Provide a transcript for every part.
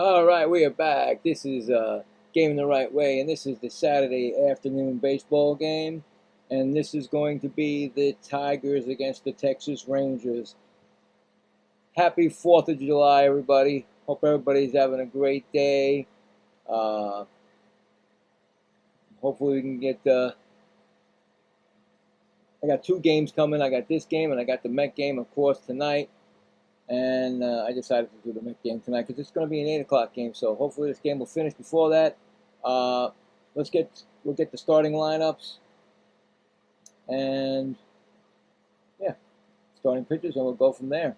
All right, we are back. This is Game the Right Way, and this is the Saturday afternoon baseball game. And this is going to be the Tigers against the Texas Rangers. Happy 4th of July, everybody. Hope everybody's having a great day. Uh, Hopefully we can get... I got two games coming. I got this game, and I got the Met game, of course, tonight. And I decided to do the Met game tonight because it's going to be an 8 o'clock game. So hopefully this game will finish before that. We'll get the starting lineups and yeah, starting pitchers, and we'll go from there.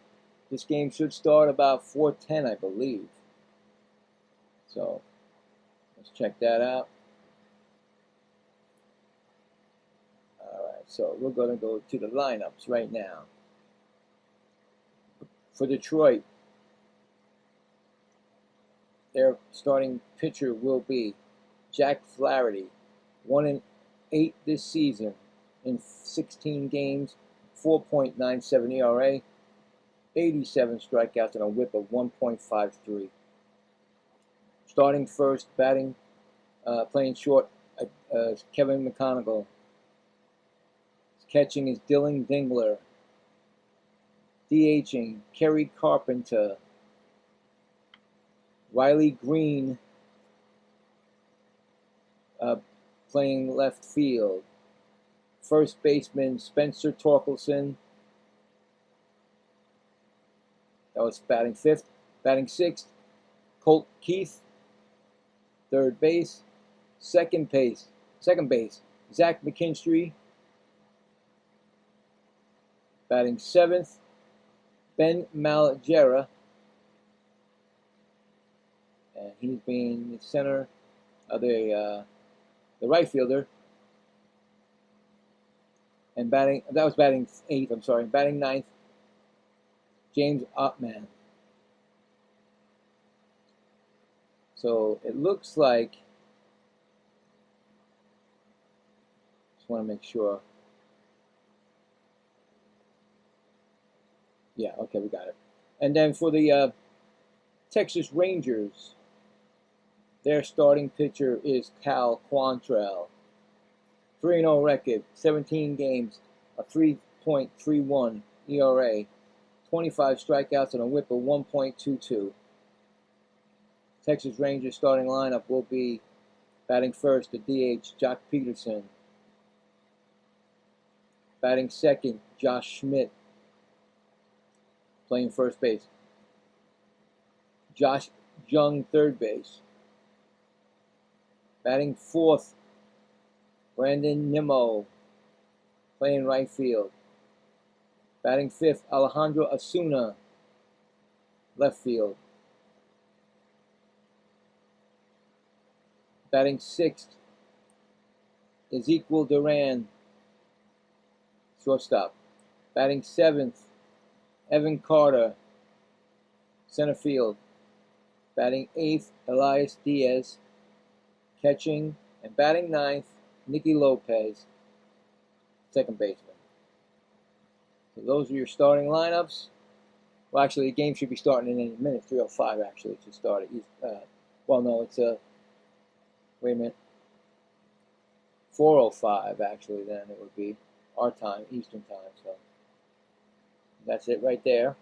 This game should start about 4:10, I believe. So let's check that out. All right, so we're going to go to the lineups right now. For Detroit, their starting pitcher will be Jack Flaherty, 1-8 this season in 16 games, 4.97 ERA, 87 strikeouts, and a WHIP of 1.53. Starting first, playing short, Kevin McConaughey. Catching is Dylan Dingler. DHing, Kerry Carpenter. Riley Green playing left field. First baseman, Spencer Torkelson. That was batting fifth. Batting sixth, Colt Keith. Third base. Second base, Zach McKinstry. Batting seventh, Ben Malgera. And he's being the center of the right fielder. And that was batting eighth, I'm sorry. Batting ninth, James Ottman. So it looks like, just want to make sure. Yeah, okay, we got it. And then for the Texas Rangers, their starting pitcher is Cal Quantrill. 3-0 record, 17 games, a 3.31 ERA, 25 strikeouts, and a WHIP of 1.22. Texas Rangers starting lineup will be batting first, the DH, Jock Peterson. Batting second, Josh Schmidt. Playing first base. Josh Jung, third base. Batting fourth, Brandon Nimmo, playing right field. Batting fifth, Alejandro Osuna, left field. Batting sixth, Ezequiel Duran, shortstop. Batting seventh, Evan Carter, center field. Batting eighth, Elias Diaz, catching. And batting ninth, Nicky Lopez, second baseman. So those are your starting lineups. Well, actually, the game should be starting in any minute. 3:05 actually to start it. Well, no, it's wait a minute. 4:05 actually. Then it would be our time, Eastern time. So that's it right there.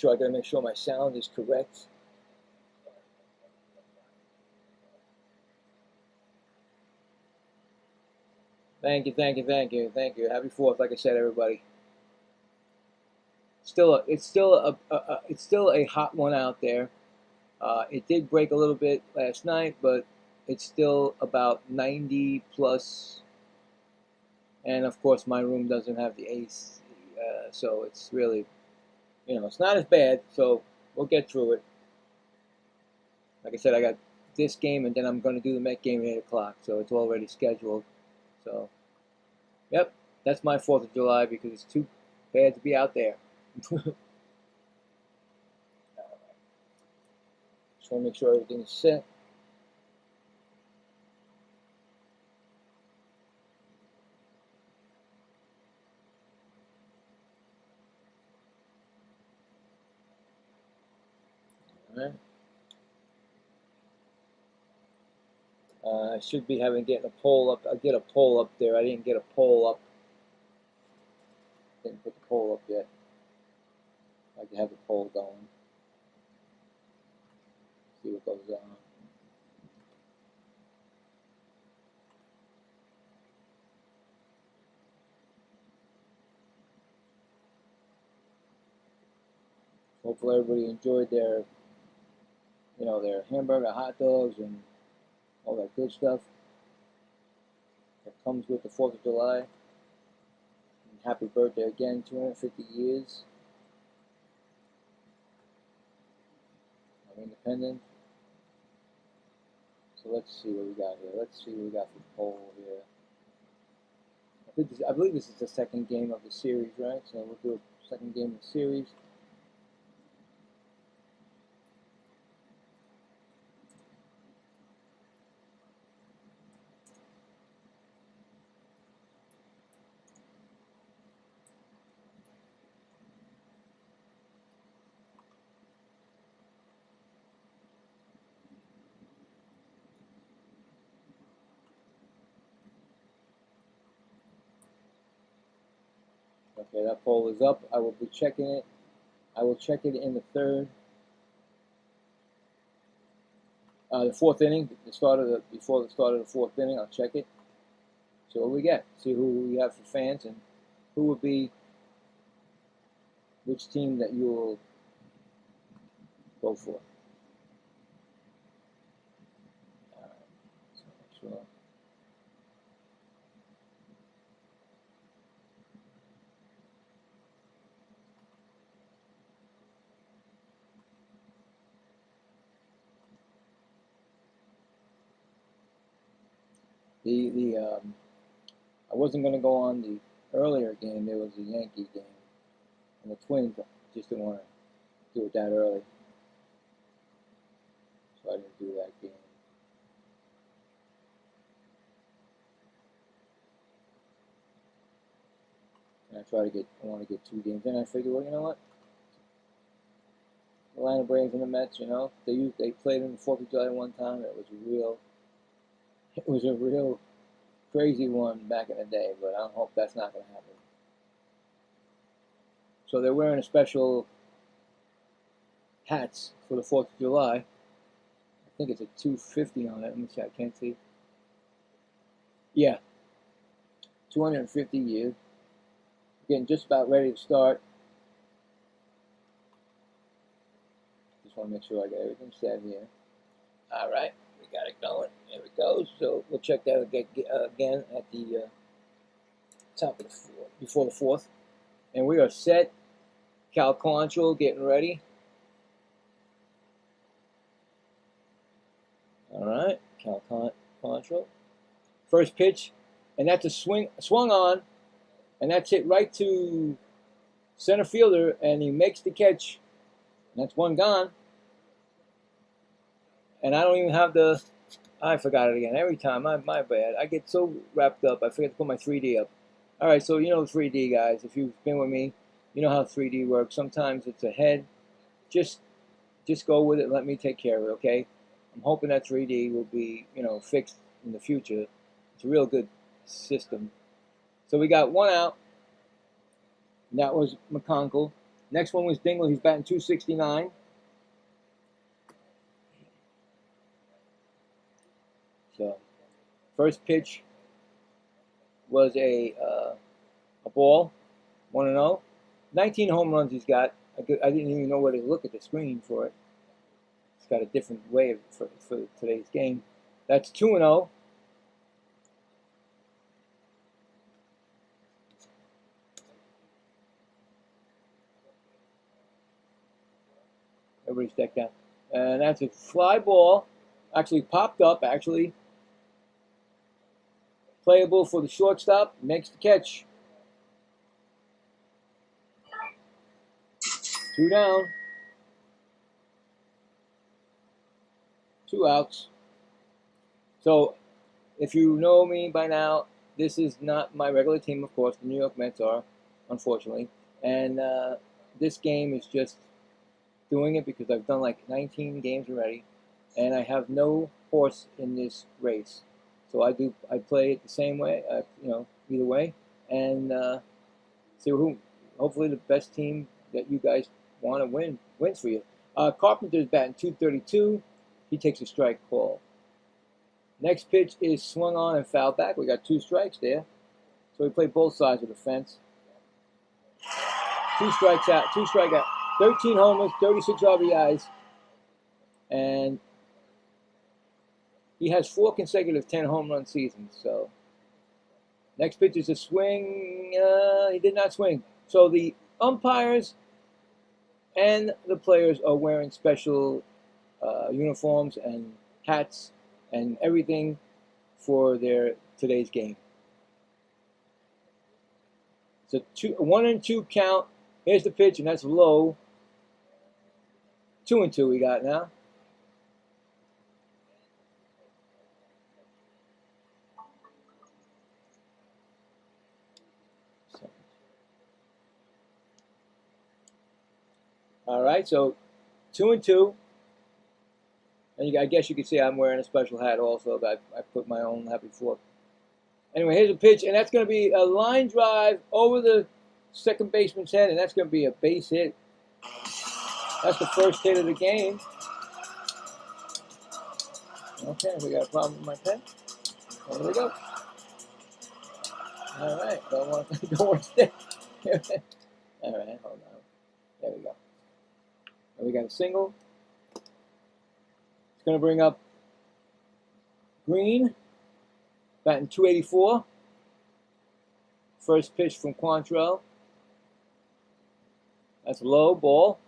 I gotta make sure my sound is correct. Thank you. Happy 4th, like I said, everybody. It's still a hot one out there. It did break a little bit last night, but it's still about 90 plus. And of course, my room doesn't have the AC, so it's really, it's not as bad. So we'll get through it. Like I said, I got this game, and then I'm going to do the Met game at 8 o'clock, so it's already scheduled. So, yep, that's my 4th of July because it's too bad to be out there. Just want to make sure everything is set. I should be getting a poll up. I'll get a poll up there. I didn't get a poll up. Didn't put the poll up yet. I can have the poll going. See what goes on. Hopefully everybody enjoyed their, their hamburger, hot dogs, and all that good stuff that comes with the 4th of July. And happy birthday again, 250 years of independence. So let's see what we got here. Let's see what we got for the poll here. I believe this is the second game of the series, right? So we'll do a second game of the series. Okay, that poll is up. I will be checking it. I will check it in the the 4th inning, before the start of the 4th inning. I'll check it. So what we get? See who we have for fans and who would be which team that you will go for. All right. So make sure. I wasn't going to go on the earlier game. There was a Yankee game, and the Twins just didn't want to do it that early, so I didn't do that game. And I want to get 2 games. Then I figured, well, you know what? The Atlanta Braves and the Mets, they played in the 4th of July one time. It was a real crazy one back in the day, but I hope that's not going to happen. So they're wearing a special hats for the 4th of July. I think it's a 250 on it. Let me see. I can't see. Yeah, 250 years. Getting just about ready to start. Just want to make sure I got everything set here. All right. Got it going. There it goes. So we'll check that again at the top of the 4th, before the 4th. And we are set. Cal Quantrill getting ready. All right. Cal Quantrill. First pitch. And that's a swung on. And that's hit right to center fielder. And he makes the catch. And that's one gone. And I don't even have I forgot it again. Every time, my bad. I get so wrapped up, I forget to put my 3D up. All right, so 3D, guys. If you've been with me, you know how 3D works. Sometimes it's ahead. Just go with it. Let me take care of it, okay? I'm hoping that 3D will be, fixed in the future. It's a real good system. So we got 1 out. And that was McConkel. Next one was Dingle. He's batting .269. So, first pitch was a ball, 1-0. 19 home runs he's got. I didn't even know where to look at the screen for it. It's got a different way for today's game. That's 2-0. Everybody's decked out. And that's a fly ball. Actually popped up, playable for the shortstop, makes the catch. 2 down. 2 outs. So, if you know me by now, this is not my regular team, of course. The New York Mets are, unfortunately. And this game is just doing it because I've done like 19 games already. and I have no horse in this race. So I play it the same way, either way, and see who. Hopefully, the best team that you guys want to wins for you. Carpenter's batting 232. He takes a strike call. Next pitch is swung on and fouled back. We got 2 strikes there. So we play both sides of the fence. 2 strikes out, 2 strikeouts, 13 homers, 36 RBIs, and he has 4 consecutive 10 home run seasons. So next pitch is a swing. He did not swing. So the umpires and the players are wearing special uniforms and hats and everything for today's game. It's a 1-2 count. Here's the pitch, and that's low. 2-2 we got now. All right, so 2-2. And I guess you could see I'm wearing a special hat also. But I put my own hat before. Anyway, here's a pitch, and that's going to be a line drive over the second baseman's head, and that's going to be a base hit. That's the first hit of the game. Okay, we got a problem with my pen. There we go. All right, don't want to stay. All right, hold on. There we go. And we got a single. It's going to bring up Green, batting 284. First pitch from Quantrell. That's a low ball.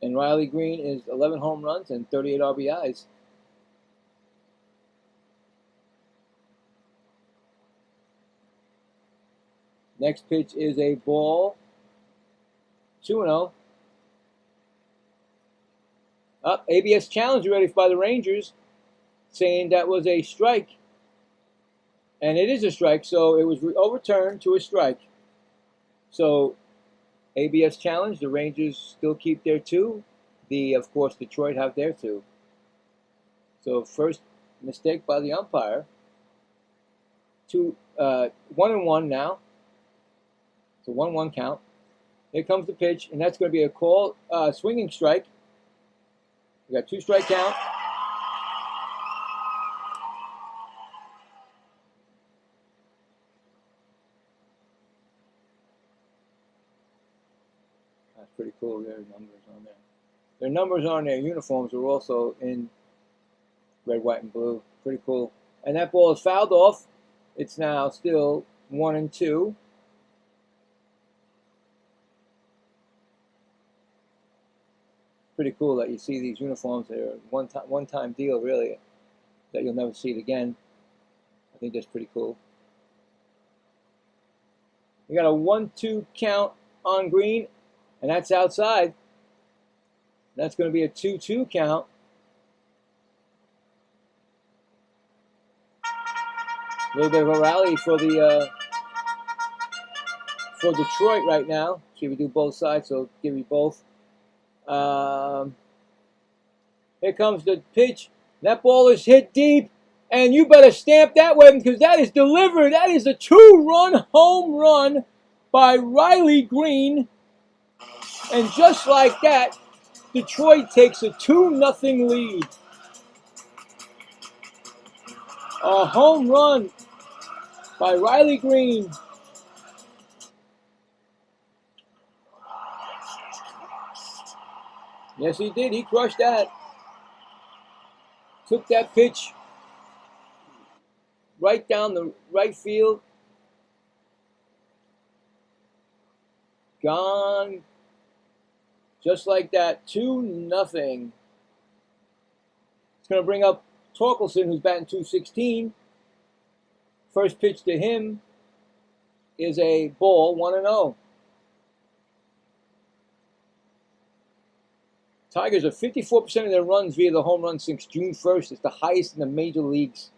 And Riley Green is 11 home runs and 38 RBIs. Next pitch is a ball. 2-0. Up, ABS challenge ready by the Rangers, saying that was a strike. And it is a strike, so it was overturned to a strike. So ABS challenge, the Rangers still keep their 2. Of course, Detroit have their 2. So first mistake by the umpire. 1-1 now. It's a 1-1 count. Here comes the pitch, and that's going to be a call, swinging strike. We got 2 strike count. That's pretty cool. Their numbers on there. Their numbers on their uniforms are also in red, white, and blue. Pretty cool. And that ball is fouled off. It's now still 1-2. Pretty cool that you see these uniforms. They're a one-time deal, really, that you'll never see it again. I think that's pretty cool. We got a 1-2 count on Green, and that's outside. That's going to be a 2-2 count. A little bit of a rally for Detroit right now. See, we do both sides, so give you both. Here comes the pitch. That ball is hit deep, and you better stamp that one because that is delivered. That is a 2-run home run by Riley Green. And just like that, Detroit takes a 2-0 lead. A home run by Riley Green. Yes, he did. He crushed that. Took that pitch right down the right field. Gone. Just like that. 2-0. It's going to bring up Torkelson, who's batting 216. First pitch to him is a ball, 1-0. Tigers are 54% of their runs via the home run since June 1st. It's the highest in the major leagues.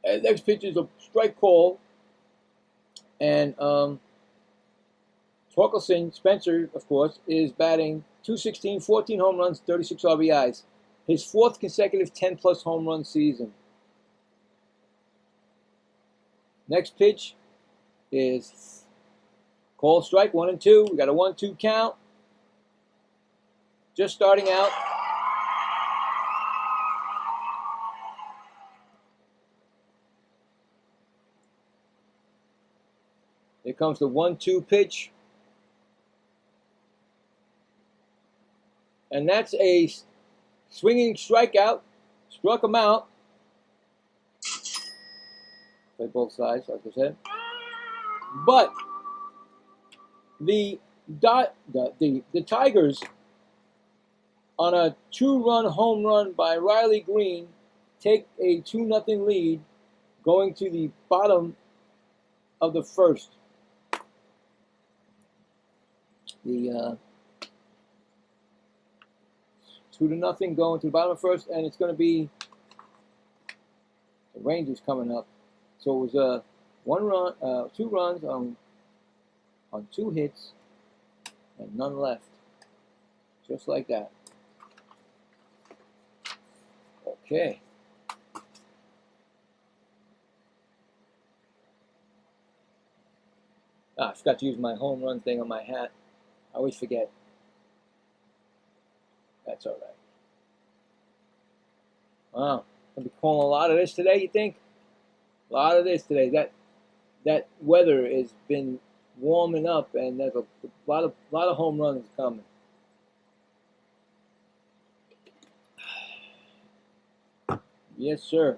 And next pitch is a strike call. And Torkelson, Spencer, of course, is batting .216, 14 home runs, 36 RBIs. His fourth consecutive 10-plus home run season. Next pitch is call strike, 1-2. We got a 1-2 count. Just starting out. Here comes the 1-2 pitch. And that's a swinging strikeout. Struck him out. Play both sides, like I said. But the Tigers, on a 2-run home run by Riley Green, take a 2-0 lead going to the bottom of the first. The 2-0 going to the bottom of the first, and it's going to be the Rangers coming up. So it was 2 runs on 2 hits, and none left. Just like that. Okay. I forgot to use my home run thing on my hat. I always forget. That's all right. Wow, I'll be calling a lot of this today, you think? A lot of this today. That weather has been warming up, and there's a lot of home runs coming. Yes, sir.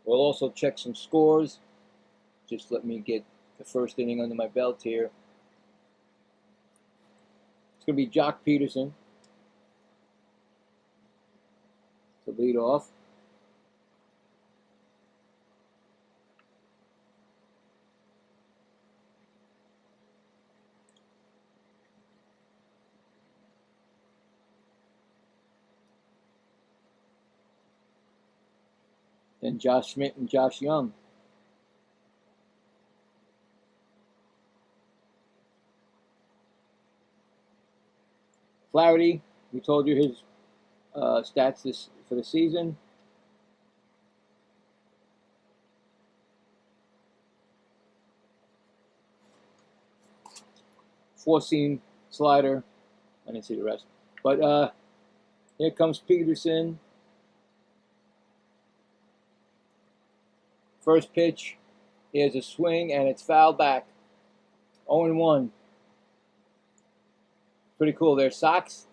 We'll also check some scores. Just let me get the first inning under my belt here. It's going to be Jock Peterson to lead off. Then Josh Schmidt and Josh Young. Flaherty, we told you his stats for the season. Four-seam slider. I didn't see the rest. But here comes Peterson. First pitch is a swing, and it's fouled back. 0-1. Pretty cool. Their socks,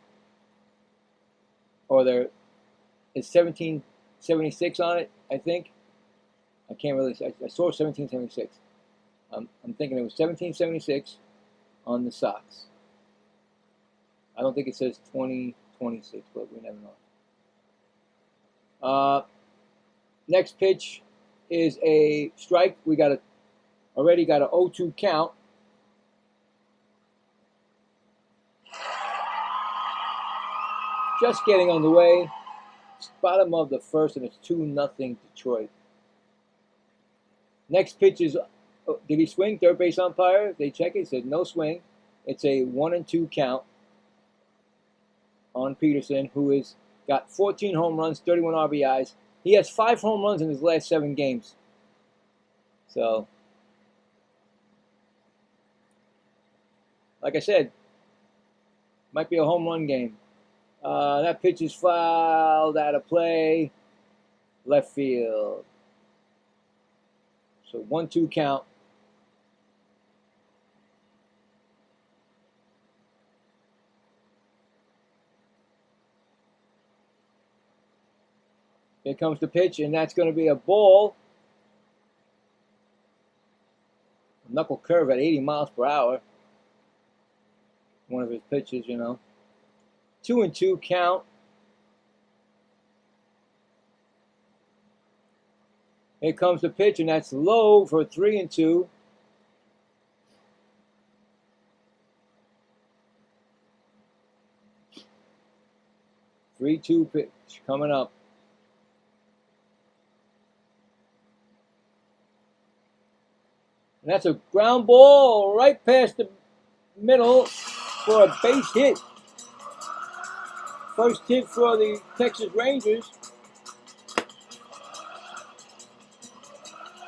or there is 1776 on it, I think. I can't really say. I saw 1776. I'm thinking it was 1776 on the socks. I don't think it says 2026, but we never know. Next pitch is a strike. We already got a 0-2 count. Just getting on the way. Bottom of the first, and it's 2-0 Detroit. Next pitch is, did he swing? Third base umpire, they check it. He said no swing. It's a 1-2 count on Peterson, who has got 14 home runs, 31 RBIs. He has 5 home runs in his last 7 games. So, like I said, might be a home run game. That pitch is fouled out of play. Left field. So 1-2 count. Here comes the pitch, and that's going to be a ball. Knuckle curve at 80 miles per hour. One of his pitches, you know. 2-2 count. Here comes the pitch, and that's low for 3-2. Three-two pitch coming up. And That's a ground ball right past the middle for a base hit. First hit for the Texas Rangers.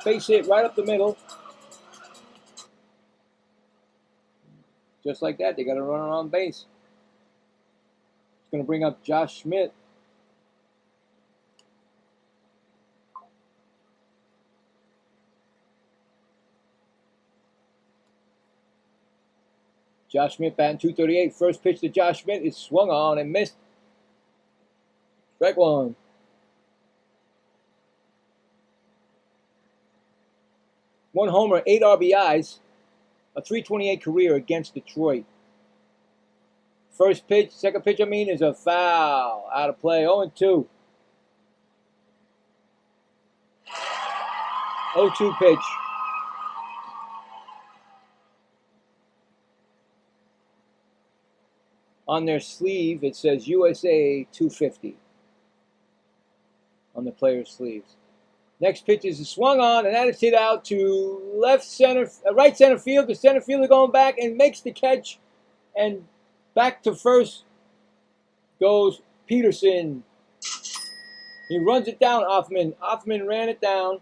Base hit right up the middle. Just like that, they got a runner on base. It's going to bring up Josh Schmidt. Josh Schmidt batting .238. First pitch to Josh Schmidt is swung on and missed. Strike one. One homer, 8 RBIs, a .328 career against Detroit. First pitch, second pitch, is a foul. Out of play, 0-2. 0-2 pitch. On their sleeve, it says USA 250 on the player's sleeves. Next pitch is swung on, and that is hit out to right center field. The center fielder going back and makes the catch, and back to first goes Peterson. He runs it down, Hoffman. Hoffman ran it down.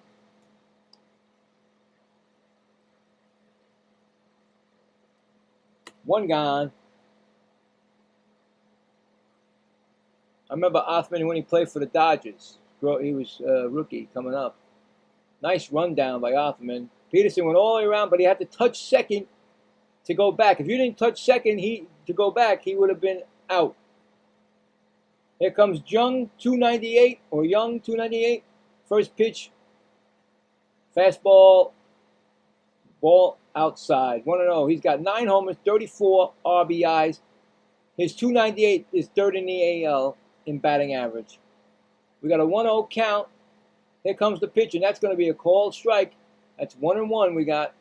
One gone. I remember Hoffman when he played for the Dodgers. He was a rookie coming up. Nice rundown by Hoffman. Peterson went all the way around, but he had to touch second to go back. If you didn't touch second to go back, he would have been out. Here comes Young 298 or Young 298. First pitch. Fastball. Ball outside. 1-0. He's got 9 homers, 34 RBIs. His 298 is third in the AL in batting average. We got a 1-0 count. Here comes the pitch, and that's going to be a called strike. That's 1-1 we got.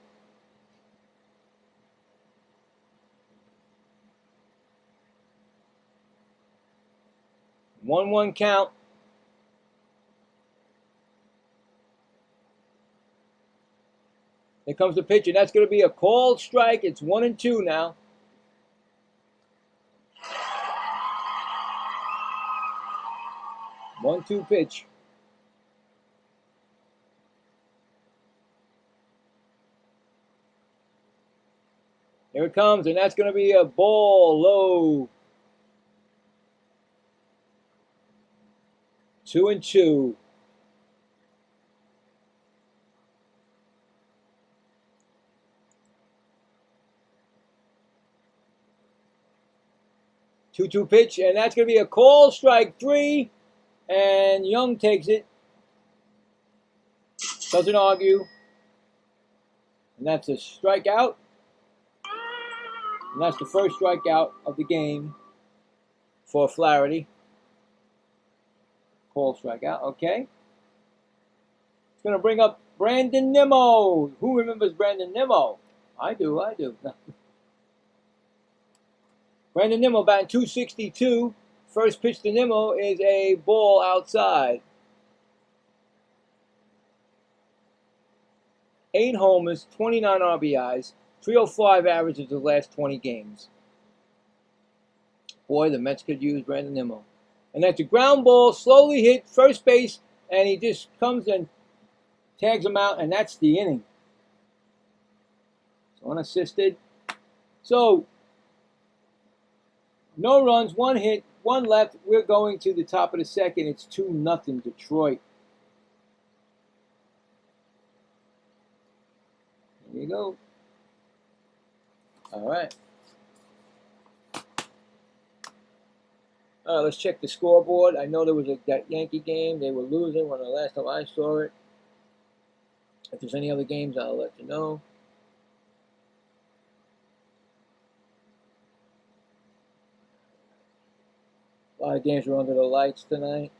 One count. Here comes the pitch, and that's going to be a called strike. It's 1-2 now. One-two pitch. Here it comes, and that's going to be a ball low. 2-2. Two pitch, and that's going to be a call strike 3. And Young takes it. Doesn't argue. And that's a strikeout. And that's the first strikeout of the game for Flaherty. Call strikeout, okay. It's going to bring up Brandon Nimmo. Who remembers Brandon Nimmo? I do. Brandon Nimmo batting .262. First pitch to Nimmo is a ball outside. 8 homers, 29 RBIs, 305 averages the last 20 games. Boy, the Mets could use Brandon Nimmo. And that's a ground ball, slowly hit first base, and he just comes and tags him out, and that's the inning. So unassisted. So, no runs, 1 hit, 1 left. We're going to the top of the second. It's 2-0 Detroit. There you go. All right. Let's check the scoreboard. I know there was that Yankee game. They were losing when the last time I saw it. If there's any other games, I'll let you know. A lot of games were under the lights tonight.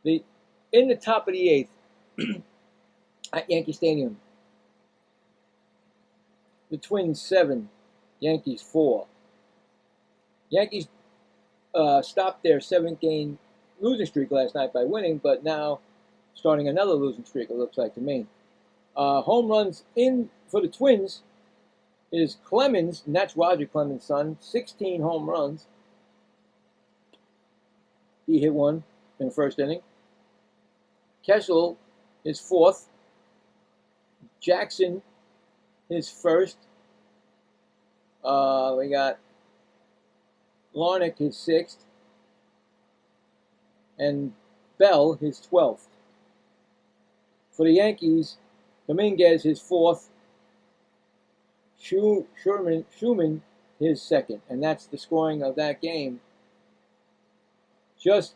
In the top of the 8th at Yankee Stadium, the Twins 7, Yankees 4. Yankees stopped their 7-game losing streak last night by winning, but now starting another losing streak, it looks like to me. Home runs in for the Twins is Clemens, and that's Roger Clemens' son, 16 home runs. He hit one in the first inning. Kessel is fourth. Jackson is first. We got Larnick his sixth. And Bell his 12th. For the Yankees, Dominguez his fourth. Schumann his second. And that's the scoring of that game. Just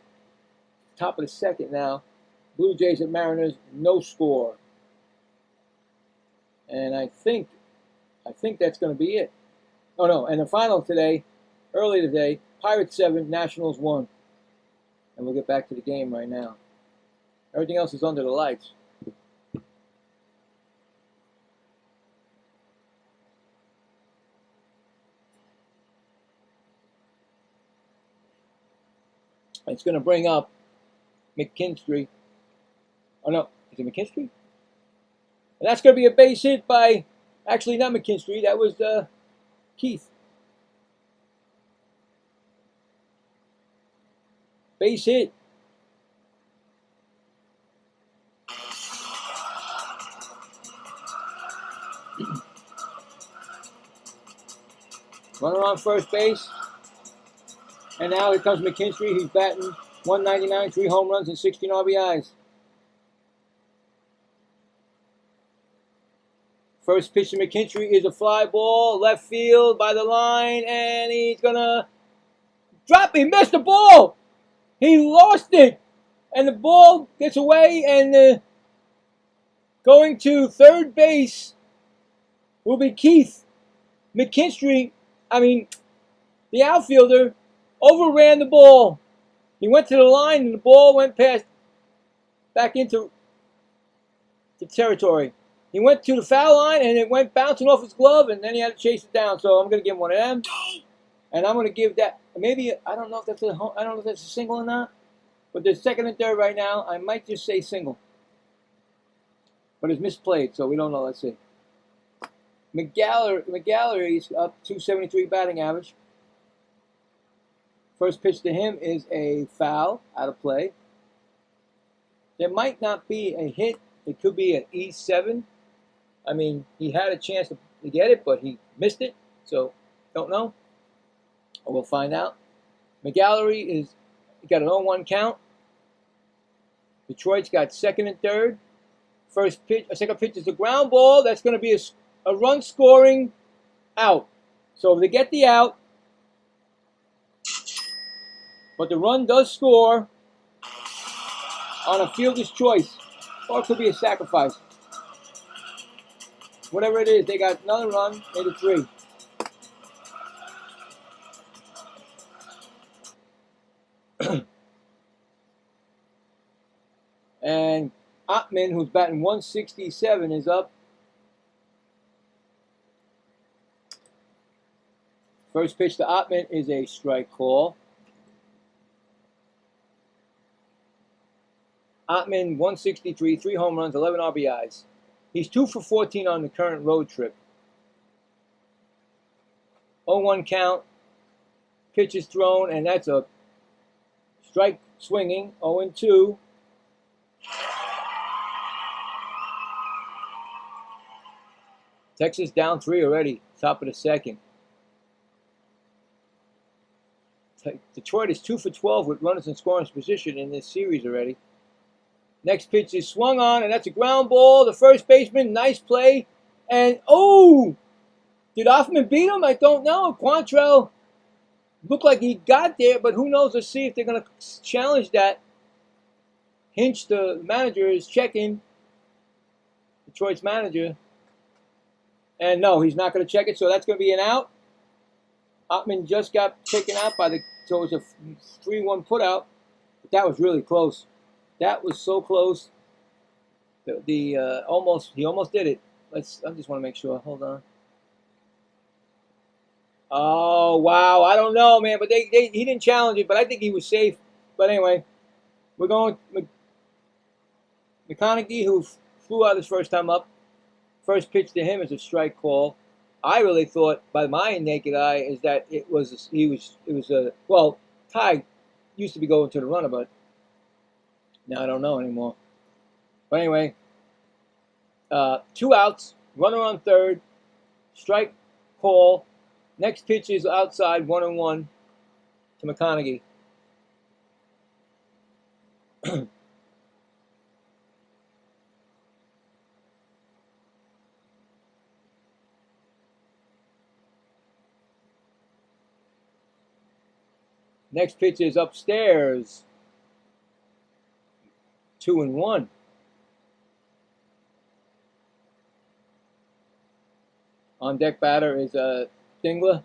top of the second now. Blue Jays at Mariners, no score. And I think that's going to be it. Oh no, and the final today, early today, Pirates 7, Nationals 1. And we'll get back to the game right now. Everything else is under the lights. It's going to bring up McKinstry. Oh no, is it McKinstry? And that's going to be a base hit by, actually not McKinstry, that was Keith. Base hit. Runner on first base. And now here comes McKinstry. He's batting 199, 3 home runs and 16 RBIs. First pitch to McKinstry is a fly ball, left field by the line, and he's gonna drop. He missed the ball. He lost it, and the ball gets away. And going to third base will be Keith. McKinstry, the outfielder, overran the ball. He went to the line, and the ball went back into the territory. He went to the foul line, and it went bouncing off his glove, and then he had to chase it down. So I'm going to give him one of them, and I'm going to give that maybe I don't know if that's a single or not, but there's second and third right now. I might just say single, but it's misplayed, so we don't know. Let's see. McGallery's up 273 batting average. First pitch to him is a foul, out of play. There might not be a hit. It could be an E7. He had a chance to get it, but he missed it. So, don't know. We'll find out. McGallery got an 0-1 count. Detroit's got second and third. Second pitch is a ground ball. That's going to be a run scoring out. So they get the out. But the run does score on a fielder's choice. Or it could be a sacrifice. Whatever it is, they got another run, made it 3. And Ottman, who's batting 167, is up. First pitch to Ottman is a strike call. Ottman, 163, 3 home runs, 11 RBIs. He's 2 for 14 on the current road trip. 0-1 count. Pitch is thrown, and that's a strike swinging. 0-2. Texas down 3 already. Top of the second. Detroit is 2 for 12 with runners in scoring position in this series already. Next pitch is swung on, and that's a ground ball. The first baseman, nice play. And, did Hoffman beat him? I don't know. Quantrill looked like he got there, but who knows? Let's see if they're going to challenge that. Hinch, the manager, is checking. Detroit's manager. And no, he's not going to check it, so that's going to be an out. Ottman just got taken out so it was a 3-1 put out. But that was really close. That was so close. He almost did it. I just want to make sure. Hold on. Oh wow, I don't know, man, but he didn't challenge it, but I think he was safe. But anyway, we're going McConaughey, who flew out his first time up, first pitch to him is a strike call. I really thought, by my naked eye, is that it was a well, Ty used to be going to the runner, but now I don't know anymore. But anyway, 2 outs, runner on third, strike call. Next pitch is outside, 1-1 to McConaughey. Next pitch is upstairs, 2-1. On deck batter is Dingler.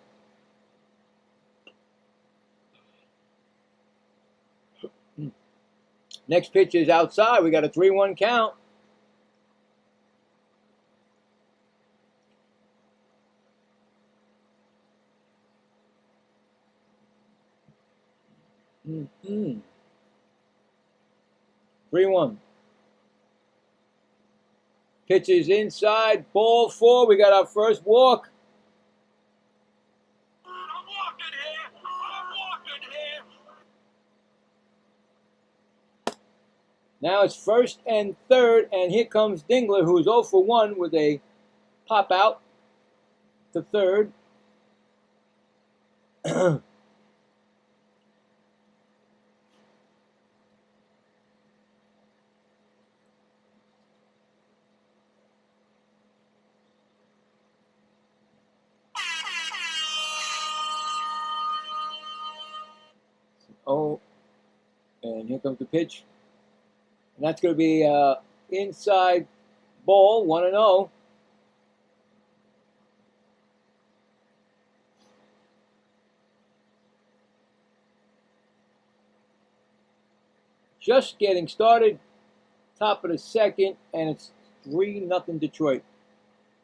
Next pitch is outside. We got a 3-1 count. Mm-hmm. 3-1. Pitch is inside. Ball 4. We got our first walk. I'm walking here. Now it's first and third, and here comes Dingler, who is 0 for 1 with a pop out to third. Oh, and here comes the pitch. And that's going to be inside ball, 1-0. Just getting started, top of the second, and it's 3-0 Detroit.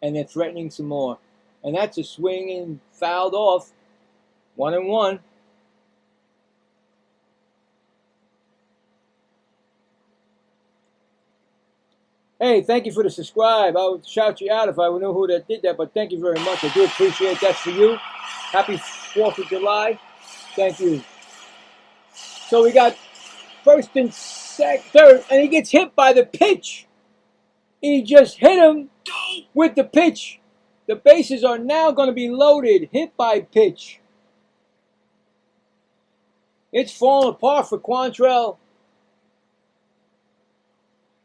And they're threatening some more. And that's a swing and fouled off, 1-1. Hey, thank you for the subscribe. I would shout you out if I knew who that did that, but thank you very much. I do appreciate that for you. Happy 4th of July. Thank you. So we got first and third, and he gets hit by the pitch. He just hit him with the pitch. The bases are now going to be loaded. Hit by pitch. It's falling apart for Quantrill.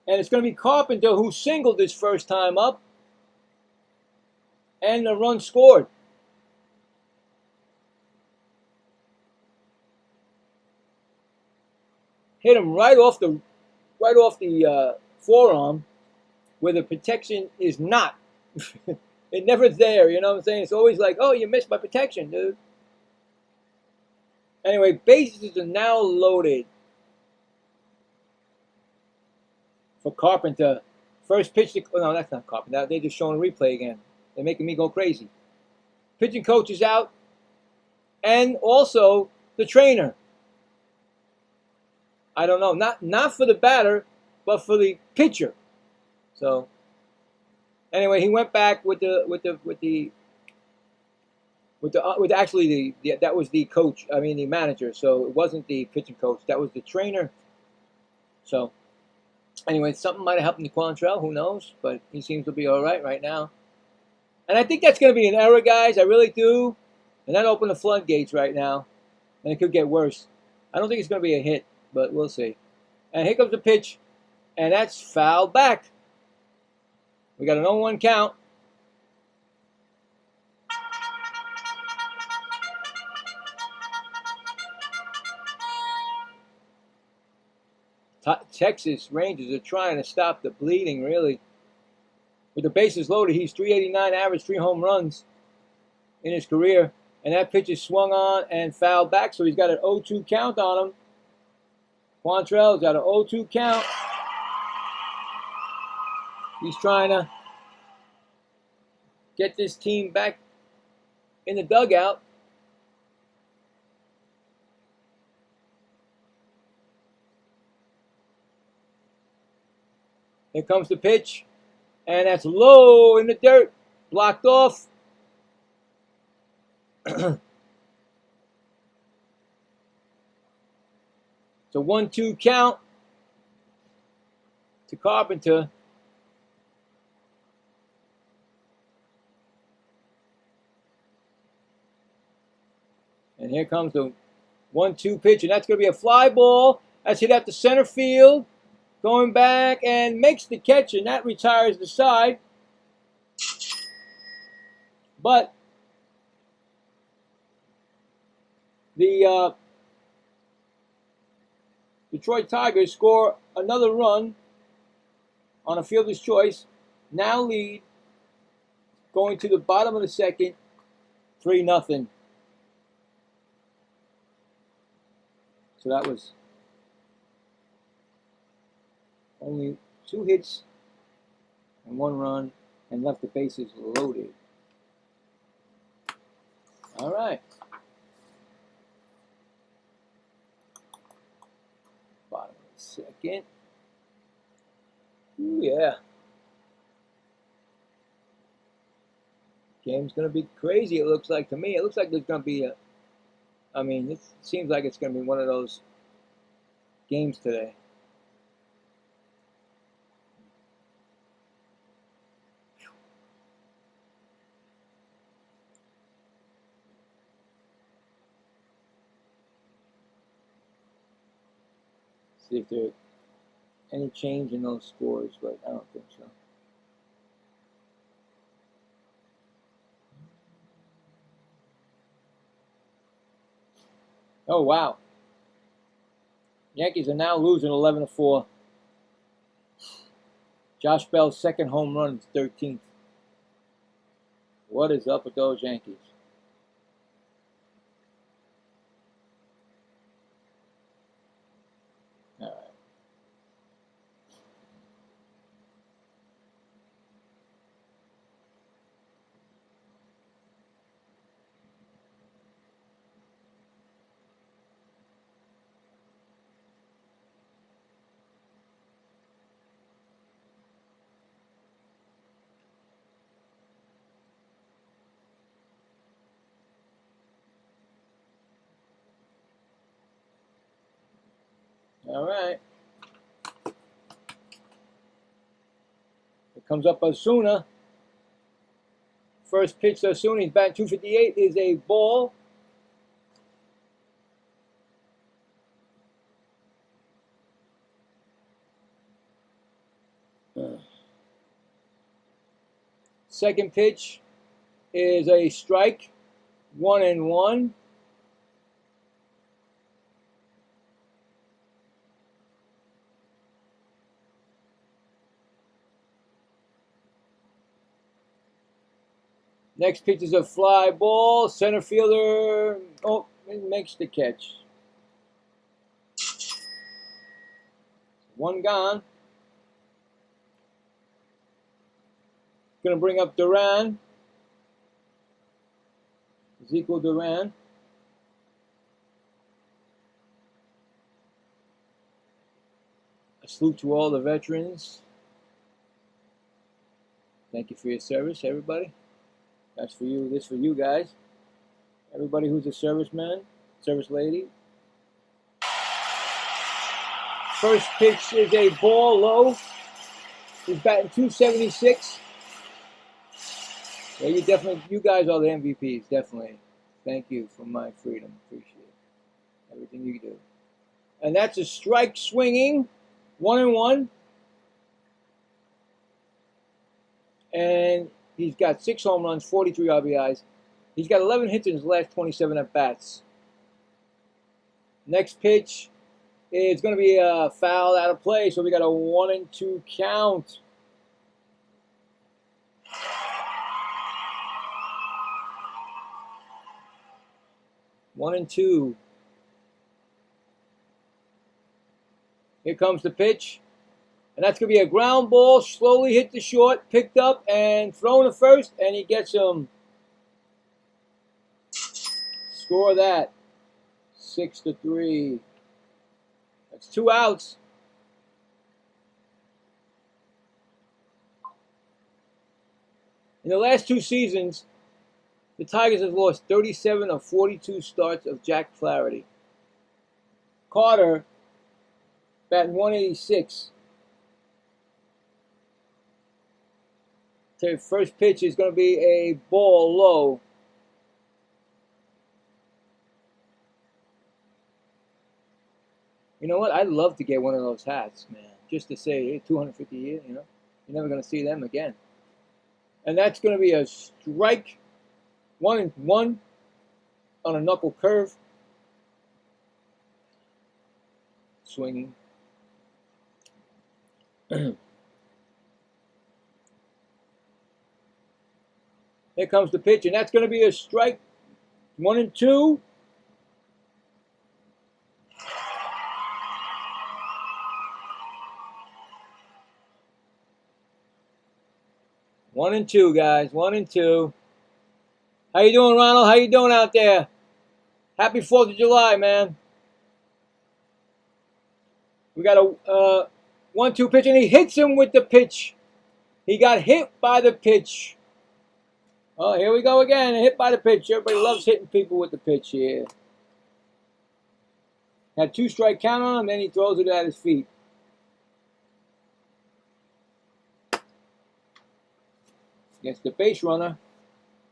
And it's going to be Carpenter who singled his first time up. And the run scored. Hit him right off the forearm where the protection is not. It never's there, you know what I'm saying? It's always like, oh, you missed my protection, dude. Anyway, bases are now loaded for Carpenter. First pitch to, oh, no, that's not Carpenter. They're just showing a replay again. They're making me go crazy. Pitching coach is out. And also the trainer. I don't know, not for the batter, but for the pitcher. So anyway, he went back with actually that was the coach. I mean the manager. So it wasn't the pitching coach. That was the trainer. So anyway, something might have happened to Quantrill. Who knows? But he seems to be all right now. And I think that's going to be an error, guys. I really do. And that opened the floodgates right now, and it could get worse. I don't think it's going to be a hit, but we'll see. And here comes the pitch, and that's fouled back. We got an 0-1 count. Texas Rangers are trying to stop the bleeding, really. With the bases loaded, he's 389 average, 3 home runs in his career. And that pitch is swung on and fouled back, so he's got an 0-2 count on him. Quantrill's got an 0-2 count. He's trying to get this team back in the dugout. Here comes the pitch. And that's low in the dirt. Blocked off. It's a 1-2 count to Carpenter. And here comes the 1-2 pitch, and that's going to be a fly ball. That's hit out to center field. Going back and makes the catch, and that retires the side. But the Detroit Tigers score another run on a fielder's choice. Now lead, going to the bottom of the second, 3-0. So that was only 2 hits and 1 run, and left the bases loaded. All right. Bottom of the second. Ooh, yeah. Game's going to be crazy, it looks like to me. It looks like there's going to be a, I mean, it seems like it's going to be one of those games today. See if there's any change in those scores, but I don't think so. Oh, wow. Yankees are now losing 11-4. Josh Bell's second home run is 13th. What is up with those Yankees? All right. All right. It comes up Osuna. First pitch to Osuna. He's batting 258. Is a ball. Second pitch is a strike. 1-1. Next pitch is a fly ball. Center fielder, oh, it makes the catch. 1 gone. Going to bring up Duran. Ezekiel Duran. A salute to all the veterans. Thank you for your service, everybody. That's for you. This for you guys. Everybody who's a serviceman, service lady. First pitch is a ball low. He's batting 276. Yeah, you guys are the MVPs, definitely. Thank you for my freedom. Appreciate everything you do. And that's a strike swinging, 1-1. And he's got 6 home runs, 43 RBIs. He's got 11 hits in his last 27 at-bats. Next pitch is going to be a foul out of play, so we got a 1-2 count. One and two. Here comes the pitch. And that's going to be a ground ball, slowly hit the short, picked up and thrown to first, and he gets him. Score that. 6-3. That's 2 outs. In the last 2 seasons, the Tigers have lost 37 of 42 starts of Jack Flaherty. Carter, batting 186. The first pitch is going to be a ball low. You know what? I'd love to get one of those hats, man. Just to say, hey, 250 a year, you know? You're never going to see them again. And that's going to be a strike, 1-1 on a knuckle curve. Swinging. Here comes the pitch, and that's going to be a strike, 1-2. One and two, guys. 1-2. How you doing, Ronald? How you doing out there? Happy 4th of July, man. We got a 1-2 pitch, and he hits him with the pitch. He got hit by the pitch. Oh, here we go again. Hit by the pitch. Everybody loves hitting people with the pitch here. Had 2-strike count on him, then he throws it at his feet. Against the base runner.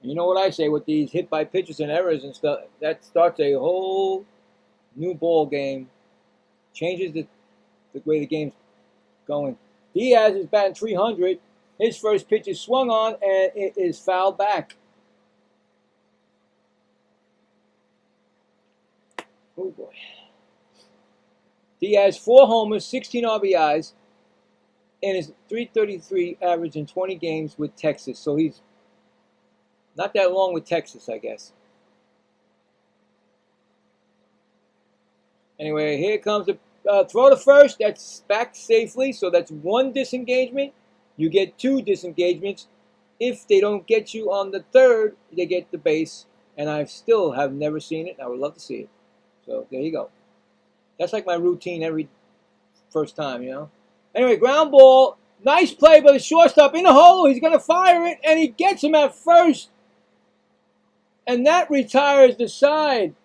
And you know what I say with these hit by pitches and errors and stuff, that starts a whole new ball game. Changes the way the game's going. Diaz is batting 300. His first pitch is swung on, and it is fouled back. Oh, boy. Diaz, 4 homers, 16 RBIs, and his .333 average in 20 games with Texas. So he's not that long with Texas, I guess. Anyway, here comes the throw to first. That's back safely, so that's 1 disengagement. You get 2 disengagements. If they don't get you on the 3rd, they get the base. And I still have never seen it. I would love to see it. So there you go. That's like my routine every first time, you know. Anyway, ground ball. Nice play by the shortstop in the hole. He's going to fire it, and he gets him at first. And that retires the side.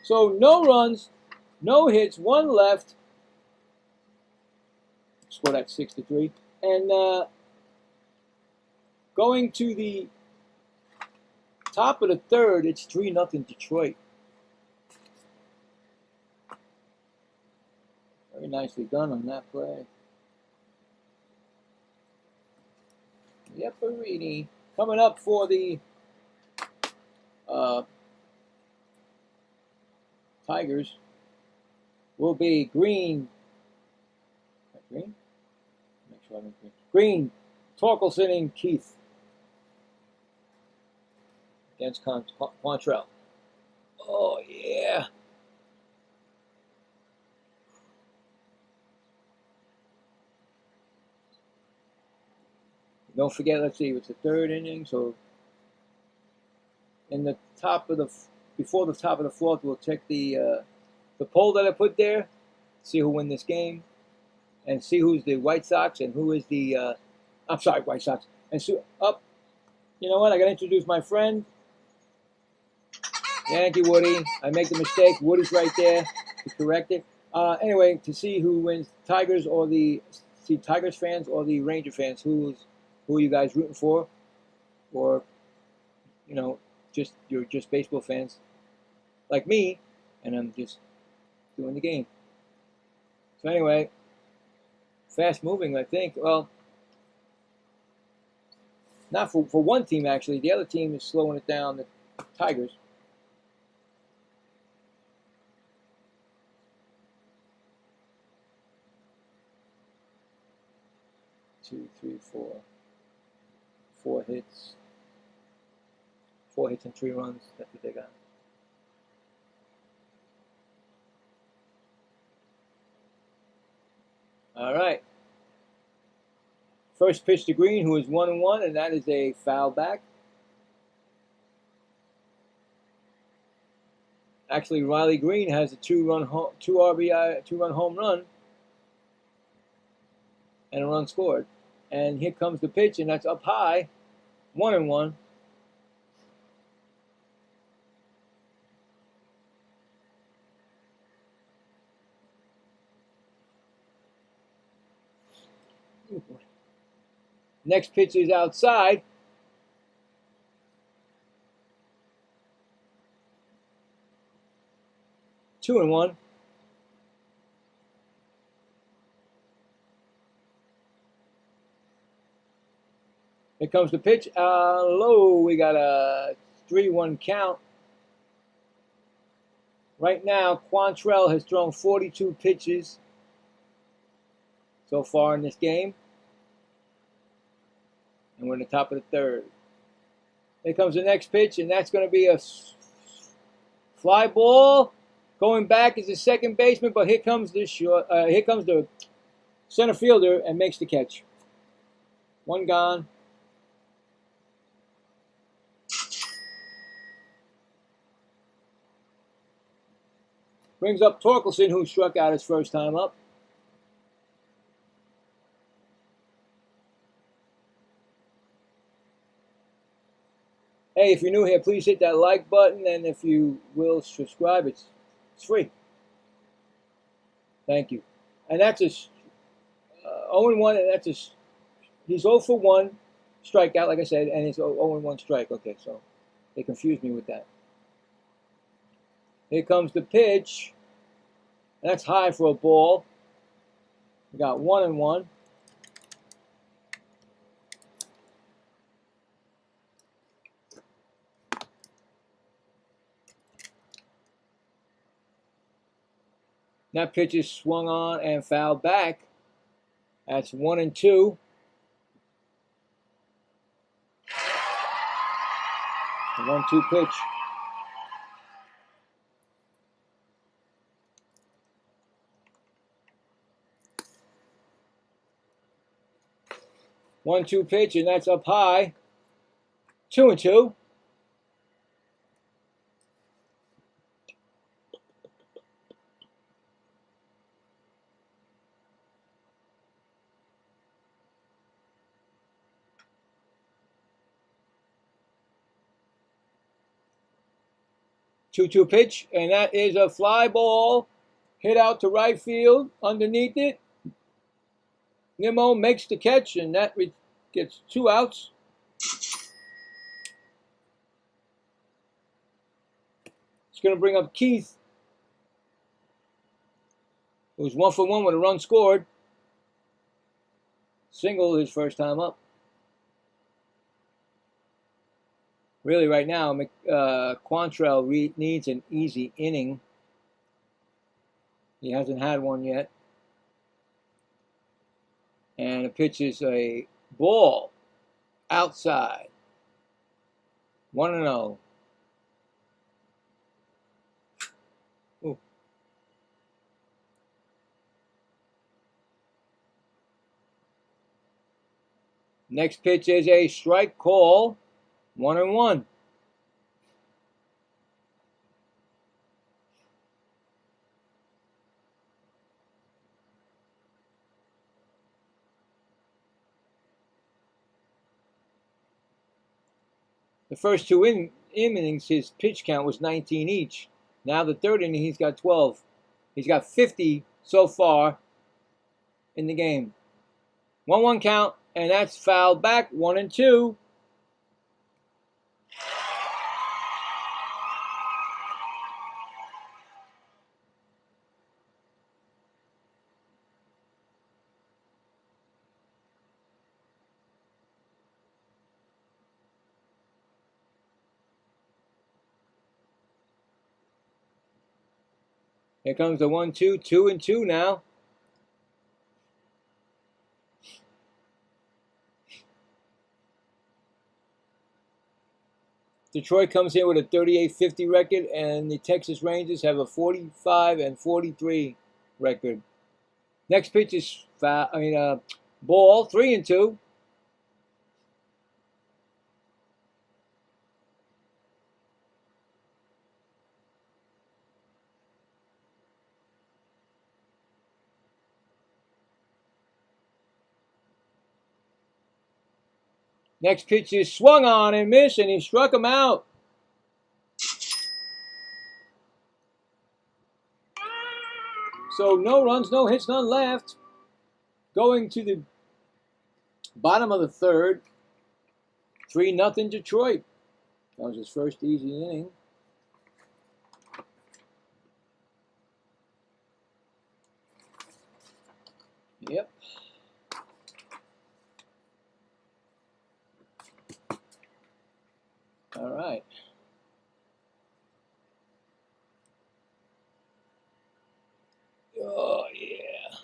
So no runs, no hits, 1 left. Score that 6-3. And going to the top of the 3rd, it's 3-0 Detroit. Very nicely done on that play. Yepperini. Coming up for the Tigers will be Green. Green? Make sure I'm green. Green, Torkelson, and Keith against Quantrell. Oh, yeah. Don't forget, let's see, it's the 3rd inning, so in the top of the, before the top of the 4th, we'll check the poll that I put there, see who win this game, and see who's the White Sox and who is the, I'm sorry, White Sox. And so, up, you know what, I got to introduce my friend, Yankee Woody. I make the mistake, Woody's right there to correct it. Anyway, to see who wins, Tigers or the, see Tigers fans or the Ranger fans, who are you guys rooting for? Or, you know, you're just baseball fans like me, and I'm just doing the game. So anyway, fast moving, I think. Well, not for one team, actually. The other team is slowing it down, the Tigers. Two, three, four. 4 hits. 4 hits and 3 runs. That's what they got. All right. First pitch to Green, who is 1-1, and that is a foul back. Actually, Riley Green has a 2-run home run. and a run scored. And here comes the pitch, and that's up high, 1-1. Next pitch is outside. Two and one. Here comes the pitch. Low. We got a 3-1 count. Right now, Quantrell has thrown 42 pitches so far in this game. And we're in the top of the third. Here comes the next pitch, and that's going to be a fly ball. Going back is the second baseman, but here comes the center fielder and makes the catch. One gone. Brings up Torkelson, who struck out his first time up. Hey, if you're new here, please hit that like button, and if you will subscribe, it's free. Thank you. And that's a 0-1, and that's he's 0 for 1 strikeout, like I said, and it's 0-1 strike. Okay, so they confused me with that. Here comes the pitch. That's high for a ball. We got 1-1. That pitch is swung on and fouled back. That's 1-2. The 1-2 pitch. One-two pitch, and that's up high. 2-2. Two-two pitch, and that is a fly ball hit out to right field. Underneath it, Nimmo makes the catch, and that gets 2 outs. It's going to bring up Keith, who's 1 for 1 with a run scored. Single his first time up. Really, right now, Quantrell needs an easy inning. He hasn't had one yet. And the pitch is a ball outside. 1-0. Ooh. Next pitch is a strike call. 1-1. The first 2 innings, his pitch count was 19 each. Now the third inning, he's got 12. He's got 50 so far in the game. 1-1 count, and that's fouled back. 1-2. Here comes the 1-2, 2-2 now. Detroit comes in with a 38-50 record, and the Texas Rangers have a 45-43 record. Next pitch is ball, 3-2. Next pitch is swung on and missed, and he struck him out. So no runs, no hits, none left. Going to the bottom of the third. 3-0 Detroit. That was his first easy inning. Yep. All right. Oh, yeah.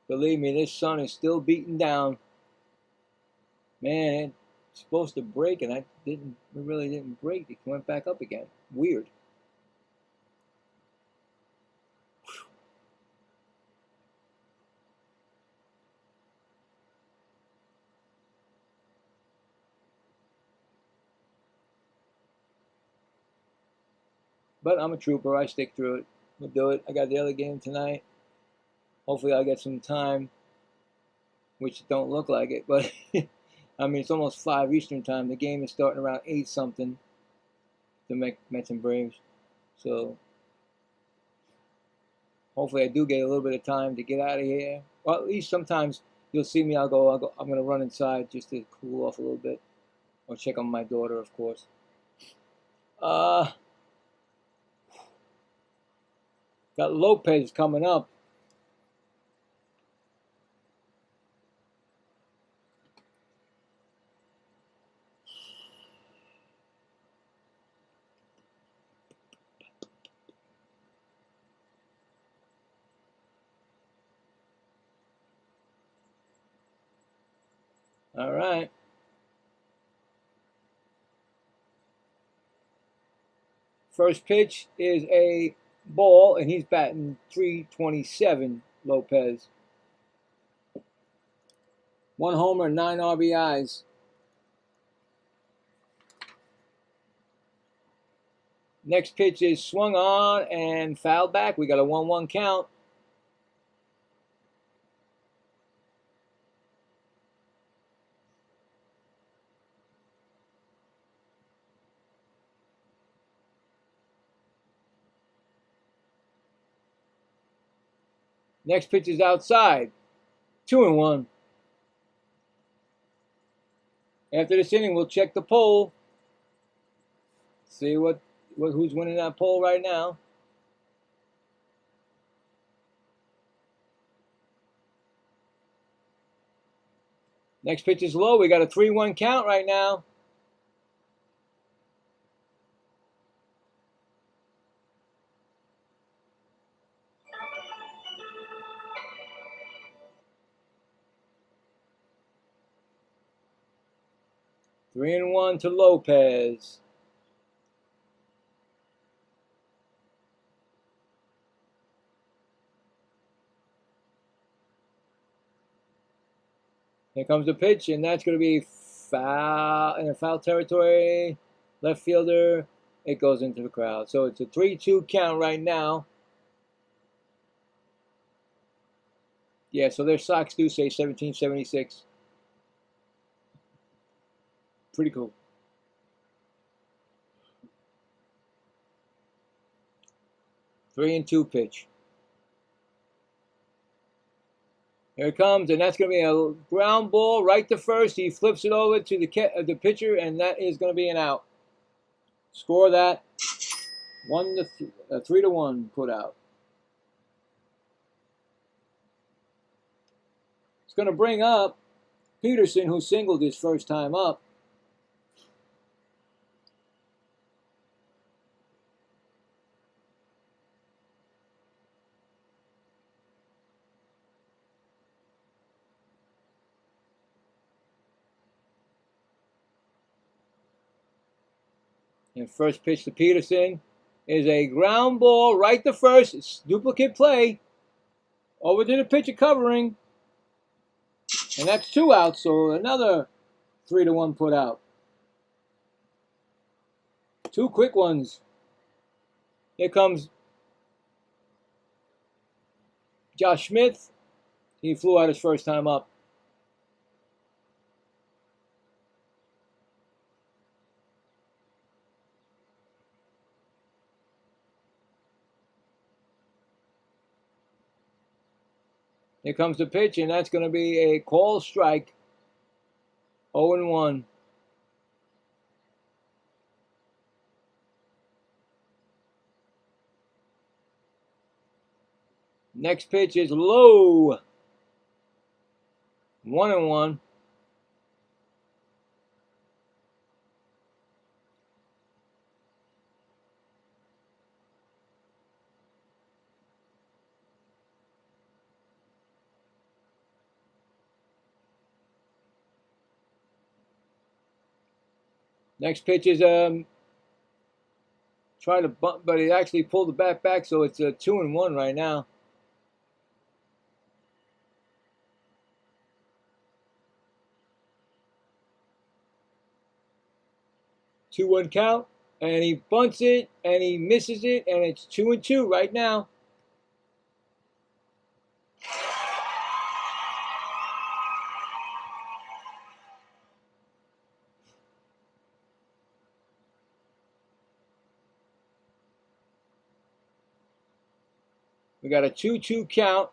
Believe me, this sun is still beating down. Man, it's supposed to break, and it really didn't break. It went back up again. Weird. But I'm a trooper. I stick through it. We'll do it. I got the other game tonight. Hopefully I'll get some time, which don't look like it. But, I mean, it's almost 5 Eastern time. The game is starting around 8-something. The Mets and Braves. So, hopefully I do get a little bit of time to get out of here. Well, at least sometimes you'll see me. I'm going to run inside just to cool off a little bit. Or check on my daughter, of course. Got Lopez coming up. All right. First pitch is a ball, and he's batting .327, Lopez. 1 homer, 9 RBIs. Next pitch is swung on and fouled back. We got a 1-1 count. Next pitch is outside. 2-1. After this inning, we'll check the poll. See who's winning that poll right now. Next pitch is low. We got a 3-1 count right now. Three and 1 to Lopez. Here comes the pitch, and that's going to be foul in a foul territory. Left fielder. It goes into the crowd. So it's a 3-2 count right now. Yeah, so their socks do say 1776. Pretty cool. Three and 2 pitch. Here it comes, and that's going to be a ground ball right to first. He flips it over to the pitcher, and that is going to be an out. Score that. 3-1 put out. It's going to bring up Peterson, who singled his first time up. And first pitch to Peterson is a ground ball right to first. It's duplicate play. Over to the pitcher covering. And that's 2 outs, so another 3-1 put out. Two quick ones. Here comes Josh Smith. He flew out his first time up. Here comes the pitch, and that's going to be a call strike. 0-1. Next pitch is low. 1-1. Next pitch is try to bunt, but he actually pulled the bat back, so it's a 2-1 right now. Two-one count, and he bunts it, and he misses it, and it's 2-2 right now. We got a 2-2 count.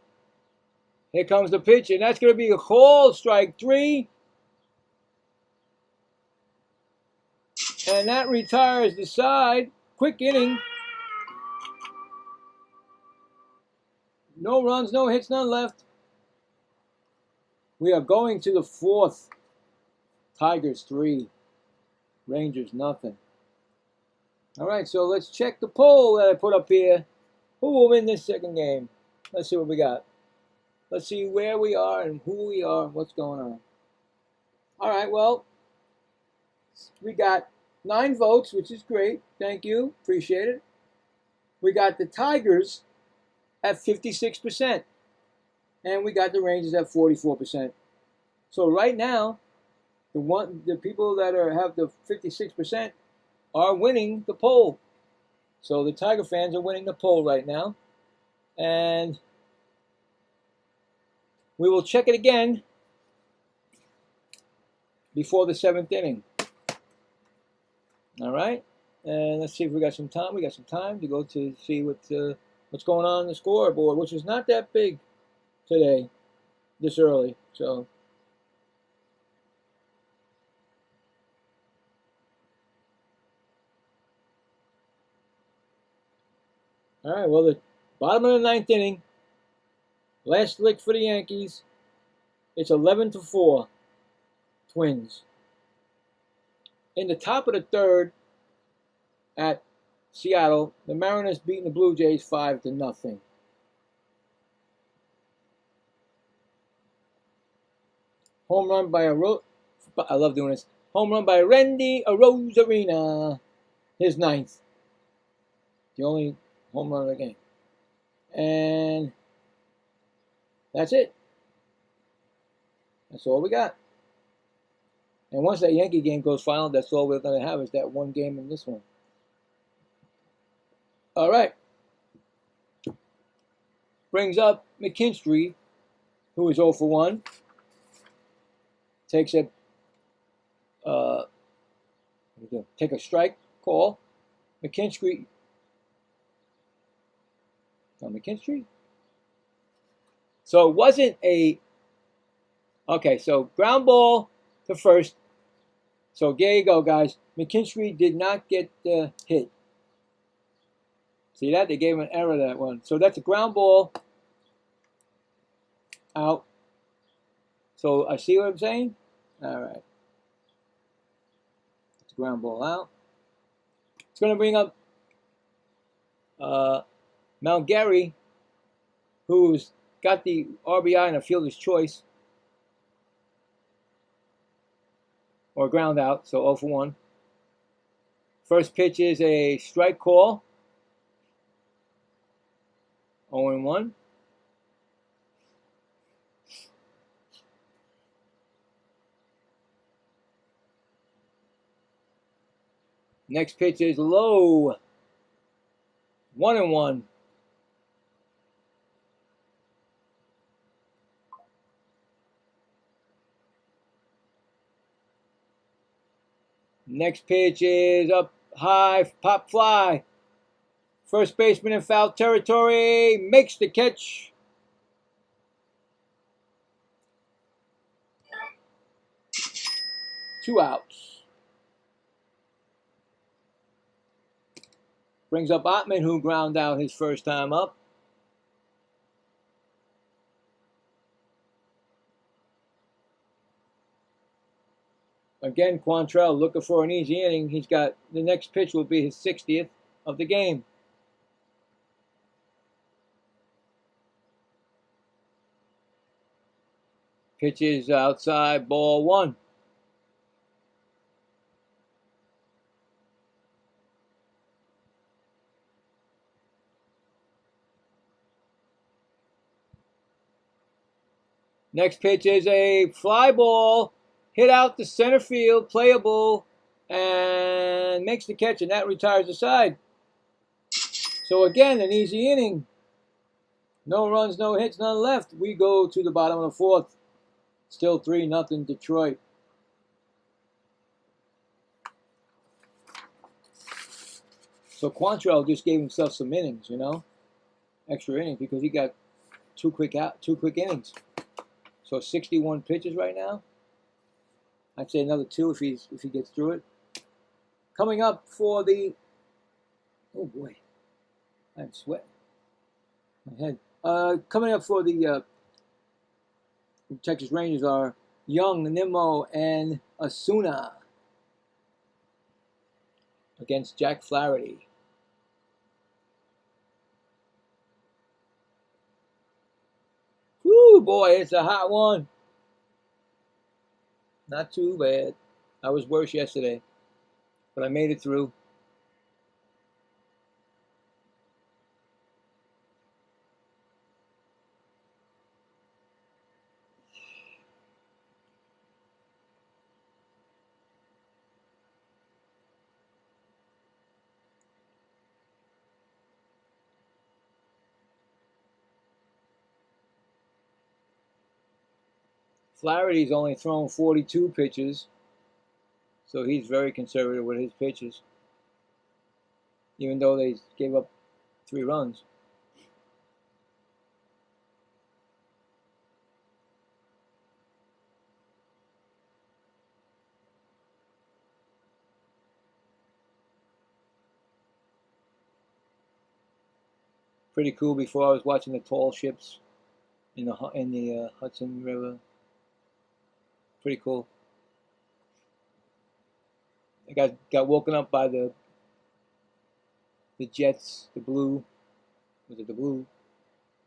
Here comes the pitch, and that's going to be a call, strike 3. And that retires the side. Quick inning. No runs, no hits, none left. We are going to the 4th. Tigers 3. Rangers nothing. All right, so let's check the poll that I put up here. Who will win this second game? Let's see what we got. Let's see where we are and who we are, what's going on. All right, well, we got 9 votes, which is great. Thank you. Appreciate it. We got the Tigers at 56%. And we got the Rangers at 44%. So right now, the people that have the 56% are winning the poll. So the Tiger fans are winning the poll right now. And we will check it again before the 7th inning. All right. And let's see if we got some time. We got some time to go to see what's going on the scoreboard, which is not that big today, this early. So all right, well, the bottom of the 9th inning, last lick for the Yankees. It's 11-4, Twins. In the top of the 3rd at Seattle, the Mariners beating the Blue Jays 5-0. Home run by I love doing this. Home run by Randy Arozarena, his 9th. The only home run of the game. And that's it. That's all we got. And once that Yankee game goes final, that's all we're going to have is that one game in this one. All right. Brings up McKinstry, who is 0 for 1. Takes take a strike call. McKinstry. McKinstry? So it wasn't a... Okay, so ground ball to first. So there you go, guys. McKinstry did not get the hit. See that? They gave him an error, that one. So that's a ground ball out. So I see what I'm saying? All right. It's a ground ball out. It's going to bring up Malgary, who's got the RBI and a fielder's choice. Or ground out, so 0 for 1. First pitch is a strike call. 0-1. Next pitch is low. 1-1. Next pitch is up high, pop fly. First baseman in foul territory makes the catch. Two outs. Brings up Ottman, who ground out his first time up. Again, Quantrell looking for an easy inning. He's got the next pitch will be his 60th of the game. Pitch is outside, ball 1. Next pitch is a fly ball, hit out to center field, playable, and makes the catch, and that retires the side. So again, an easy inning. No runs, no hits, none left. We go to the bottom of the 4th. Still 3-0 Detroit. So Quantrell just gave himself some innings, you know, extra innings, because he got two quick innings. So 61 pitches right now. I'd say another 2 if he gets through it. Coming up for the, oh boy, I'm sweating my head. Coming up for the Texas Rangers are Young, Nimmo, and Asuna against Jack Flaherty. Woo, boy, it's a hot one. Not too bad. I was worse yesterday, but I made it through. Flaherty's only thrown 42 pitches, so he's very conservative with his pitches, even though they gave up 3 runs. Pretty cool. Before I was watching the tall ships in the Hudson River. Pretty cool. I got woken up by the Jets, the Blue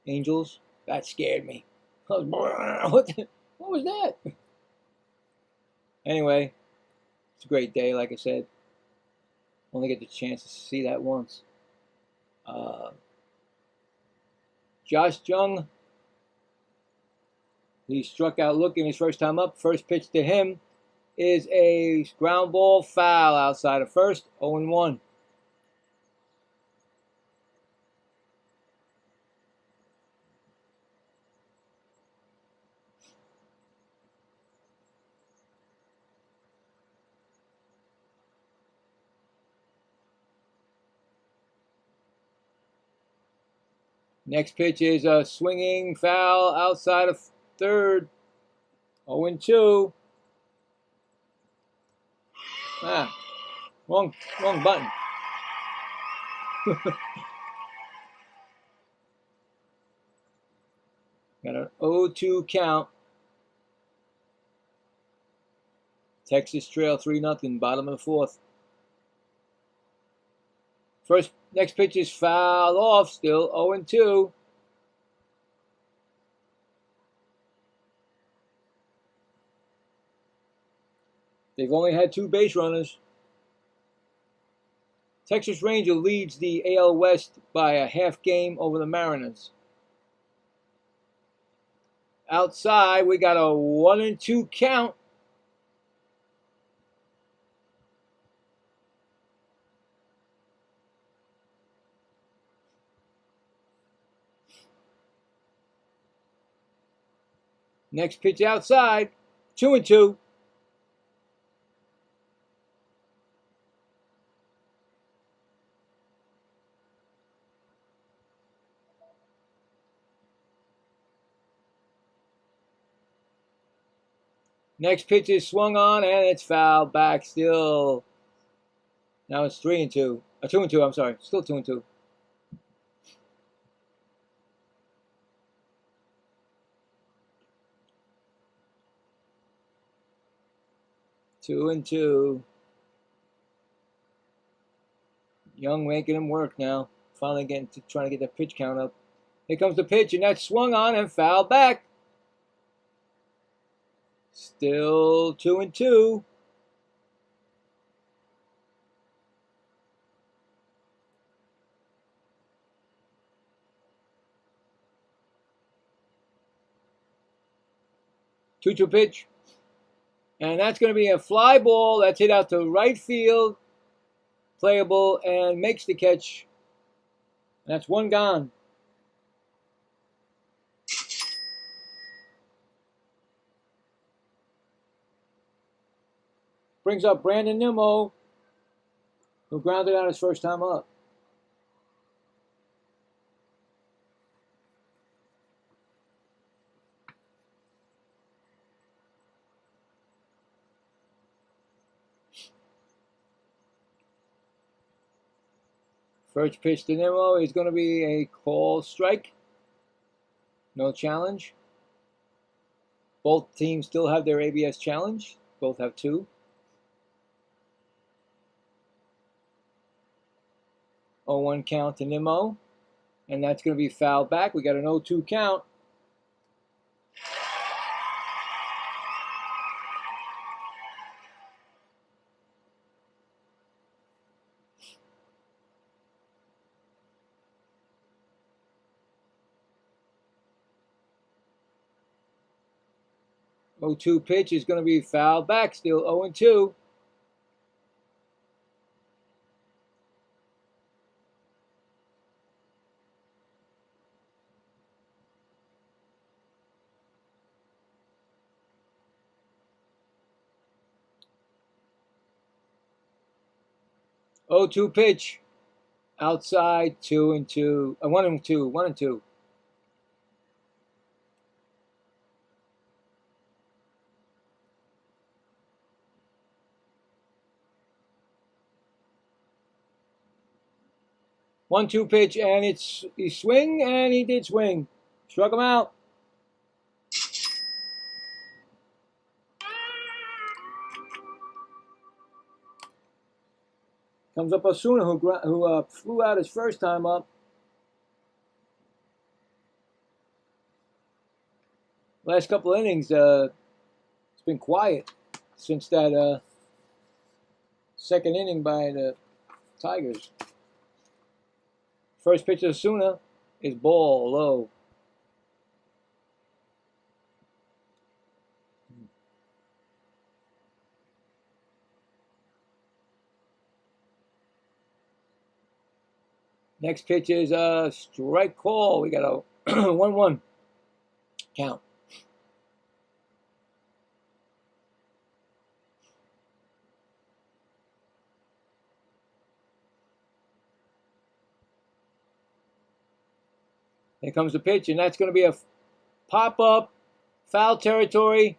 Angels? That scared me. What was that? Anyway, it's a great day, like I said. Only get the chance to see that once. Josh Jung, he struck out looking his first time up. First pitch to him is a ground ball foul outside of first, 0-1. Next pitch is a swinging foul outside of third, 0-2. Wrong button. Got an 0-2 count. Texas trail 3-0, bottom of the 4th. Next pitch is fouled off, still 0-2. They've only had 2 base runners. Texas Ranger leads the AL West by a half game over the Mariners. Outside, we got a 1-2 count. Next pitch outside. 2-2. Next pitch is swung on and it's fouled back still. Now it's 3-2. 2-2, I'm sorry. Still 2-2. 2-2. Young making him work now. Finally trying to get that pitch count up. Here comes the pitch, and that's swung on and fouled back. Still 2-2. Two-two pitch. And that's going to be a fly ball. That's hit out to right field. Playable and makes the catch. That's one gone. Brings up Brandon Nimmo, who grounded out his first time up. First pitch to Nimmo is going to be a call strike. No challenge. Both teams still have their ABS challenge. Both have 2. 0-1 count to Nimmo. And that's going to be fouled back. We got an 0-2 count. Oh-2 pitch is going to be fouled back. Still 0-2. Oh, 2 pitch. Outside, 2-2. 1-2. 1-2. One-two pitch, and he swing, and he did swing. Struck him out. Comes up Osuna, who flew out his first time up. Last couple innings, it's been quiet since that second inning by the Tigers. First pitch to Osuna is ball low. Next pitch is a strike call. We got a 1-1 count. Here comes the pitch, and that's going to be a pop-up, foul territory,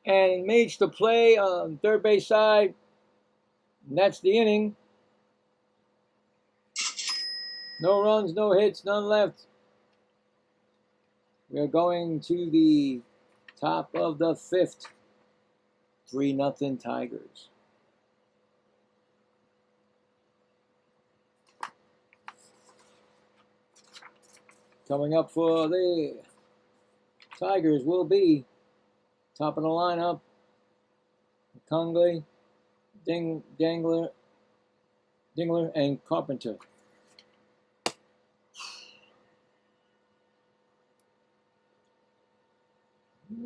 and makes the play on third base side. And that's the inning. No runs, no hits, none left. We are going to the top of the 5th. 3-0 Tigers. Coming up for the Tigers will be top of the lineup, Congley, Dingler, and Carpenter.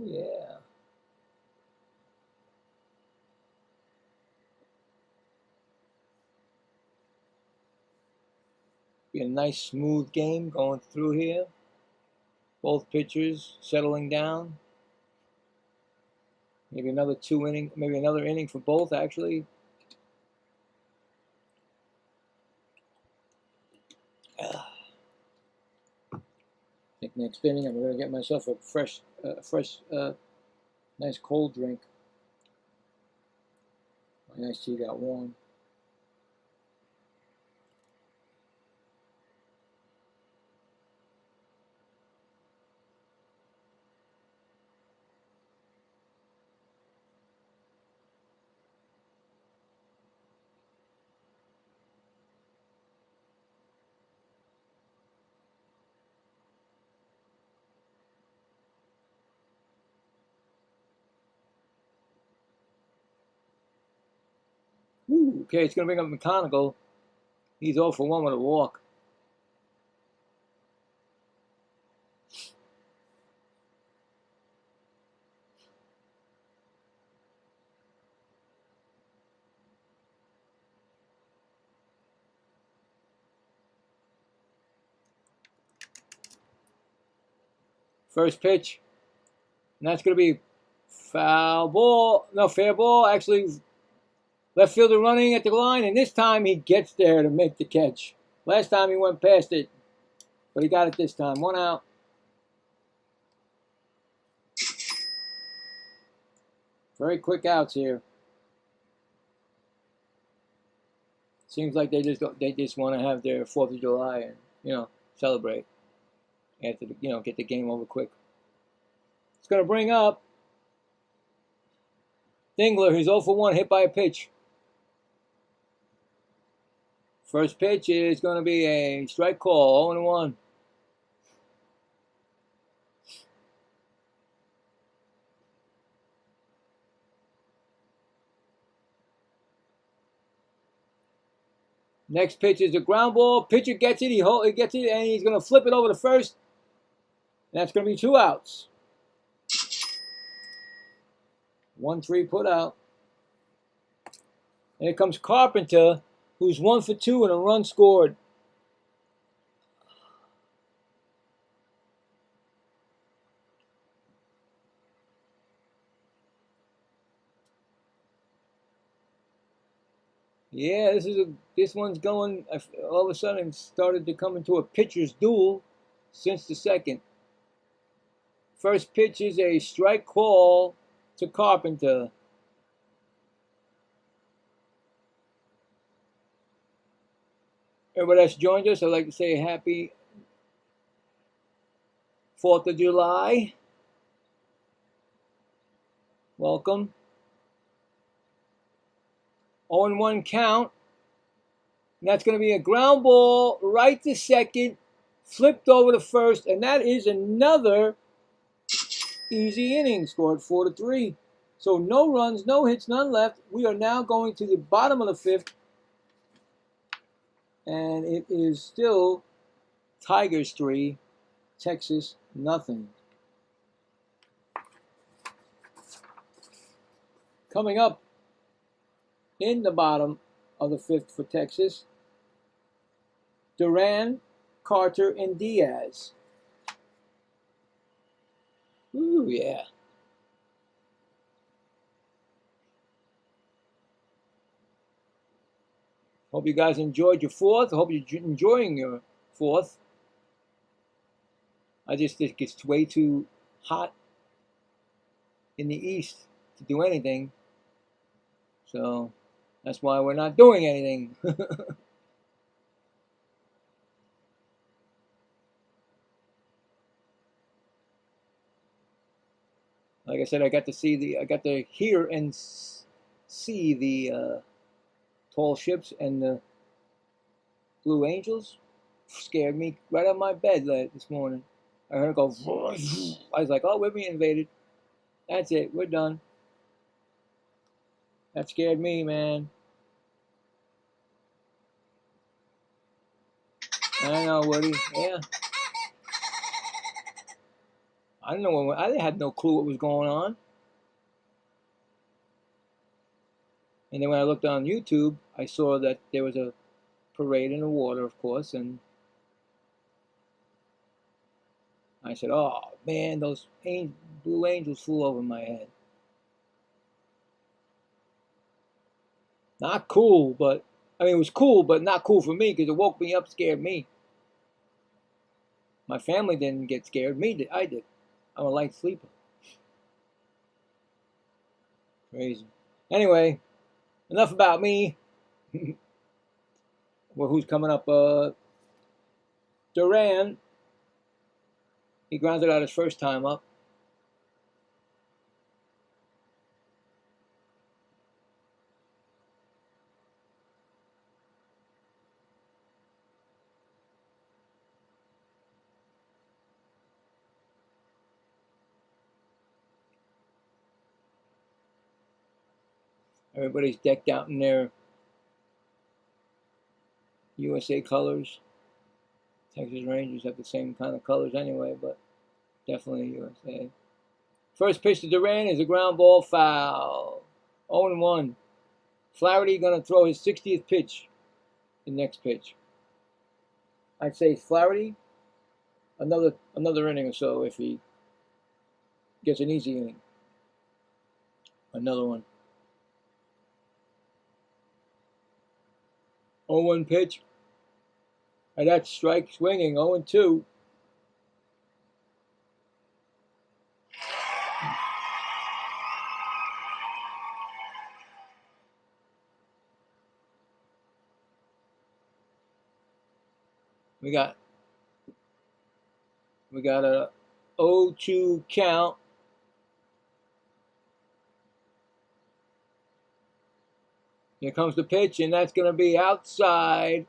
Yeah. Be a nice smooth game going through here. Both pitchers settling down. Maybe another 2 inning, maybe another inning for both, actually. I think next inning I'm going to get myself a fresh, nice cold drink. My iced tea got warm. Ooh, okay, it's going to bring up McConaughey. He's 0 for 1 with a walk. First pitch, and that's going to be foul ball. No, fair ball. Actually, left fielder running at the line, and this time he gets there to make the catch. Last time he went past it, but he got it this time. 1 out. Very quick outs here. Seems like they just want to have their 4th of July and celebrate after get the game over quick. It's going to bring up Dingler, who's 0 for 1, hit by a pitch. First pitch is going to be a strike call, 0 1. Next pitch is a ground ball. Pitcher gets it, he gets it, and he's going to flip it over to first. And that's going to be 2 outs. 1-3 put out. And here comes Carpenter, who's 1 for 2 and a run scored. Yeah, this one's going. All of a sudden, started to come into a pitcher's duel since the second. First pitch is a strike call to Carpenter. Everybody that's joined us, I'd like to say happy 4th of July. Welcome. 0-1 count. And that's going to be a ground ball right to second, flipped over to first, and that is another easy inning. Scored 4-3. So no runs, no hits, none left. We are now going to the bottom of the 5th. And it is still Tigers 3, Texas nothing. Coming up in the bottom of the 5th for Texas, Duran, Carter, and Diaz. Ooh, yeah. Hope you guys enjoyed your 4th. I hope you're enjoying your 4th. I just think it's way too hot in the East to do anything. So that's why we're not doing anything. Like I said, I got to hear and see the tall ships and the Blue Angels. Scared me right out of my bed this morning. I heard it go. I was like, oh, we're being invaded. That's it. We're done. That scared me, man. I know, Woody. Yeah. I don't know. I had no clue what was going on. And then when I looked on YouTube, I saw that there was a parade in the water, of course, and I said, oh, man, those Blue Angels flew over my head. Not cool, but I mean, it was cool, but not cool for me because it woke me up, scared me. My family didn't get scared. Me did. I did. I'm a light sleeper. Crazy. Anyway, enough about me. Well, who's coming up? Duran. He grounded out his first time up. Everybody's decked out in their USA colors. Texas Rangers have the same kind of colors anyway, but definitely USA. First pitch to Duran is a ground ball foul. 0-1. Flaherty going to throw his 60th pitch. The next pitch. I'd say Flaherty another inning or so if he gets an easy inning. Another one. 0-1 pitch. And that's strike swinging. 0-2. We got a 0-2 count. Here comes the pitch, and that's going to be outside.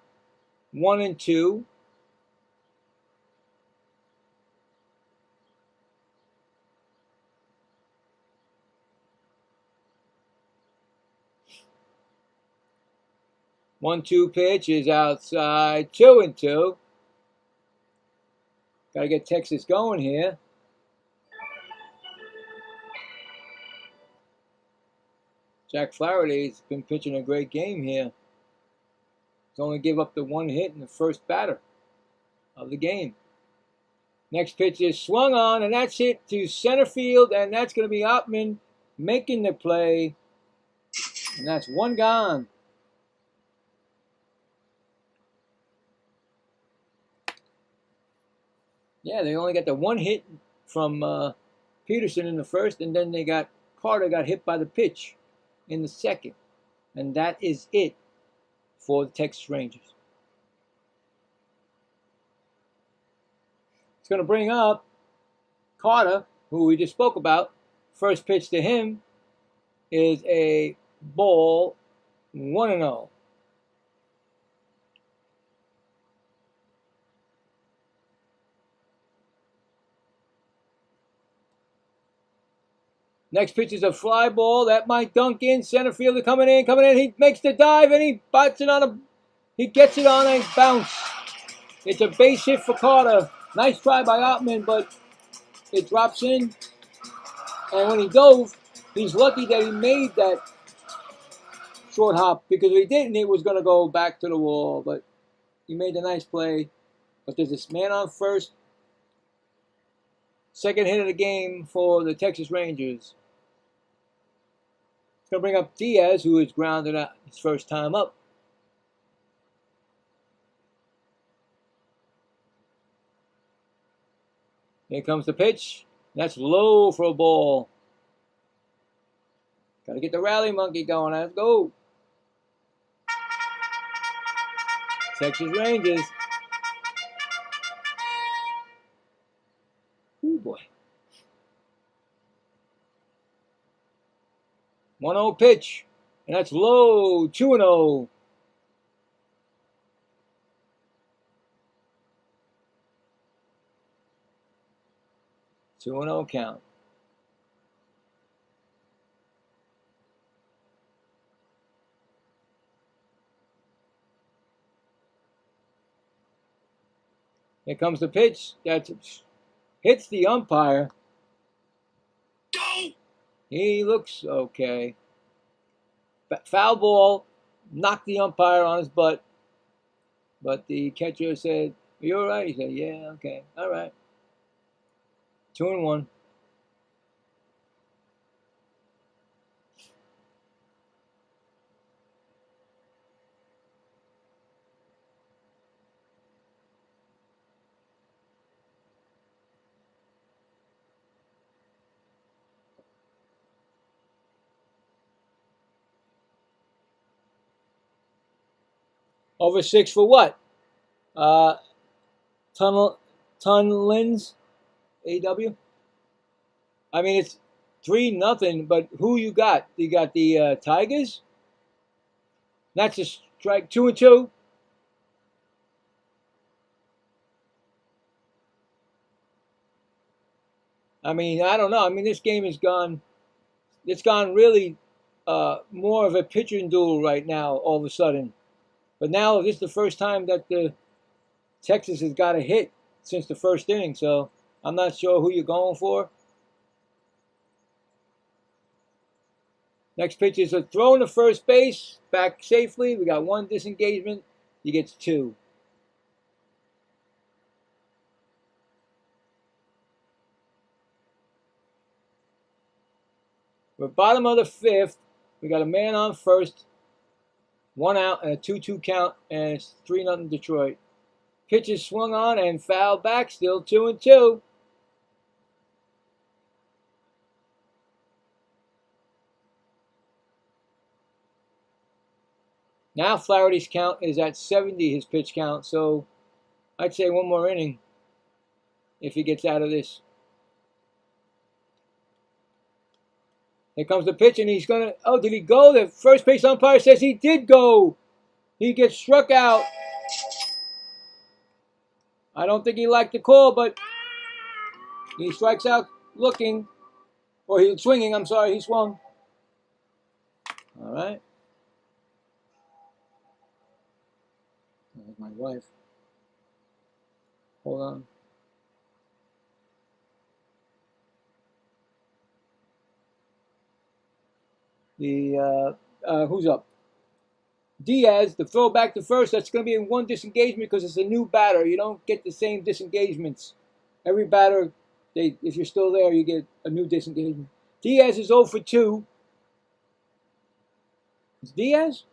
1-2. One-two pitch is outside. 2-2. Got to get Texas going here. Jack Flaherty's been pitching a great game here. He's only gave up the one hit in the first batter of the game. Next pitch is swung on, and that's hit to center field, and that's going to be Ottman making the play. And that's one gone. Yeah, they only got the one hit from Peterson in the first, and then Carter got hit by the pitch in the second. And that is it for the Texas Rangers. It's going to bring up Carter, who we just spoke about. First pitch to him is a ball, 1-0. Next pitch is a fly ball that might dunk in. Center fielder coming in. He makes the dive and he bites it he gets it on a bounce. It's a base hit for Carter. Nice try by Ottman, but it drops in. And when he dove, he's lucky that he made that short hop, because if he didn't, it was going to go back to the wall. But he made a nice play. But there's this man on first. Second hit of the game for the Texas Rangers. It's going to bring up Diaz, who is grounded out his first time up. Here comes the pitch. That's low for a ball. Got to get the rally monkey going. Let's go. Texas Rangers. Oh boy. 1-0 pitch. And that's low. 2-0. Two and 0 count. Here comes the pitch. That hits the umpire. He looks okay. Foul ball knocked the umpire on his butt. But the catcher said, "Are you all right?" He said, "Yeah, okay, all right." 2-1. Over 6 for what? Uh, Tunlins, AW. I mean, it's 3-0, but who you got? You got the Tigers. That's a strike. 2-2. I mean, I don't know. I mean, this game has gone. It's gone really more of a pitching duel right now. All of a sudden, but now this is the first time that the Texas has got a hit since the first inning. So I'm not sure who you're going for. Next pitch is a throw to first base, back safely. We got 1 disengagement. He gets 2. We're bottom of the 5th. We got a man on first, 1 out, and a 2-2 count, and it's 3-0 Detroit. Pitch is swung on and fouled back, still 2-2. Now Flaherty's count is at 70, his pitch count, so I'd say 1 more inning if he gets out of this. Here comes the pitch, and he's going to... Oh, did he go? The first base umpire says he did go. He gets struck out. I don't think he liked the call, but he strikes out looking. Or he's swinging, I'm sorry, he swung. All right. There's my wife. Hold on. Who's up? Diaz, the throw back to first. That's going to be in 1 disengagement because it's a new batter. You don't get the same disengagements. Every batter, if you're still there, you get a new disengagement. Diaz is 0 for 2. It's Diaz?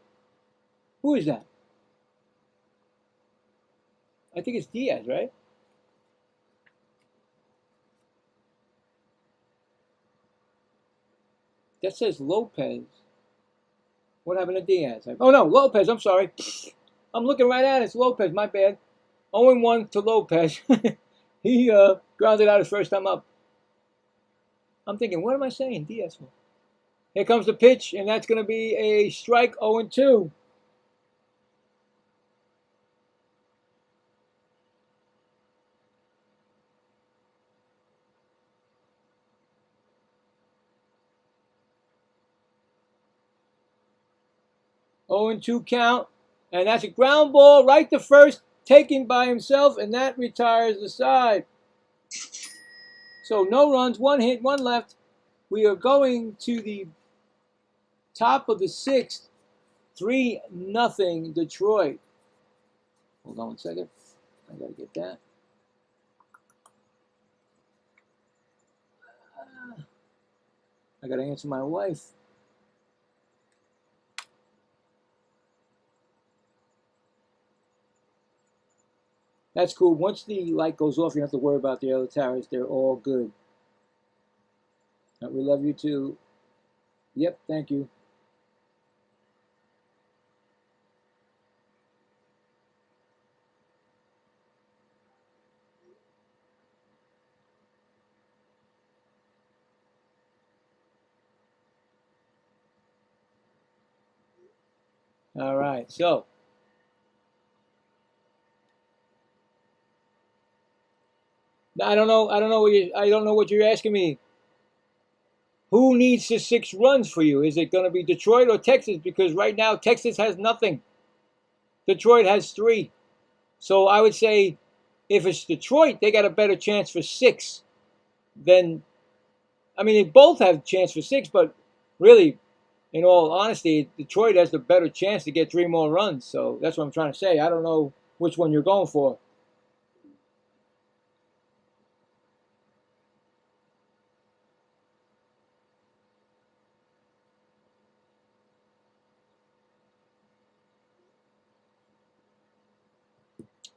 Who is that? I think it's Diaz, right? That says Lopez. What happened to Diaz? Oh, no, Lopez. I'm sorry. I'm looking right at it. It's Lopez. My bad. 0-1 to Lopez. He grounded out his first time up. I'm thinking, what am I saying? Diaz. Here comes the pitch, and that's going to be a strike. 0-2. Oh and 2 count, and that's a ground ball right to first, taken by himself, and that retires the side. So no runs, 1 hit, 1 left. We are going to the top of the 6th, 3-0 Detroit. Hold on 1 second. I gotta get that. I gotta answer my wife. That's cool. Once the light goes off, you don't have to worry about the other towers. They're all good. We love you too. Yep, thank you. All right, so I don't know what you're asking me. Who needs the 6 runs for you? Is it going to be Detroit or Texas? Because right now Texas has nothing. Detroit has 3. So I would say if it's Detroit, they got a better chance for 6 than, I mean, they both have a chance for 6, but really, in all honesty, Detroit has the better chance to get 3 more runs. So that's what I'm trying to say. I don't know which one you're going for.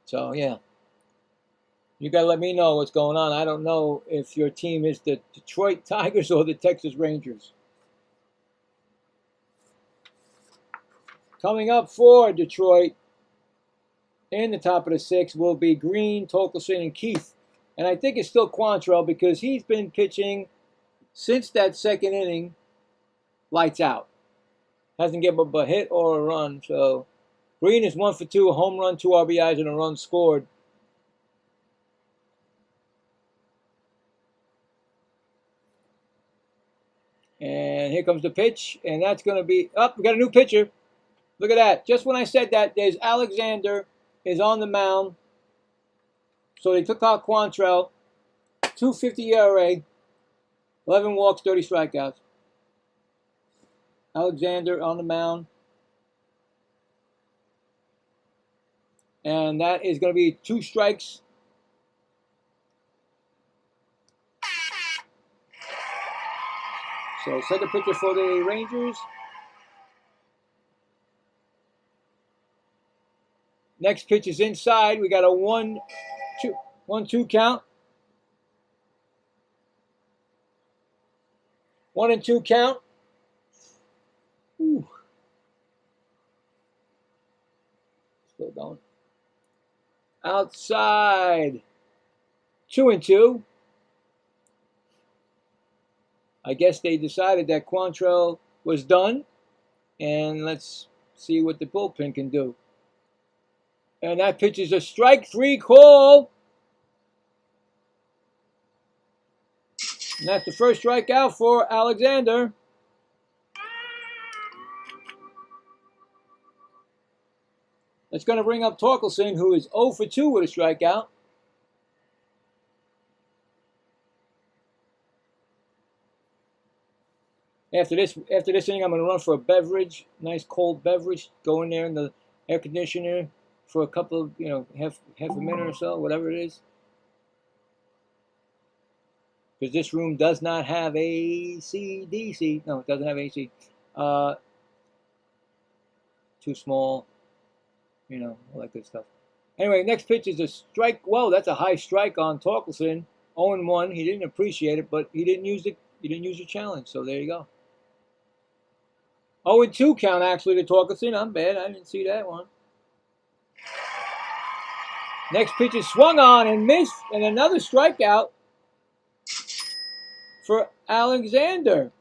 So, yeah. You got to let me know what's going on. I don't know if your team is the Detroit Tigers or the Texas Rangers. Coming up for Detroit, in the top of the sixth will be Green, Torkelson, and Keith. And I think it's still Quantrill because he's been pitching since that second inning, lights out. Hasn't given up a hit or a run. So Green is 1 for 2, a home run, 2 RBIs, and a run scored. And here comes the pitch, and that's going to be up. We got a new pitcher. Look at that. Just when I said that, there's Alexander is on the mound. So they took out Quantrill, 2.50 ERA, 11 walks, 30 strikeouts. Alexander on the mound. And that is going to be 2 strikes. So second pitcher for the Rangers. Next pitch is inside. We got a 1-2 count. 1-2 count. Ooh. Still going. Outside. 2-2. I guess they decided that Quantrill was done. And let's see what the bullpen can do. And that pitch is a strike 3 call. And that's the first strikeout for Alexander. That's going to bring up Torkelson, who is 0 for 2 with a strikeout. After this inning, I'm going to run for a beverage, nice cold beverage. Go in there in the air conditioner for a couple of, half a minute or so, whatever it is. Because this room does not have AC, DC. No, it doesn't have AC. Too small, all that good stuff. Anyway, next pitch is a strike. Whoa, that's a high strike on Torkelson. 0-1. He didn't appreciate it, but he didn't use it. He didn't use the challenge. So there you go. 0-2 count actually to Torkelson. I'm bad. I didn't see that one. Next pitch is swung on and missed, and another strikeout for Alexander.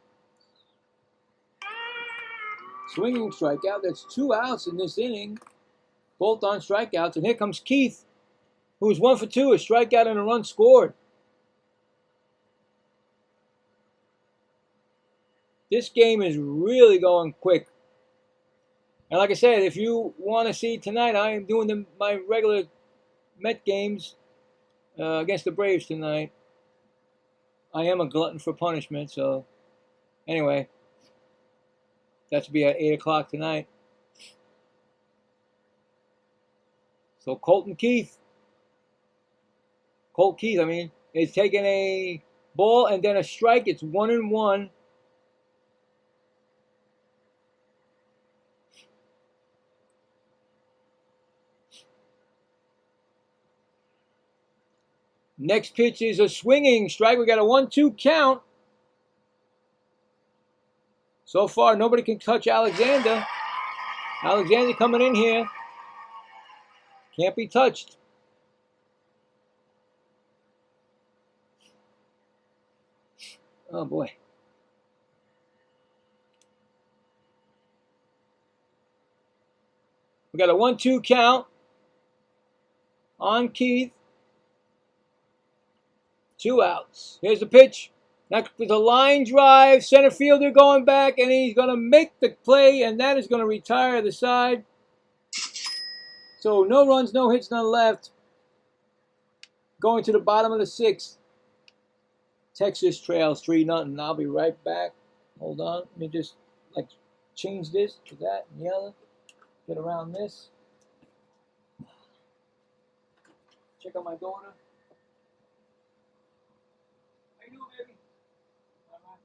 Swinging strikeout. That's 2 outs in this inning. Both on strikeouts. And here comes Keith, who's 1 for 2, a strikeout and a run scored. This game is really going quick. And like I said, if you want to see tonight, I am doing my regular Met games against the Braves tonight. I am a glutton for punishment, so anyway, that should be at 8 o'clock tonight. So Colt Keith, is taking a ball and then a strike. It's 1-1. Next pitch is a swinging strike. We got a 1-2 count. So far, nobody can touch Alexander. Alexander coming in here. Can't be touched. Oh, boy. We got a 1-2 count on Keith. 2 outs. Here's the pitch. Next with a line drive. Center fielder going back, and he's going to make the play, and that is going to retire the side. So no runs, no hits, none left. Going to the bottom of the 6th. Texas trails 3-0. I'll be right back. Hold on. Let me just change this to that and the other. Get around this. Check on my daughter. How you doing, baby? All right.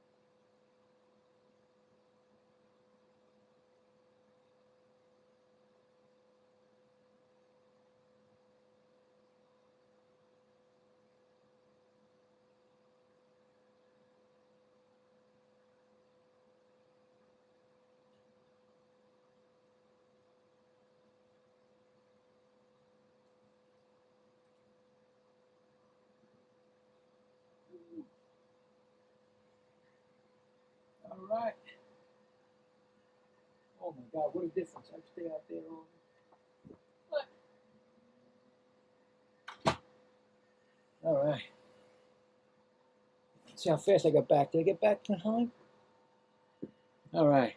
right. Oh my God, what a difference. I stay out there all day. What? All right. Let's see how fast I got back. Did I get back in time? All right.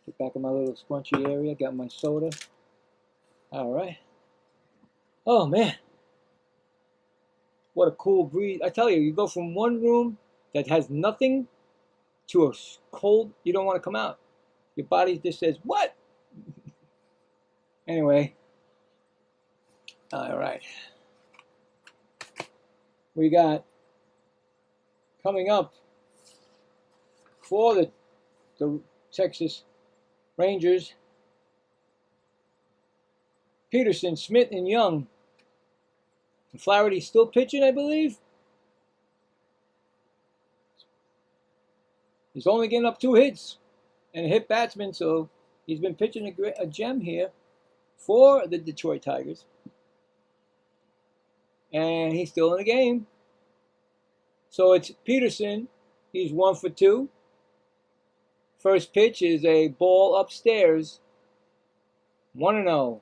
Get back in my little scrunchy area. Got my soda. All right. Oh, man. What a cool breeze. I tell you, you go from one room that has nothing to a cold, you don't want to come out. Your body just says, what? Anyway. All right. We got coming up for the Texas Rangers, Peterson, Smith, and Young. And Flaherty's still pitching, I believe. He's only getting up 2 hits and a hit batsman, so he's been pitching a gem here for the Detroit Tigers. And he's still in the game. So it's Peterson. He's 1 for 2. First pitch is a ball upstairs. 1-0.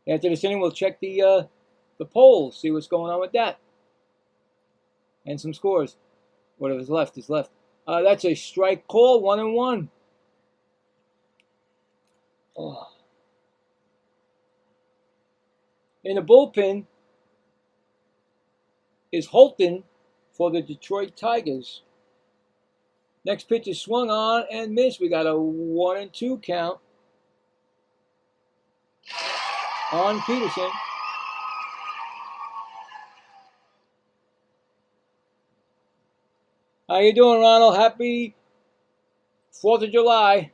After this inning, we'll check the polls, see what's going on with that, and some scores. Whatever's left is left. That's a strike call, 1-1. Oh. In the bullpen is Holton for the Detroit Tigers. Next pitch is swung on and missed. We got a 1-2 count on Peterson. How you doing, Ronald? Happy 4th of July.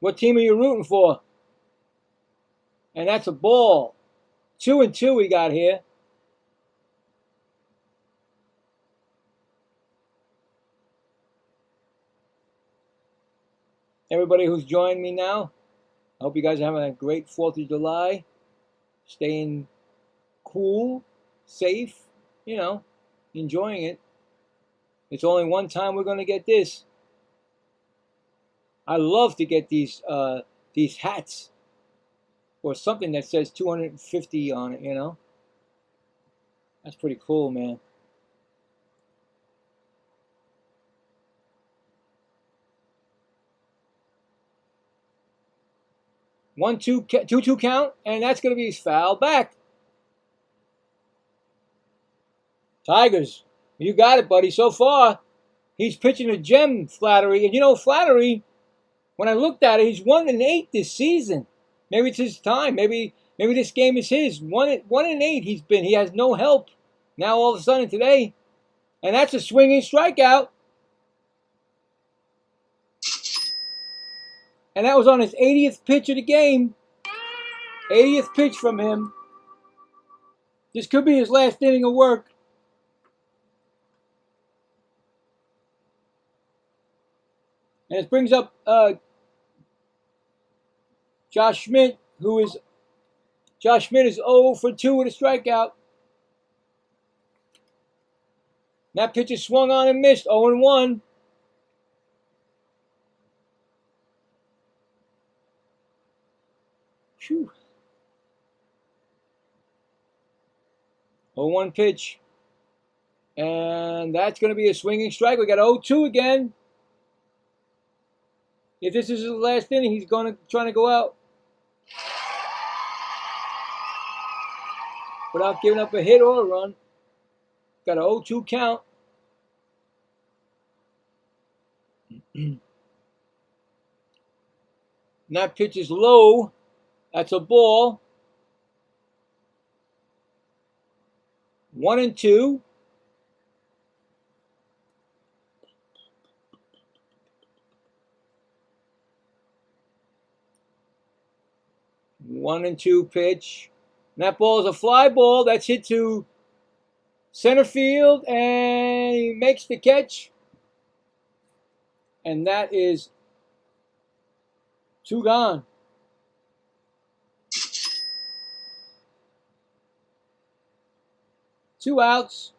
What team are you rooting for? And that's a ball. 2-2 we got here. Everybody who's joined me now, I hope you guys are having a great 4th of July. Staying cool, safe, you know, enjoying it. It's only one time we're going to get this. I love to get these hats or something that says 250 on it, you know. That's pretty cool, man. Two count, and that's going to be his foul back. Tigers, you got it, buddy. So far, he's pitching a gem, Flaherty. And you know, Flaherty, when I looked at it, he's 1-8 this season. Maybe it's his time. Maybe this game is his. 1-8 he's been. He has no help. Now all of a sudden today, and that's a swinging strikeout. And that was on his 80th pitch of the game. 80th pitch from him. This could be his last inning of work. And it brings up Josh Schmidt, Josh Schmidt is 0 for 2 with a strikeout. That pitch is swung on and missed, 0-1. Phew. 0-1 pitch. And that's going to be a swinging strike. We got 0-2 again. If this is his last inning, he's trying to go out without giving up a hit or a run. Got an 0-2 count. And that pitch is low. That's a ball. 1-2. One and two pitch. And that ball is a fly ball. That's hit to center field, and he makes the catch. And that is 2 gone. 2 outs.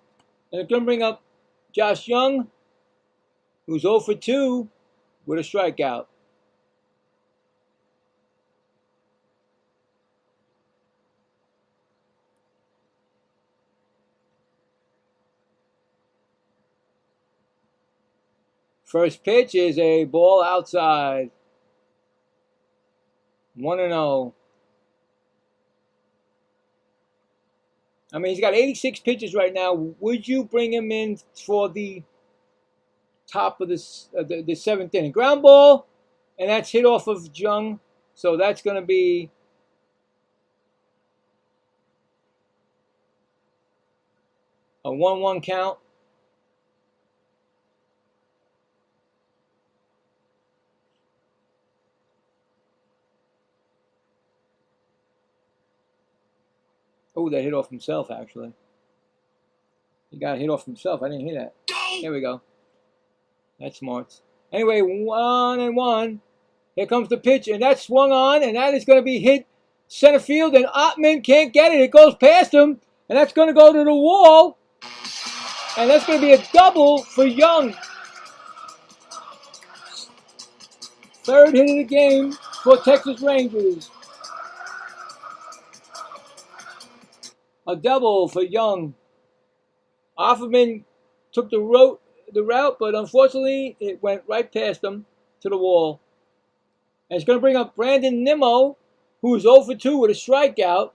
And it's going to bring up Josh Young, who's 0 for 2 with a strikeout. First pitch is a ball outside. 1-0. I mean, he's got 86 pitches right now. Would you bring him in for the top of the 7th inning? Ground ball, and that's hit off of Jung. So that's going to be a 1-1 count. Oh, that hit off himself, actually. He got hit off himself. I didn't hear that. There we go. That's smart. Anyway, 1-1. Here comes the pitch, and that's swung on, and that is going to be hit center field, and Ottman can't get it. It goes past him, and that's going to go to the wall, and that's going to be a double for Young. 3rd hit of the game for Texas Rangers. A double for Young. Offerman took the route, but unfortunately it went right past him to the wall. And it's going to bring up Brandon Nimmo, who is 0 for 2 with a strikeout.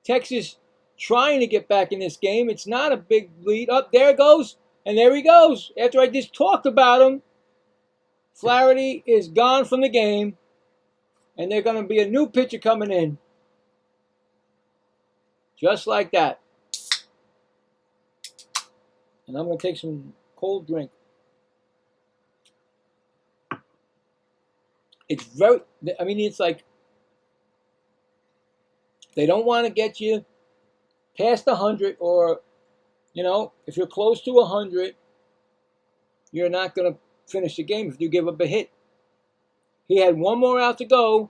Texas trying to get back in this game. It's not a big lead. Up there it goes, and there he goes. After I just talked about him, Flaherty is gone from the game, and there's going to be a new pitcher coming in. Just like that. And I'm going to take some cold drink. It's very, I mean, it's like they don't want to get you past 100, or, you know, if you're close to 100, you're not going to finish the game if you give up a hit. He had 1 more out to go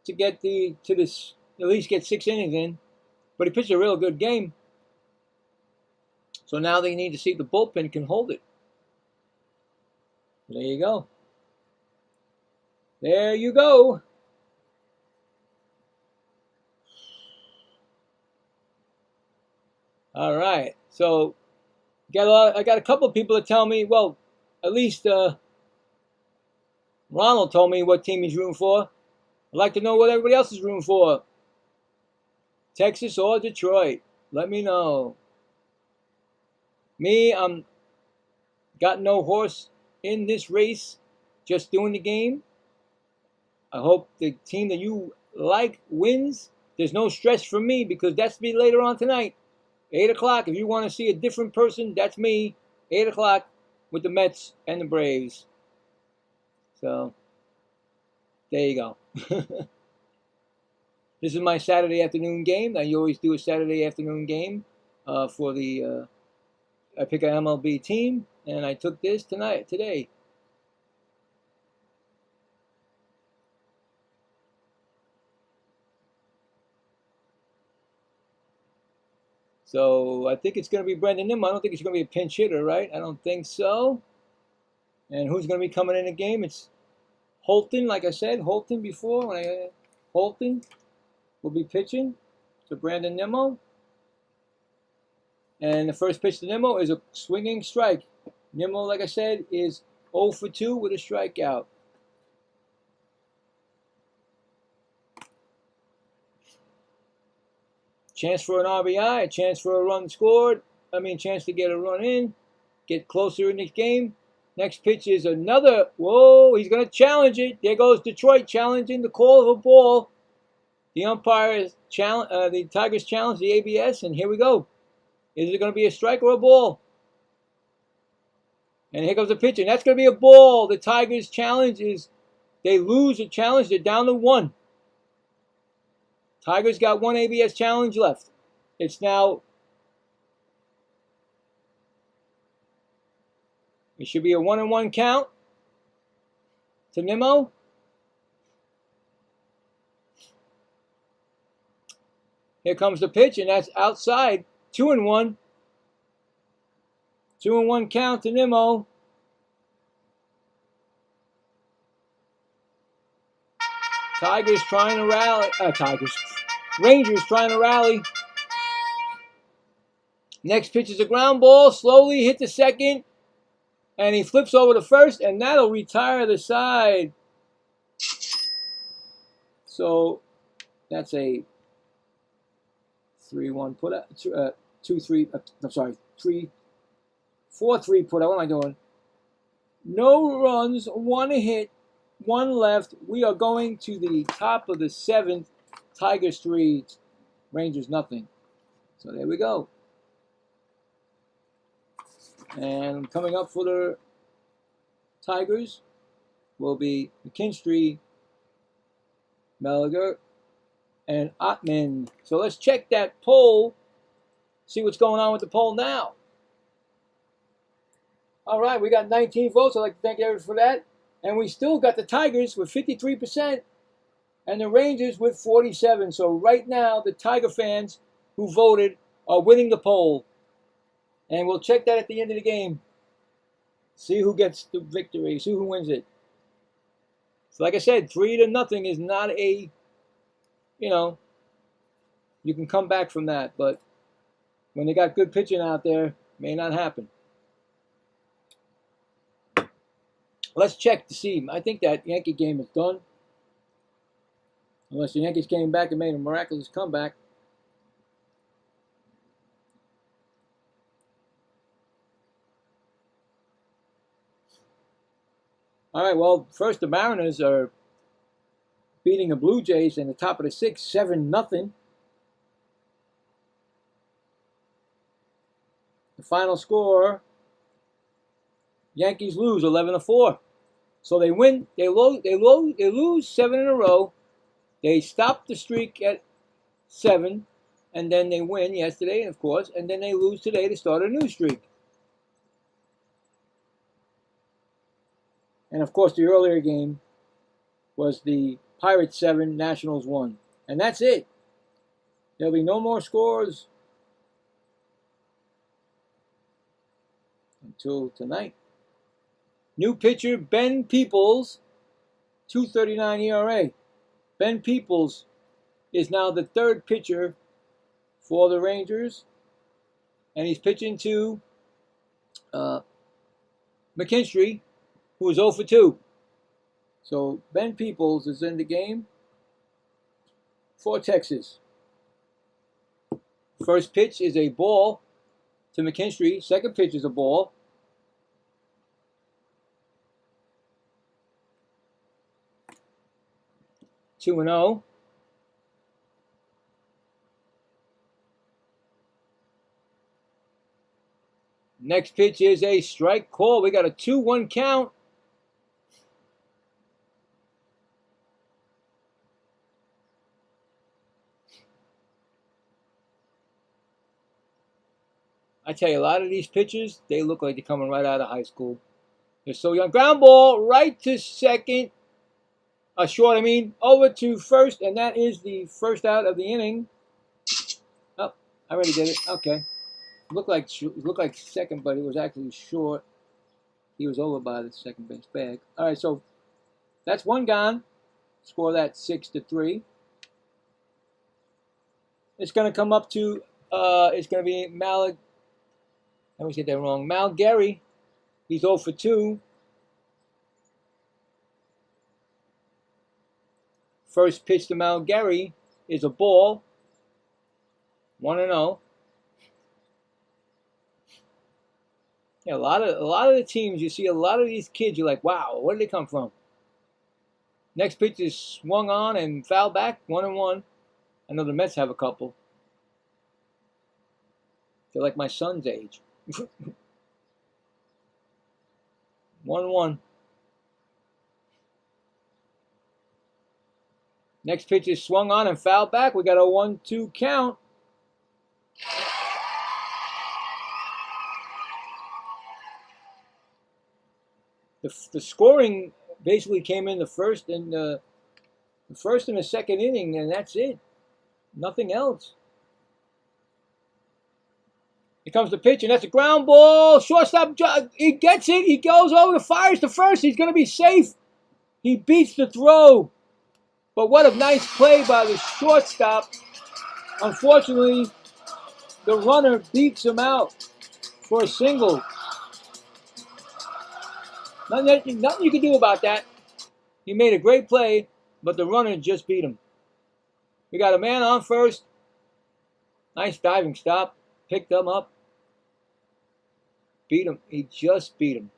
to get at least get 6 innings in. But he pitched a real good game. So now they need to see if the bullpen can hold it. There you go. There you go. All right. So I got a couple of people that tell me, well, at least Ronald told me what team he's rooting for. I'd like to know what everybody else is rooting for. Texas or Detroit? Let me know. Me, I'm got no horse in this race, just doing the game. I hope the team that you like wins. There's no stress for me because that's me later on tonight. 8 o'clock. If you want to see a different person, that's me. 8 o'clock with the Mets and the Braves. So, there you go. This is my Saturday afternoon game. I always do a Saturday afternoon game for the, I pick an MLB team, and I took this today. So I think it's going to be Brandon Nimmo. I don't think it's going to be a pinch hitter, right? I don't think so. And who's going to be coming in the game? It's Holton, like I said, Holton before. Holton will be pitching to Brandon Nimmo. And the first pitch to Nimmo is a swinging strike. Nimmo, like I said, is 0 for 2 with a strikeout. Chance for an RBI, a chance for a run scored. Chance to get a run in, get closer in this game. Next pitch is another, whoa, he's going to challenge it. There goes Detroit challenging the call of a ball. The umpires challenge, the Tigers challenge the ABS, and here we go. Is it going to be a strike or a ball? And here comes the pitch, and that's going to be a ball. The Tigers challenge is, they lose a challenge, they're down to 1. Tigers got 1 ABS challenge left. It's now, it should be a 1-1 count to Nimmo. Here comes the pitch, and that's outside. 2-1. 2-1 count to Nimmo. Tigers trying to rally. Rangers trying to rally. Next pitch is a ground ball. Slowly hit the second. And he flips over to first, and that'll retire the side. So that's a 3-1 put out. 2-3. I'm sorry. 4-3 put out. What am I doing? No runs, 1 hit, 1 left. We are going to the top of the 7th. Tigers 3, Rangers nothing. So there we go. And coming up for the Tigers will be McKinstry, Melliger, and Ottman. So let's check that poll, see what's going on with the poll now. All right, we got 19 votes. I'd like to thank everyone for that. And we still got the Tigers with 53% and the Rangers with 47%. So right now, the Tiger fans who voted are winning the poll. And we'll check that at the end of the game. See who gets the victory. See who wins it. So like I said, 3-0 is not a, you can come back from that. But when they got good pitching out there, it may not happen. Let's check to see. I think that Yankee game is done. Unless the Yankees came back and made a miraculous comeback. All right, well, first the Mariners are beating the Blue Jays in the top of the 6th, 7-0. The final score, Yankees lose 11-4. So they win, they lose 7 in a row. They stop the streak at 7, and then they win yesterday, of course, and then they lose today to start a new streak. And of course, the earlier game was the Pirates 7, Nationals 1. And that's it. There'll be no more scores until tonight. New pitcher, Ben Peoples, 2.39 ERA. Ben Peoples is now the 3rd pitcher for the Rangers. And he's pitching to McKinstry, who is 0 for 2. So Ben Peoples is in the game for Texas. First pitch is a ball to McKinstry. Second pitch is a ball. Two 2-0. Next pitch is a strike call. We got a 2-1 count. I tell you, a lot of these pitchers, they look like they're coming right out of high school. They're so young. Ground ball right to second. Over to first, and that is the first out of the inning. Oh, I already did it. Okay. Looked like second, but it was actually short. He was over by the second base bag. All right, so that's one gone. Score that 6-3. It's going to come up to, it's going to be Malik. I always get that wrong. Mal Gary. He's 0 for 2. First pitch to Mal Gary is a ball. 1-0. Yeah, a lot of the teams, you see a lot of these kids, you're like, wow, where did they come from? Next pitch is swung on and fouled back, 1-1. I know the Mets have a couple. They're like my son's age. 1-1. Next pitch is swung on and fouled back. We got a 1-2 count. The scoring basically came in the first and the second inning, and that's it. Nothing else. Here comes the pitch, and that's a ground ball. Shortstop, he gets it. He goes over, fires to first. He's going to be safe. He beats the throw. But what a nice play by the shortstop. Unfortunately, the runner beats him out for a single. Nothing you can do about that. He made a great play, but the runner just beat him. We got a man on first. Nice diving stop. Picked him up. Beat him. He just beat him.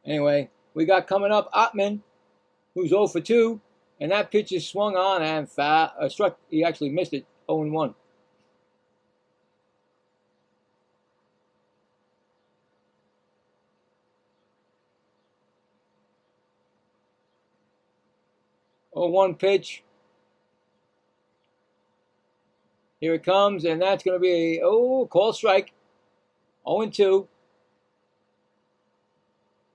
Anyway, we got coming up Ottman, who's 0 for 2. And that pitch is swung on and struck. He actually missed it. 0-1. Oh, 1 pitch. Here it comes, and that's going to be a call strike. 0-2.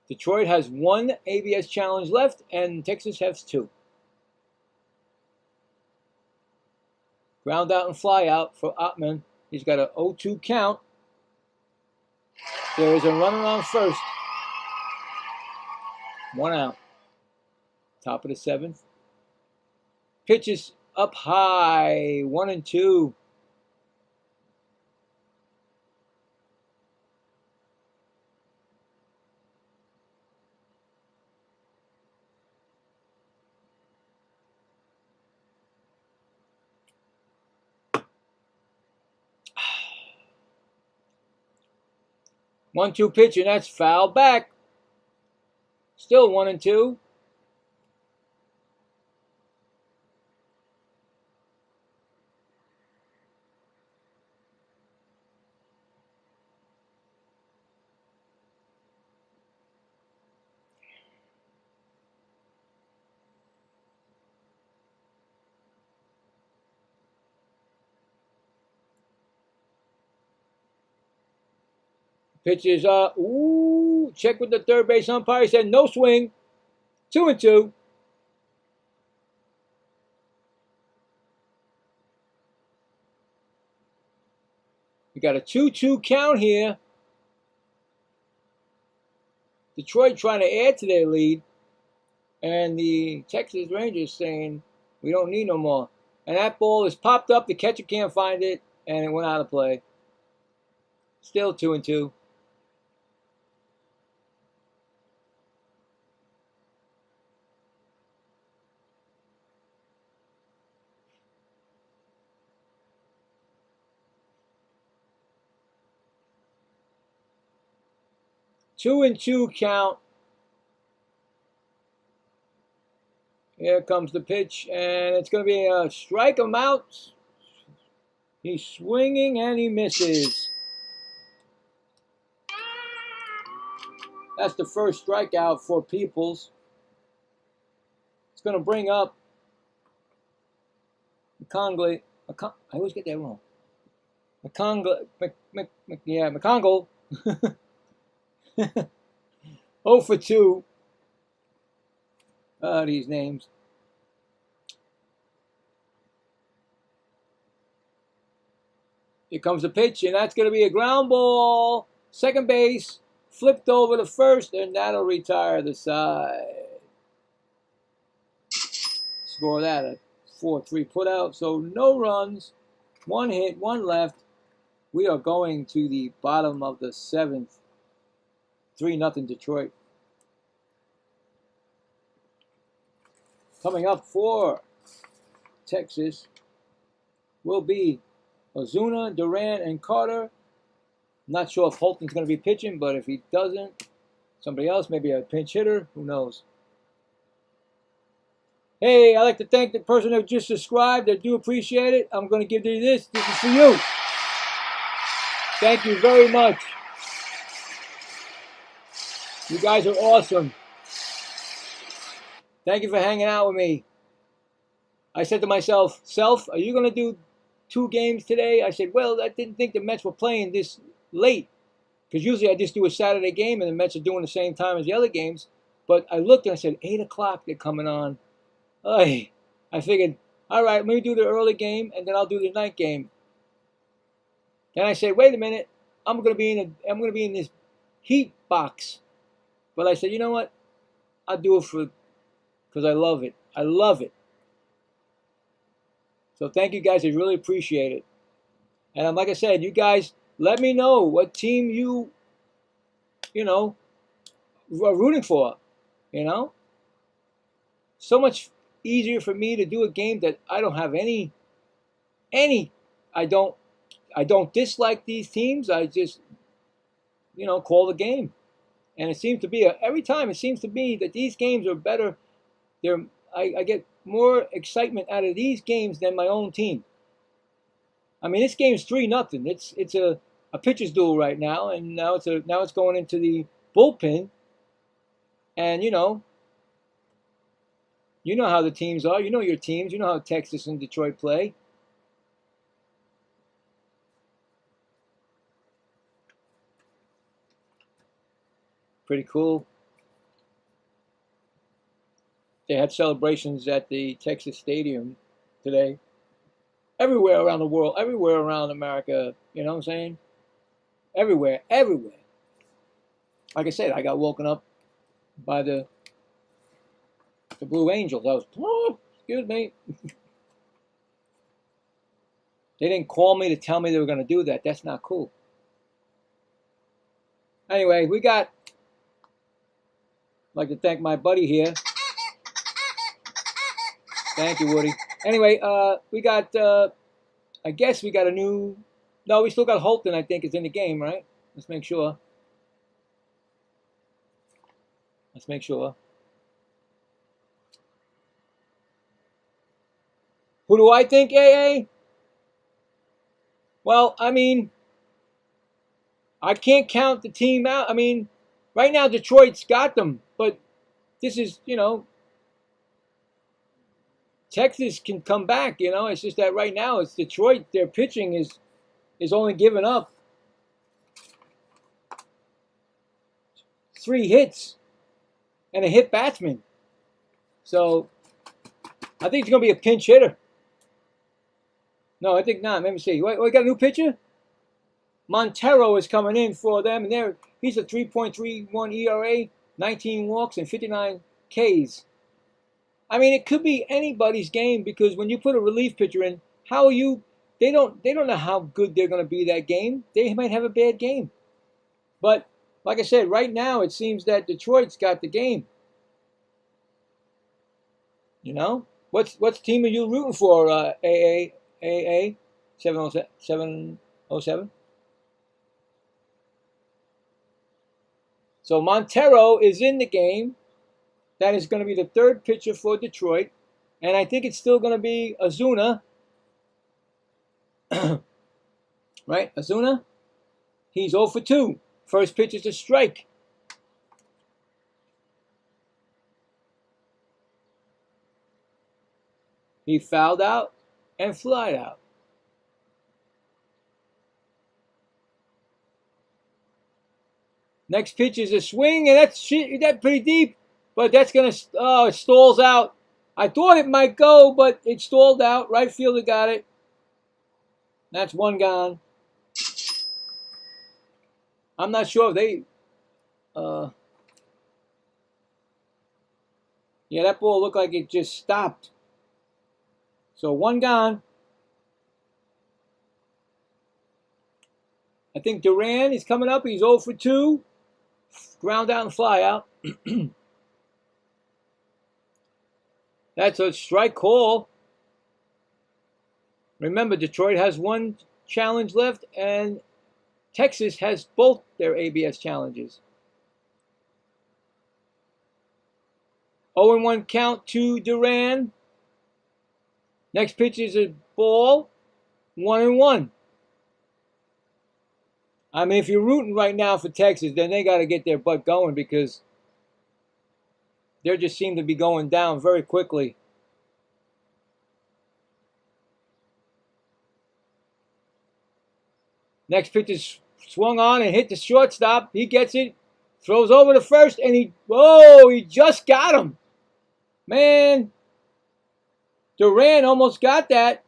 Detroit has 1 ABS challenge left, and Texas has 2. Ground out and fly out for Ottman. He's got an 0-2 count. There is a runner on first. 1 out. Top of the 7th. Pitches up high. 1-2. One-two pitch, and that's foul back. Still 1-2. Pitches, check with the third base umpire. He said no swing. 2-2. We got a 2-2 count here. Detroit trying to add to their lead. And the Texas Rangers saying, we don't need no more. And that ball is popped up. The catcher can't find it. And it went out of play. Still 2-2. Two and two count. Here comes the pitch, and it's going to be a strike him out. He's swinging, and he misses. That's the first strikeout for Peoples. It's going to bring up McCongle. I always get that wrong. McCongle. McCongle. 0 for 2. These names. Here comes the pitch, and that's going to be a ground ball. Second base, flipped over to first, and that'll retire the side. Score that a 4-3 putout. So no runs, 1 hit, 1 left. We are going to the bottom of the 7th. 3-0 Detroit. Coming up for Texas will be Ozuna, Durant, and Carter. Not sure if Holton's going to be pitching, but if he doesn't, somebody else, maybe a pinch hitter, who knows. Hey, I'd like to thank the person who just subscribed. I do appreciate it. I'm going to give you this. This is for you. Thank you very much. You guys are awesome. Thank you for hanging out with me. I said to myself, are you going to do 2 games today? I said, well, I didn't think the Mets were playing this late. Because usually I just do a Saturday game and the Mets are doing the same time as the other games. But I looked and I said, 8 o'clock they're coming on. I figured, all right, let me do the early game and then I'll do the night game. Then I say, wait a minute, I'm gonna be in this heat box. But I said, you know what? I'll do it because I love it. I love it. So thank you guys. I really appreciate it. And like I said, you guys let me know what team you know are rooting for. You know, so much easier for me to do a game that I don't have any. I don't dislike these teams. I just call the game. And it seems to be every time it seems to be that these games are better. I get more excitement out of these games than my own team. I mean, this game's 3-0. It's a pitcher's duel right now, and now it's going into the bullpen. And you know how the teams are. You know your teams. You know how Texas and Detroit play. Pretty cool. They had celebrations at the Texas Stadium today. Everywhere around the world, everywhere around America, you know what I'm saying? Everywhere. Like I said, I got woken up by the Blue Angels. I was, excuse me. They didn't call me to tell me they were going to do that. That's not cool. Anyway, I'd like to thank my buddy here. Thank you, Woody. Anyway, we got, I guess we got a new, no, we still got Holton, I think, is in the game, right? Let's make sure. Who do I think, AA? Well, I mean, I can't count the team out. I mean, right now Detroit's got them, but this is, Texas can come back, It's just that right now it's Detroit. Their pitching is only giving up 3 hits and a hit batsman. So I think it's going to be a pinch hitter. No, I think not. Let me see. We got a new pitcher? Montero is coming in for them, and he's a 3.31 ERA, 19 walks, and 59 Ks. I mean, it could be anybody's game because when you put a relief pitcher in, they don't know how good they're going to be that game. They might have a bad game. But like I said, right now it seems that Detroit's got the game. What's team are you rooting for? AA 707. So Montero is in the game. That is going to be the 3rd pitcher for Detroit. And I think it's still going to be Azuna. Right? Azuna? He's 0 for 2. First pitch is a strike. He fouled out and flied out. Next pitch is a swing, and that's pretty deep. But that's going to, it stalls out. I thought it might go, but it stalled out. Right fielder got it. That's 1 gone. I'm not sure if they, yeah, that ball looked like it just stopped. So 1 gone. I think Duran is coming up. He's 0 for 2. Ground out and fly out. That's a strike call. Remember, Detroit has 1 challenge left, and Texas has both their ABS challenges. 0-1 count to Duran. Next pitch is a ball. 1-1. I mean, if you're rooting right now for Texas, then they got to get their butt going because they just seem to be going down very quickly. Next pitch is swung on and hit the shortstop. He gets it, throws over to first, and he just got him. Man, Duran almost got that.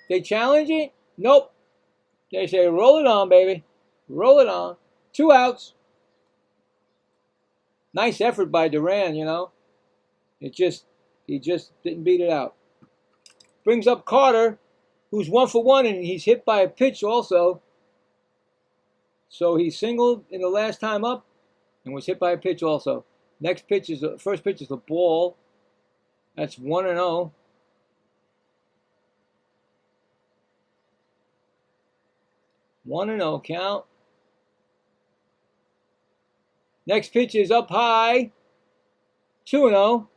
They challenge it. Nope. They say, roll it on, baby. Roll it on. 2 outs. Nice effort by Duran, you know. He just didn't beat it out. Brings up Carter, who's 1 for 1, and he's hit by a pitch also. So he singled in the last time up and was hit by a pitch also. Next pitch is first pitch is a ball. That's 1-0. One and 0 count. Next pitch is up high. 2-0.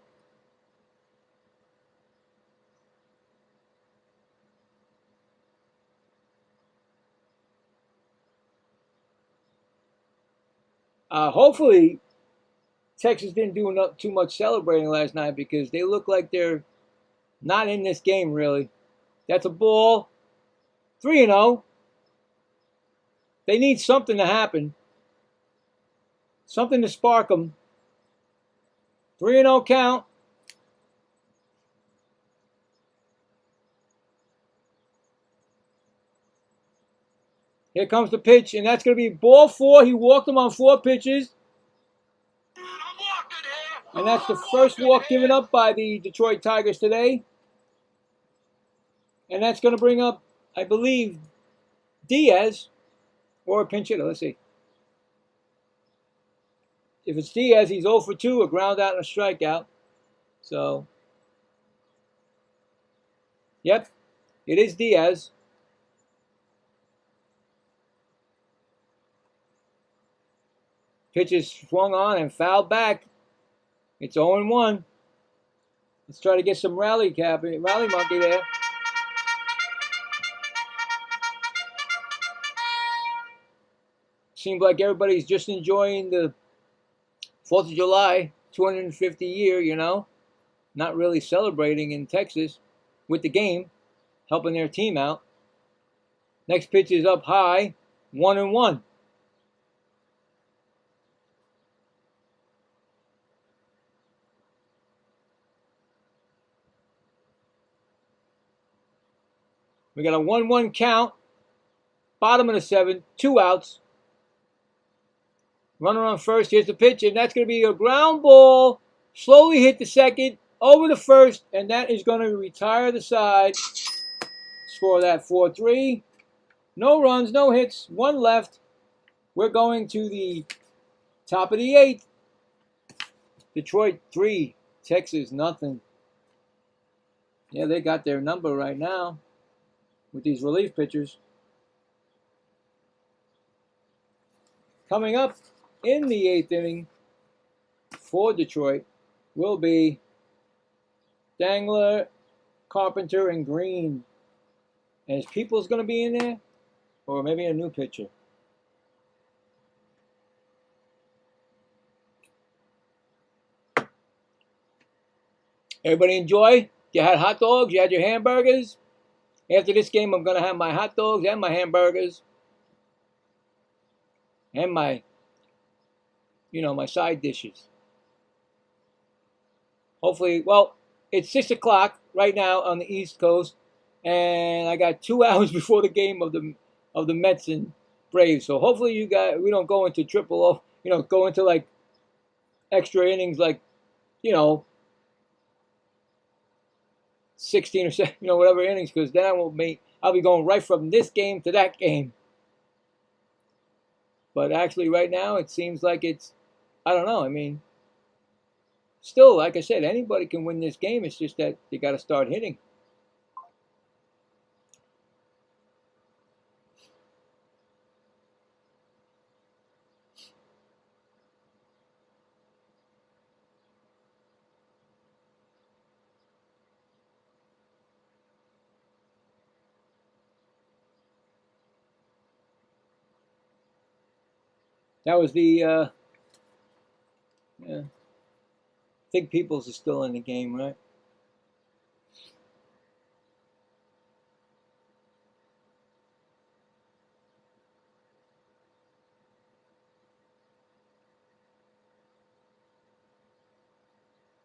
Hopefully, Texas didn't do too much celebrating last night because they look like they're not in this game really. That's a ball. 3-0. They need something to happen. Something to spark them. 3-0 count. Here comes the pitch, and that's going to be ball 4. He walked him on 4 pitches. And that's the first walk given up by the Detroit Tigers today. And that's going to bring up, I believe, Diaz or a pinch hitter. Let's see. If it's Diaz, he's 0 for 2, a ground out and a strikeout. So, yep, it is Diaz. Pitch is swung on and fouled back. It's 0-1. Let's try to get some rally monkey there. Seems like everybody's just enjoying the 4th of July, 250 year, you know. Not really celebrating in Texas with the game, helping their team out. Next pitch is up high, 1-1. We got a 1-1 count. Bottom of the 7th, 2 outs. Runner on first. Here's the pitch, and that's going to be a ground ball. Slowly hit the second, over the first, and that is going to retire the side. Score that 4-3. No runs, no hits, 1 left. We're going to the top of the 8th. Detroit 3, Texas nothing. Yeah, they got their number right now with these relief pitchers. Coming up in the 8th inning for Detroit will be Dangler, Carpenter, and Green. And is Peoples going to be in there? Or maybe a new pitcher? Everybody enjoy? You had hot dogs? You had your hamburgers? After this game, I'm going to have my hot dogs and my hamburgers. And my, my side dishes. Hopefully, well, it's 6 o'clock right now on the East Coast. And I got 2 hours before the game of the Mets and Braves. So hopefully you guys, we don't go into triple, go into like extra innings, like, 16 or 17, whatever innings, because then I'll be going right from this game to that game. But actually right now it seems like it's, I don't know, I mean, still, like I said, anybody can win this game. It's just that you got to start hitting. That was the, yeah. I think Peoples is still in the game, right?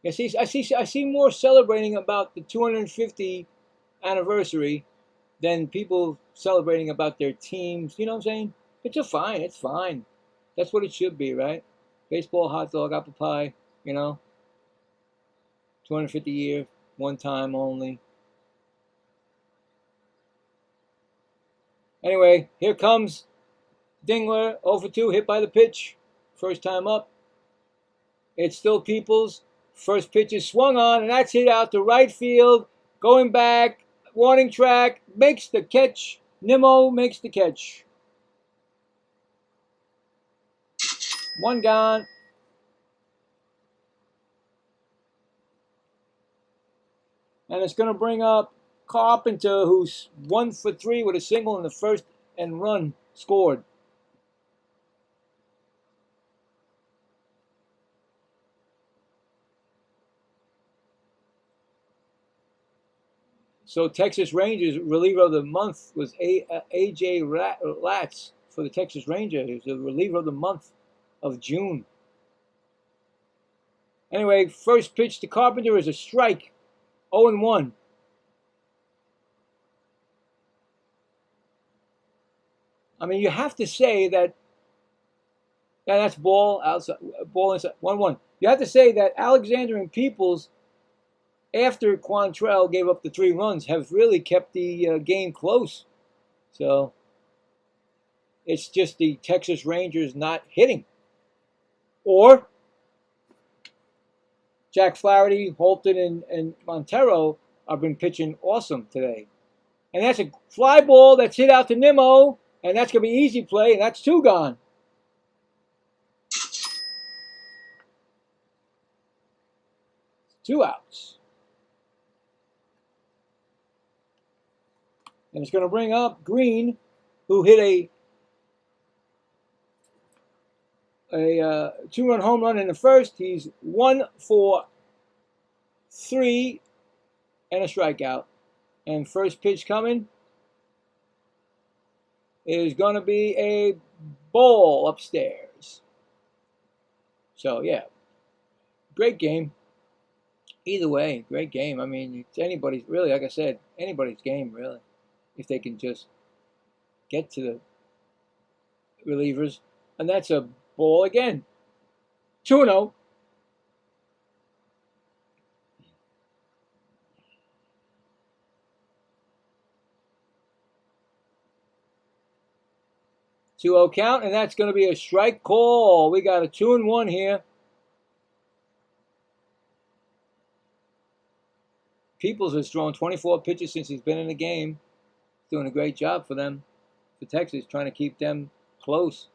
I see more celebrating about the 250 anniversary than people celebrating about their teams. You know what I'm saying? It's a fine. It's fine. That's what it should be, right? Baseball, hot dog, apple pie. You know, 250 a year, one time only. Anyway, here comes Dingler, 0 for 2, hit by the pitch. First time up. It's still Peoples. First pitch is swung on, and that's hit out to right field. Going back, warning track, makes the catch. Nimmo makes the catch. One gone. And it's going to bring up Carpenter, who's 1 for 3 with a single in the first and run scored. So Texas Rangers reliever of the month was A.J. Latz for the Texas Rangers. He was the reliever of the month of June. Anyway, first pitch to Carpenter is a strike, 0-1. I mean, you have to say that, yeah, that's ball outside, ball inside, 1-1. You have to say that Alexander and Peoples, after Quantrell gave up the 3 runs, have really kept the game close. So it's just the Texas Rangers not hitting. Or Jack Flaherty, Holton, and Montero have been pitching awesome today. And that's a fly ball that's hit out to Nimmo, and that's going to be easy play, and that's 2 gone. Two outs. And it's going to bring up Green, who hit a 2-run home run in the first. He's 1 for 3 and a strikeout. And first pitch coming is going to be a ball upstairs. So, yeah, great game. Either way, great game. I mean, it's anybody's, really, like I said, anybody's game, really, if they can just get to the relievers. And that's a ball again. 2-0. Count, and that's going to be a strike call. We got a 2-1 here. Peoples has thrown 24 pitches since he's been in the game. Doing a great job for them, for Texas, trying to keep them close.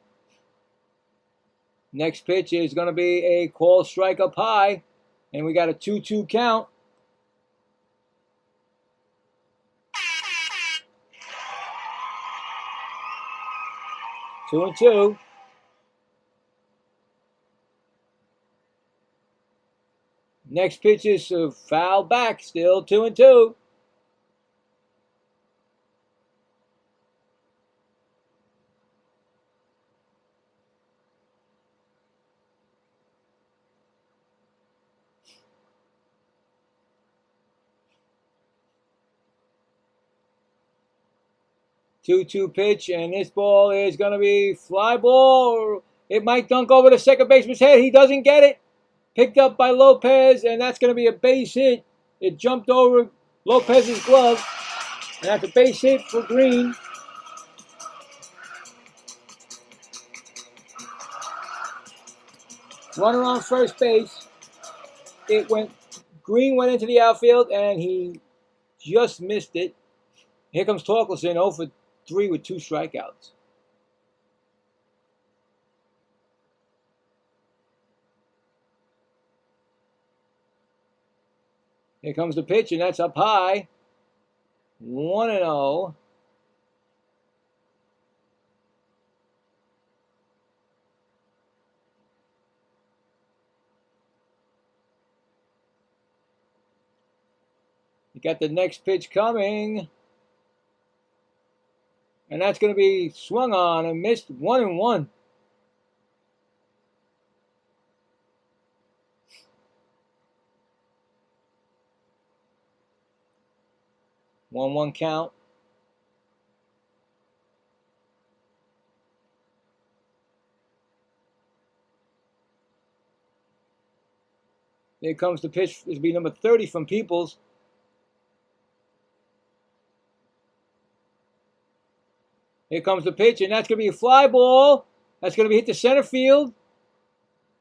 Next pitch is going to be a call strike up high, and we got a 2-2 count. Two and two. Next pitch is foul back, still 2-2. Two pitch, and this ball is going to be fly ball. It might dunk over the second baseman's head. He doesn't get it. Picked up by Lopez, and that's going to be a base hit. It jumped over Lopez's glove, and that's a base hit for Green. Runner on first base. Green went into the outfield, and he just missed it. Here comes Torkelson, 0 for 3 with 2 strikeouts. Here comes the pitch, and that's up high. 1-0. You got the next pitch coming. And that's going to be swung on and missed. 1-1. 1-1 count. Here comes the pitch. It'll be number 30 from Peoples. Here comes the pitch, and that's going to be a fly ball. That's going to be hit to center field.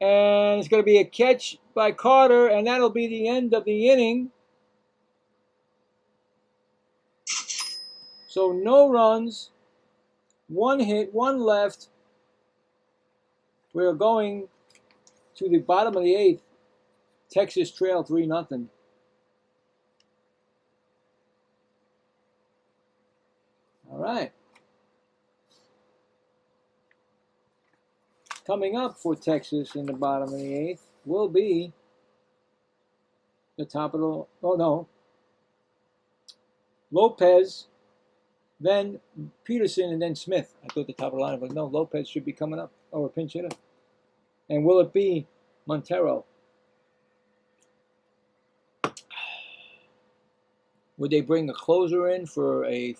And it's going to be a catch by Carter, and that'll be the end of the inning. So no runs, 1 hit, 1 left. We're going to the bottom of the 8th. Texas trail 3-0. All right. Coming up for Texas in the bottom of the 8th will be the top of the, oh no, Lopez, then Peterson, and then Smith. I thought the top of the line, but no, Lopez should be coming up, or a pinch hitter. And will it be Montero? Would they bring a closer in for a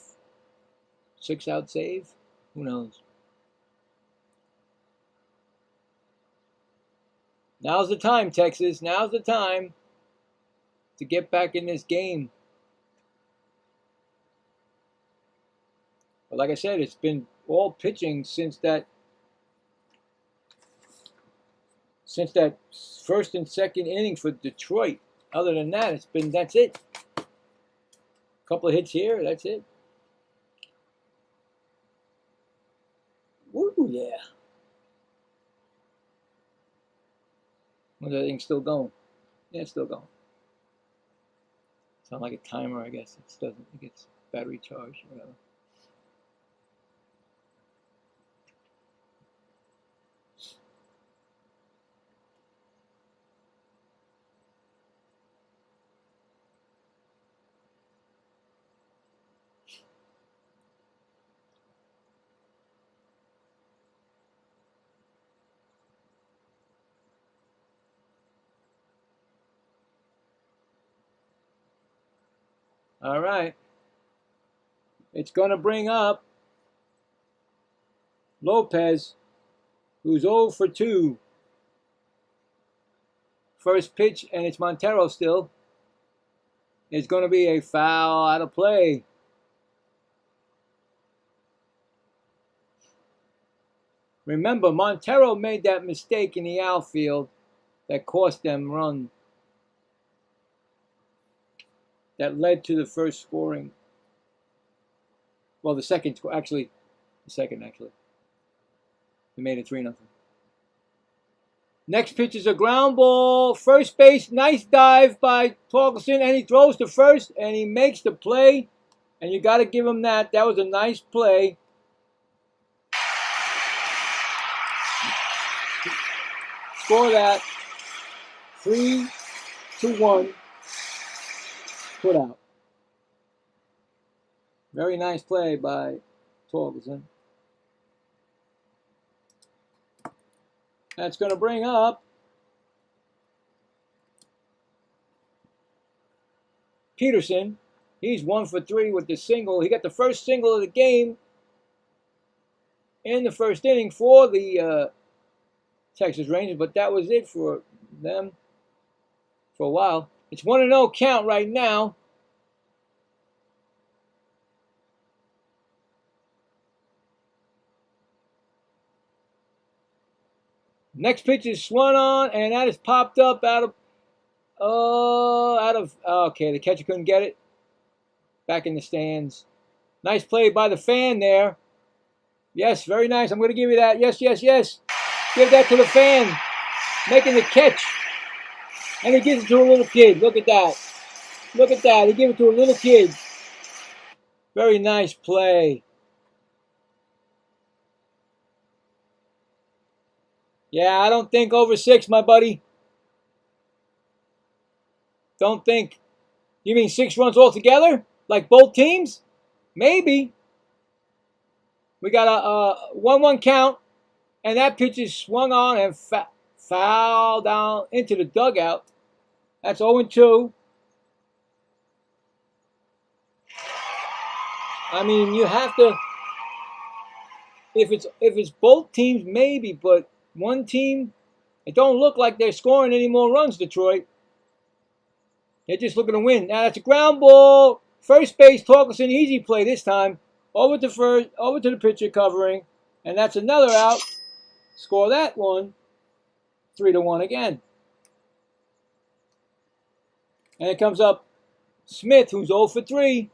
6-out save? Who knows? Now's the time, Texas. Now's the time to get back in this game. But like I said, it's been all pitching since that first and second inning for Detroit. Other than that, that's it. A couple of hits here, that's it. Woo, yeah. Well, that thing's still going. Yeah, it's still going. Sound like a timer, I guess. It gets battery charged, whatever. All right. It's going to bring up Lopez, who's 0 for 2. First pitch, and it's Montero still. It's going to be a foul out of play. Remember, Montero made that mistake in the outfield that cost them run. That led to the first scoring. Well, the second, actually. They made it 3-0. Next pitch is a ground ball. First base, nice dive by Torkelson, and he throws to first, and he makes the play. And you got to give him that. That was a nice play. Score that. 3-1. Put out. Very nice play by Torkelson. That's going to bring up Peterson. He's 1 for 3 with the single. He got the first single of the game in the first inning for the Texas Rangers, but that was it for them for a while. It's 1-0 count right now. Next pitch is swung on, and that is popped up okay, the catcher couldn't get it. Back in the stands. Nice play by the fan there. Yes, very nice. I'm going to give you that. Yes, yes, yes. Give that to the fan. Making the catch. And he gives it to a little kid. Look at that. Look at that. He gave it to a little kid. Very nice play. Yeah, I don't think over 6, my buddy. Don't think. You mean 6 runs altogether? Like both teams? Maybe. We got a 1-1 count. And that pitch is swung on and foul down into the dugout. That's 0-2. I mean, you have to. If it's both teams, maybe, but one team, it don't look like they're scoring any more runs, Detroit. They're just looking to win. Now that's a ground ball. First base, Torkelson, easy play this time. Over to first, over to the pitcher covering, and that's another out. Score that one, 3-1 again. And it comes up Smith, who's 0 for 3.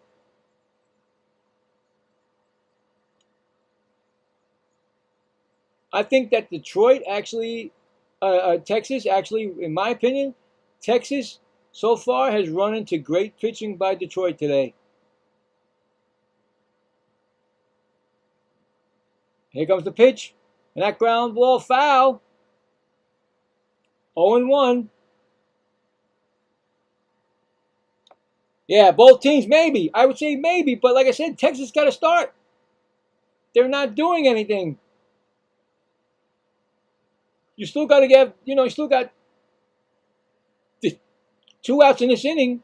I think that Detroit actually, Texas actually, in my opinion, Texas so far has run into great pitching by Detroit today. Here comes the pitch, and that ground ball foul. 0-1. Yeah, both teams maybe. I would say maybe, but like I said, Texas got to start. They're not doing anything. You still got to get, you still got 2 outs in this inning.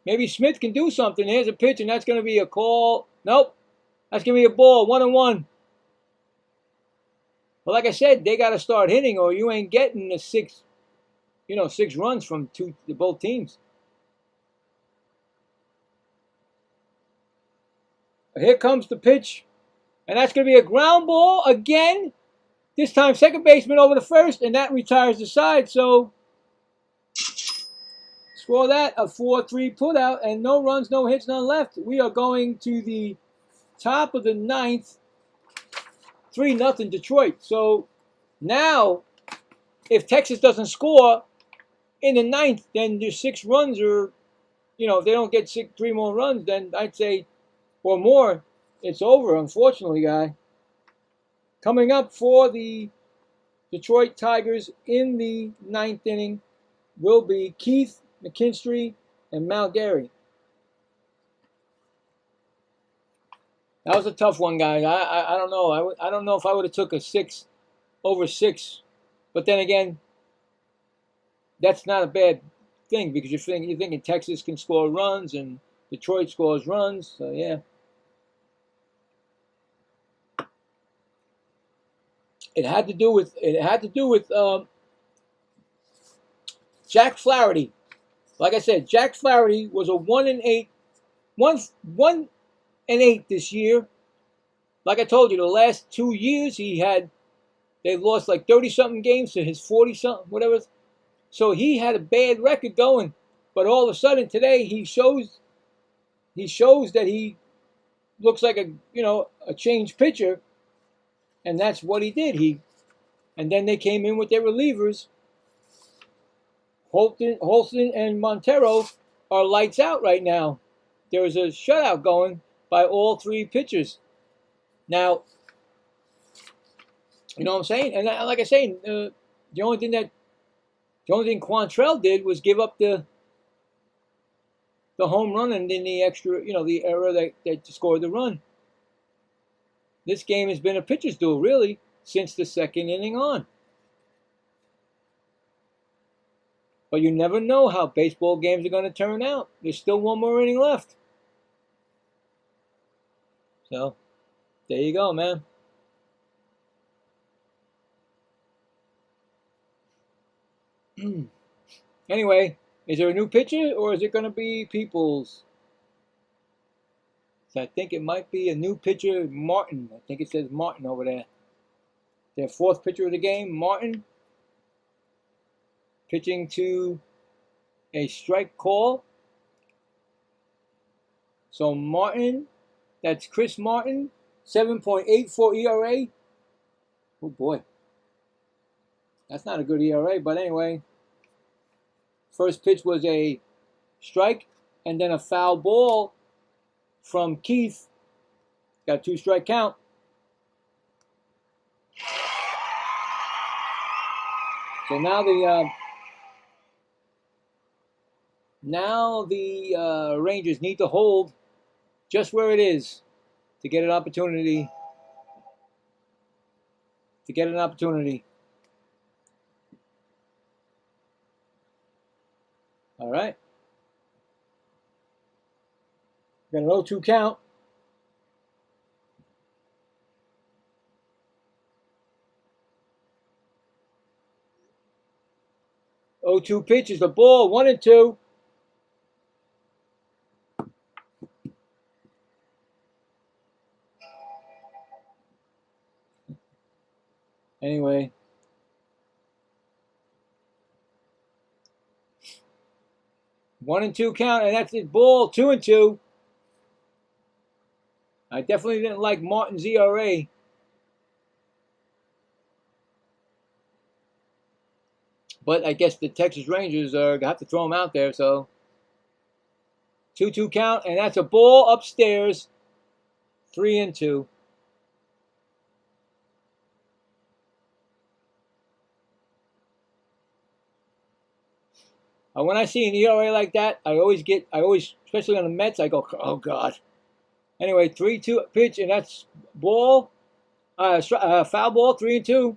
Maybe Smith can do something. Here's a pitch, and that's going to be a call. Nope. That's going to be a ball, 1-1. But like I said, they got to start hitting, or you ain't getting the 6 runs from both teams. Here comes the pitch, and that's going to be a ground ball again. This time, second baseman over to first, and that retires the side. So, score that, a 4-3 putout, and no runs, no hits, none left. We are going to the top of the 9th, 3-0 Detroit. So, now, if Texas doesn't score in the 9th, then your 6 runs are, if they don't get 3 more runs, then I'd say, or more, it's over, unfortunately, guy. Coming up for the Detroit Tigers in the 9th inning will be Keith, McKinstry, and Malgary. That was a tough one, guys. I don't know. I don't know if I would have took a 6 over 6, but then again, that's not a bad thing because you're thinking Texas can score runs and Detroit scores runs. So yeah. It had to do with Jack Flaherty. Like I said, Jack Flaherty was a 1-8 this year. Like I told you, the last 2 years they've lost like 30-something games to his 40-something, whatever. So he had a bad record going, but all of a sudden today he shows that he looks like a changed pitcher. And that's what he did. And then they came in with their relievers. Holston and Montero are lights out right now. There was a shutout going by all 3 pitchers. Now, you know what I'm saying? And like I say, the only thing Quantrell did was give up the home run and then the extra, the error that scored the run. This game has been a pitcher's duel, really, since the 2nd inning on. But you never know how baseball games are going to turn out. There's still 1 more inning left. So, there you go, man. Anyway, is there a new pitcher or is it going to be Peoples? So I think it might be a new pitcher, Martin. I think it says Martin over there. Their 4th pitcher of the game, Martin. Pitching to a strike call. So Martin, that's Chris Martin, 7.84 ERA. Oh boy. That's not a good ERA, but anyway. First pitch was a strike and then a foul ball from Keith. Got a 2-strike count. So now the Rangers need to hold just where it is to get an opportunity. All right. Got an 0-2 count. Oh, 2 pitches, the ball, 1-2. Anyway. One and two count, and that's his ball. 2-2. I definitely didn't like Martin's ERA. But I guess the Texas Rangers are gonna have to throw him out there. So 2-2 count, and that's a ball upstairs. 3-2. When I see an ERA like that, I always, especially on the Mets, I go, oh God. Anyway, 3-2 pitch, and that's ball, foul ball, 3-2.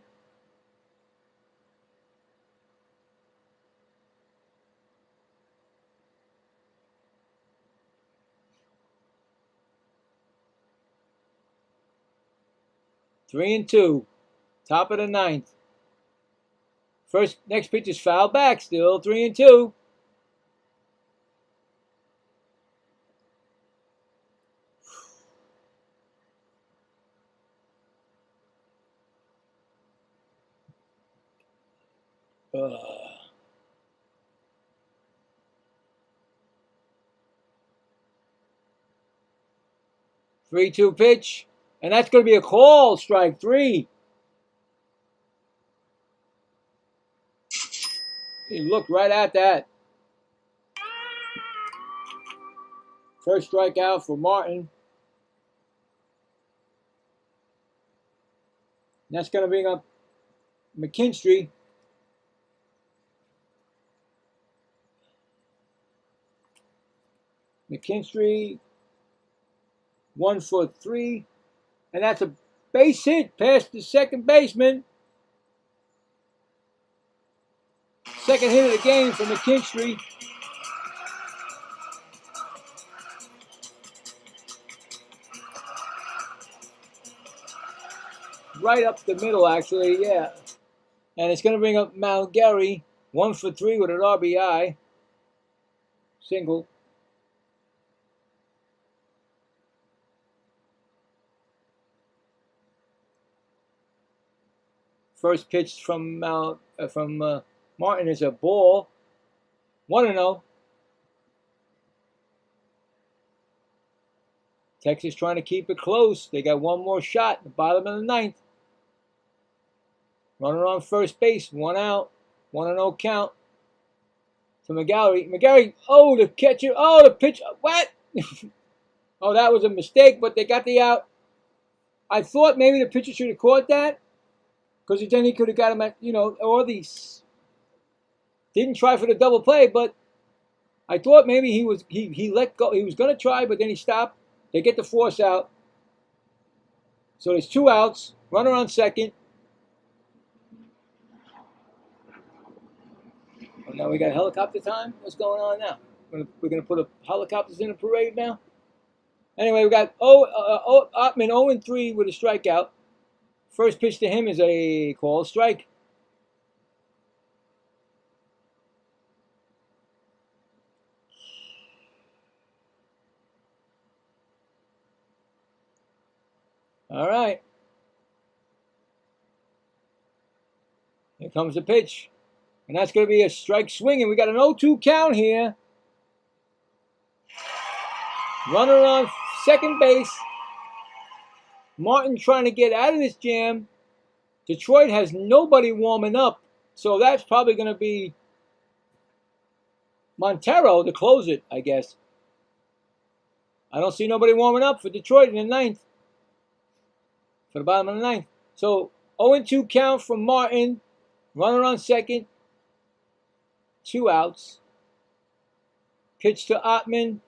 Three and two, top of the ninth. Next pitch is foul back, still 3-2. Ugh. Three-two pitch, and that's going to be a call. Strike three. He looked right at that. First strikeout for Martin. And that's going to bring up McKinstry. McKinstry, 1 for 3. And that's a base hit past the second baseman. Second hit of the game for McKinstry. Right up the middle, actually, yeah. And it's going to bring up Malgary, 1 for 3 with an RBI. Single. First pitch from Martin is a ball. 1-0. Texas trying to keep it close. They got one more shot at the bottom of the ninth. Runner on first base, 1 out. 1-0 count to McGarry. McGarry, oh, the catcher, oh, the pitch, what? Oh, that was a mistake, but they got the out. I thought maybe the pitcher should have caught that, because then he could have got him at, or these. Didn't try for the double play, but I thought maybe he let go. He was going to try, but then he stopped. They get the force out. So there's 2 outs. Runner on second. Oh, now we got helicopter time? What's going on now? We're going to put helicopters in a parade now? Anyway, we got Ottman 0-3 with a strikeout. First pitch to him is a called strike. All right. Here comes the pitch. And that's going to be a strike swinging. We got an 0-2 count here. Runner on second base. Martin trying to get out of this jam. Detroit has nobody warming up. So that's probably going to be Montero to close it, I guess. I don't see nobody warming up for Detroit in the ninth. For the bottom of the ninth. So 0-2 count from Martin. Runner on second. 2 outs. Pitch to Ottman.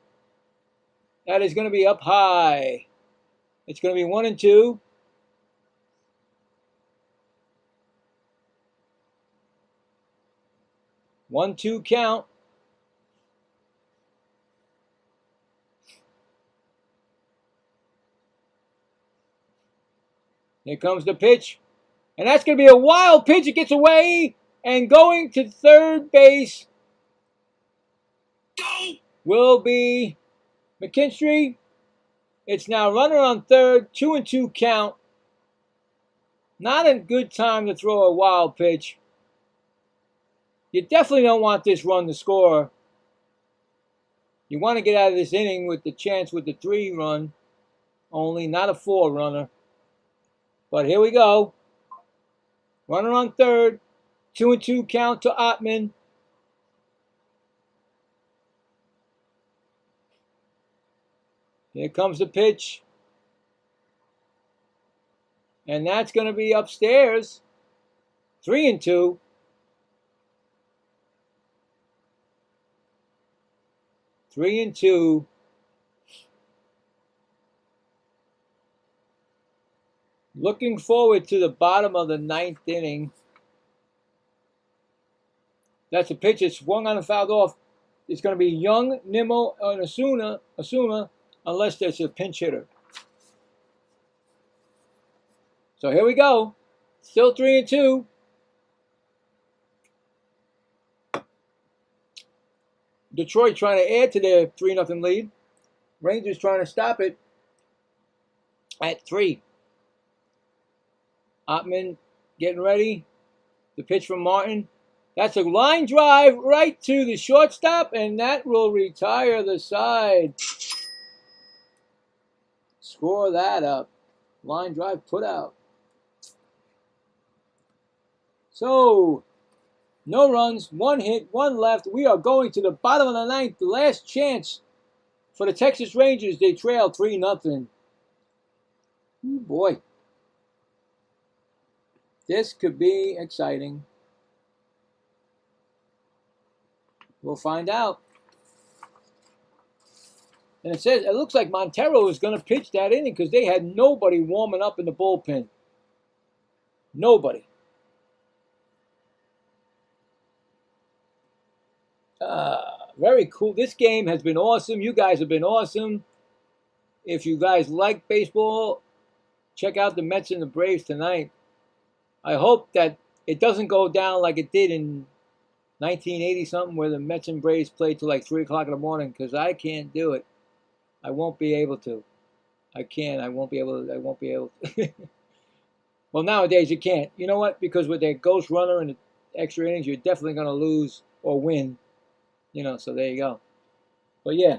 That is going to be up high. It's going to be 1-2. One-two count. Here comes the pitch. And that's going to be a wild pitch. It gets away. And going to third base will be McKinstry. It's now runner on third. 2-2 count. Not a good time to throw a wild pitch. You definitely don't want this run to score. You want to get out of this inning with the chance with the 3-run only, not a 4-runner. But here we go. Runner on third. 2-2 count to Ottman. Here comes the pitch. And that's going to be upstairs. 3-2. Three and two. Looking forward to the bottom of the 9th inning. That's a pitch that swung on and fouled off. It's going to be Young, Nimmo, and Asuna, unless there's a pinch hitter. So here we go. Still 3-2. Detroit trying to add to their 3-0 lead. Rangers trying to stop it at 3. Ottman getting ready. The pitch from Martin. That's a line drive right to the shortstop, and that will retire the side. Score that up. Line drive put out. So, no runs, 1 hit, 1 left. We are going to the bottom of the 9th. The last chance for the Texas Rangers. They trail 3-0. Oh boy. This could be exciting. We'll find out. And it looks like Montero is going to pitch that inning because they had nobody warming up in the bullpen. Nobody. Very cool. This game has been awesome. You guys have been awesome. If you guys like baseball, check out the Mets and the Braves tonight. I hope that it doesn't go down like it did in 1980-something where the Mets and Braves played till like 3 o'clock in the morning, because I can't do it. I won't be able to. I can't. I won't be able to. Well, nowadays you can't. You know what? Because with that ghost runner and the extra innings, you're definitely going to lose or win. You know, so there you go. But yeah,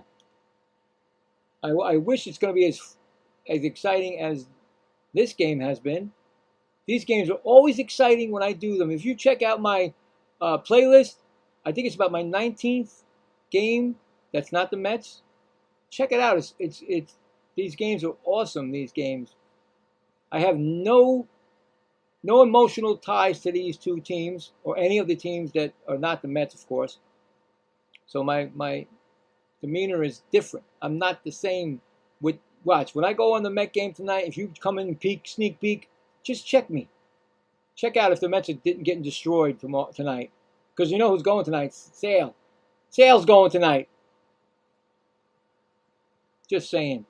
I wish it's going to be as exciting as this game has been. These games are always exciting when I do them. If you check out my playlist, I think it's about my 19th game. That's not the Mets. Check it out. It's these games are awesome. These games. I have no emotional ties to these two teams or any of the teams that are not the Mets, of course. So my demeanor is different. I'm not the same with watch. When I go on the Met game tonight, if you come in and sneak peek, just check me. Check out if the Mets are getting destroyed tonight. Because you know who's going tonight? Sale. Sale's going tonight. Just saying.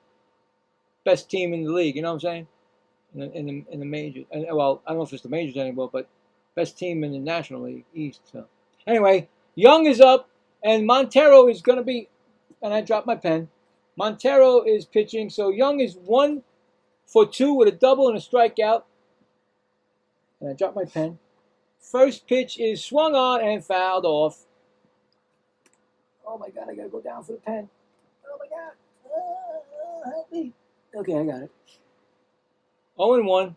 Best team in the league, you know what I'm saying? In the majors. And, well, I don't know if it's the majors anymore, but best team in the National League East. So anyway, Young is up, and Montero is going to be, and I dropped my pen. Montero is pitching, so Young is 1 for 2 with a double and a strikeout. And I dropped my pen. First pitch is swung on and fouled off. Oh my God, I gotta go down for the pen. Oh my God. Help me. Okay, I got it. 0-1.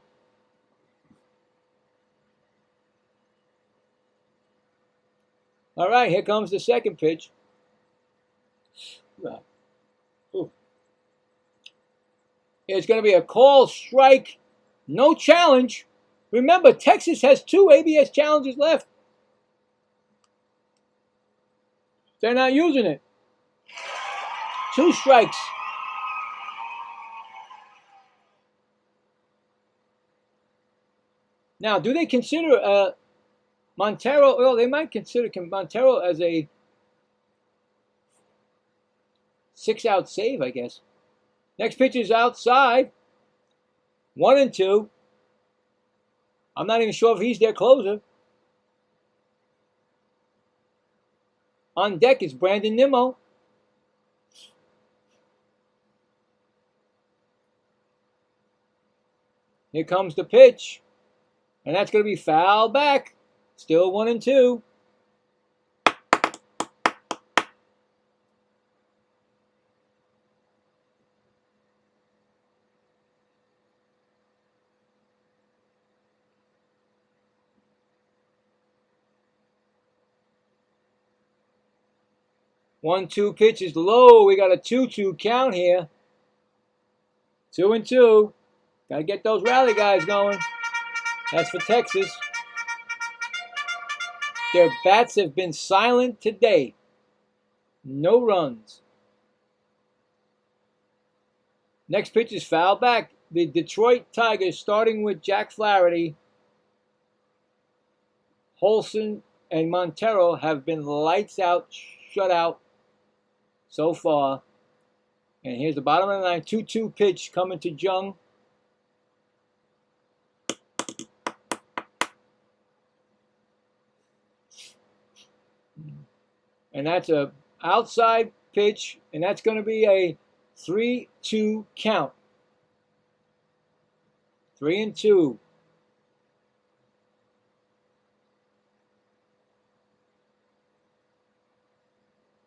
All right, here comes the second pitch. It's going to be a call strike, no challenge. Remember, Texas has 2 ABS challenges left. They're not using it. 2 strikes. Now, do they consider Montero? Well, they might consider Montero as a 6-out save, I guess. Next pitch is outside. 1-2. I'm not even sure if he's their closer. On deck is Brandon Nimmo. Here comes the pitch. And that's going to be fouled back. Still 1-2. One-two pitch is low. We got a 2-2 count here. 2-2. Got to get those rally guys going. That's for Texas. Their bats have been silent today. No runs. Next pitch is fouled back. The Detroit Tigers, starting with Jack Flaherty, Holson, and Montero, have been lights out, shut out so far. And here's the bottom of the line. 2-2 pitch coming to Jung. And that's a outside pitch, and that's going to be a 3-2 count. 3-2.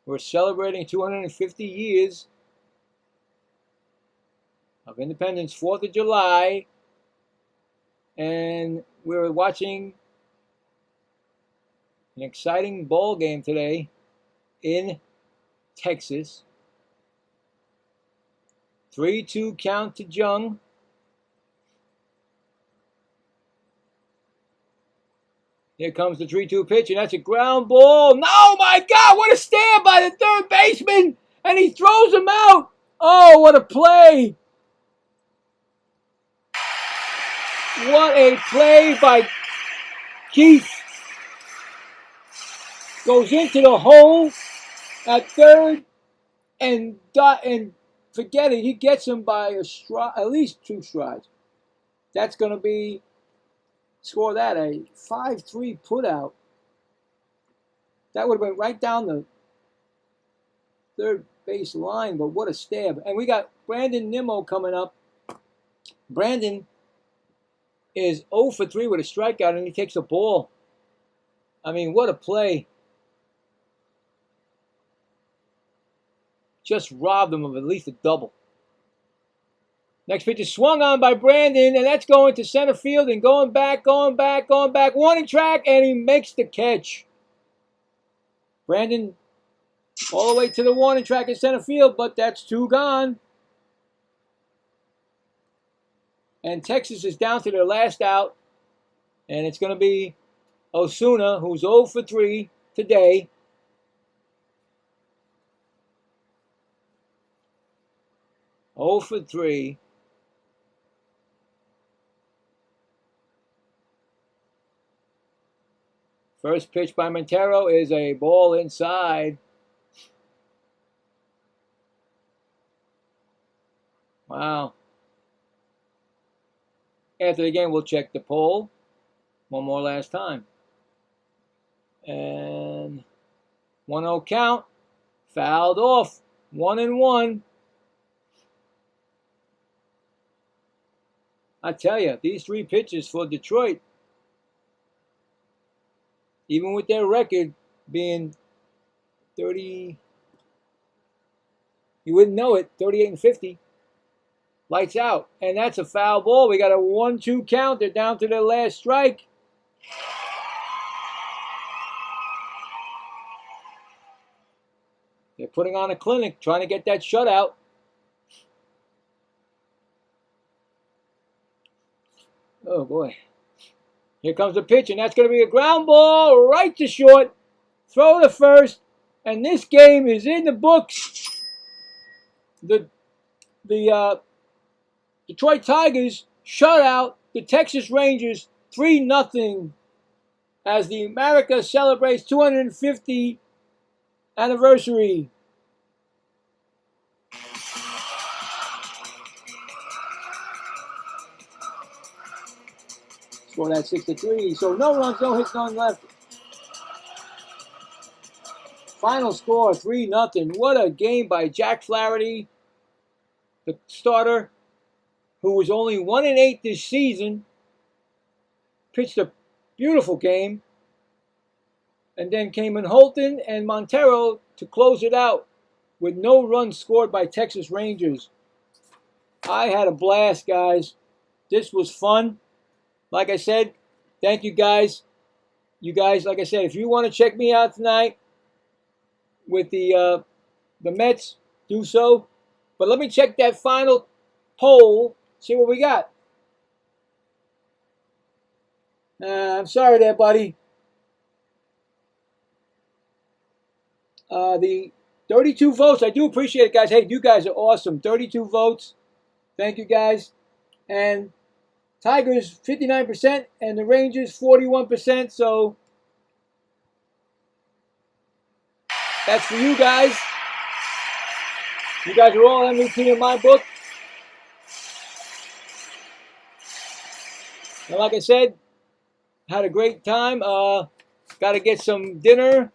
We're celebrating 250 years of independence, 4th of July, and we're watching an exciting ball game today in Texas. 3-2 count to Jung. Here comes the 3-2 pitch, and that's a ground ball. No, my God, what a stab by the third baseman, and he throws him out. Oh, what a play. What a play by Keith. Goes into the hole at third, and forget it, he gets him by a stride, at least 2 strides. That's going to be, score that, a 5-3 putout. That would have been right down the third base line, but what a stab. And we got Brandon Nimmo coming up. Brandon is 0 for 3 with a strikeout, and he takes a ball. I mean, what a play. Just robbed him of at least a double. Next pitch is swung on by Brandon, and that's going to center field and going back. Warning track, and he makes the catch. Brandon all the way to the warning track in center field, but that's 2 gone. And Texas is down to their last out, and it's going to be Osuna, who's 0 for 3 today. Oh for 3. First pitch by Montero is a ball inside. Wow. After the game, we'll check the poll one more last time. And 1-0 count. Fouled off. 1-1. I tell you, these 3 pitches for Detroit, even with their record being 30, you wouldn't know it, 38-50, lights out. And that's a foul ball. We got a 1-2 count. They're down to their last strike. They're putting on a clinic, trying to get that shutout. Oh, boy. Here comes the pitch, and that's going to be a ground ball right to short. Throw to first, and this game is in the books. The Detroit Tigers shut out the Texas Rangers 3-0 as the America celebrates 250th anniversary. Score that 6-3. So no runs, no hits, none left. Final score 3-0. What a game by Jack Flaherty, the starter, who was only 1-8 this season, pitched a beautiful game. And then came in Holton and Montero to close it out with no runs scored by Texas Rangers. I had a blast, guys. This was fun. Like I said, thank you guys. You guys, like I said, if you want to check me out tonight with the Mets, do so. But let me check that final poll, see what we got. I'm sorry there, buddy. The 32 votes, I do appreciate it, guys. Hey, you guys are awesome. 32 votes. Thank you, guys. And Tigers, 59%, and the Rangers, 41%. So that's for you guys. You guys are all MVP in my book. And like I said, had a great time. Got to get some dinner.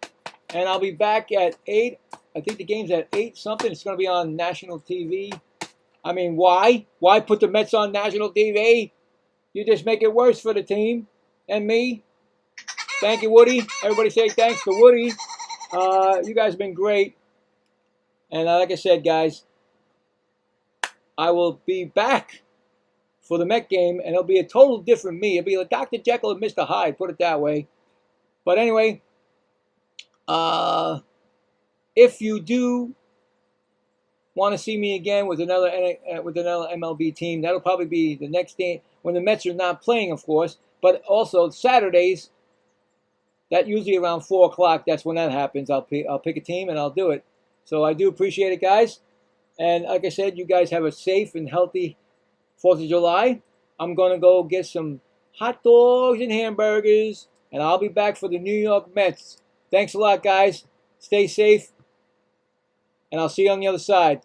And I'll be back at 8. I think the game's at 8 something. It's going to be on national TV. I mean, why? Why put the Mets on national TV? You just make it worse for the team and me. Thank you, Woody. Everybody say thanks to Woody. You guys have been great. And like I said, guys, I will be back for the Met game, and it'll be a total different me. It'll be like Dr. Jekyll and Mr. Hyde, put it that way. But anyway, if you do want to see me again with another MLB team, that'll probably be the next day when the Mets are not playing, of course. But also Saturdays, that usually around 4 o'clock. That's when that happens. I'll pick a team and I'll do it. So I do appreciate it, guys. And like I said, you guys have a safe and healthy 4th of July. I'm gonna go get some hot dogs and hamburgers, and I'll be back for the New York Mets. Thanks a lot, guys. Stay safe, and I'll see you on the other side.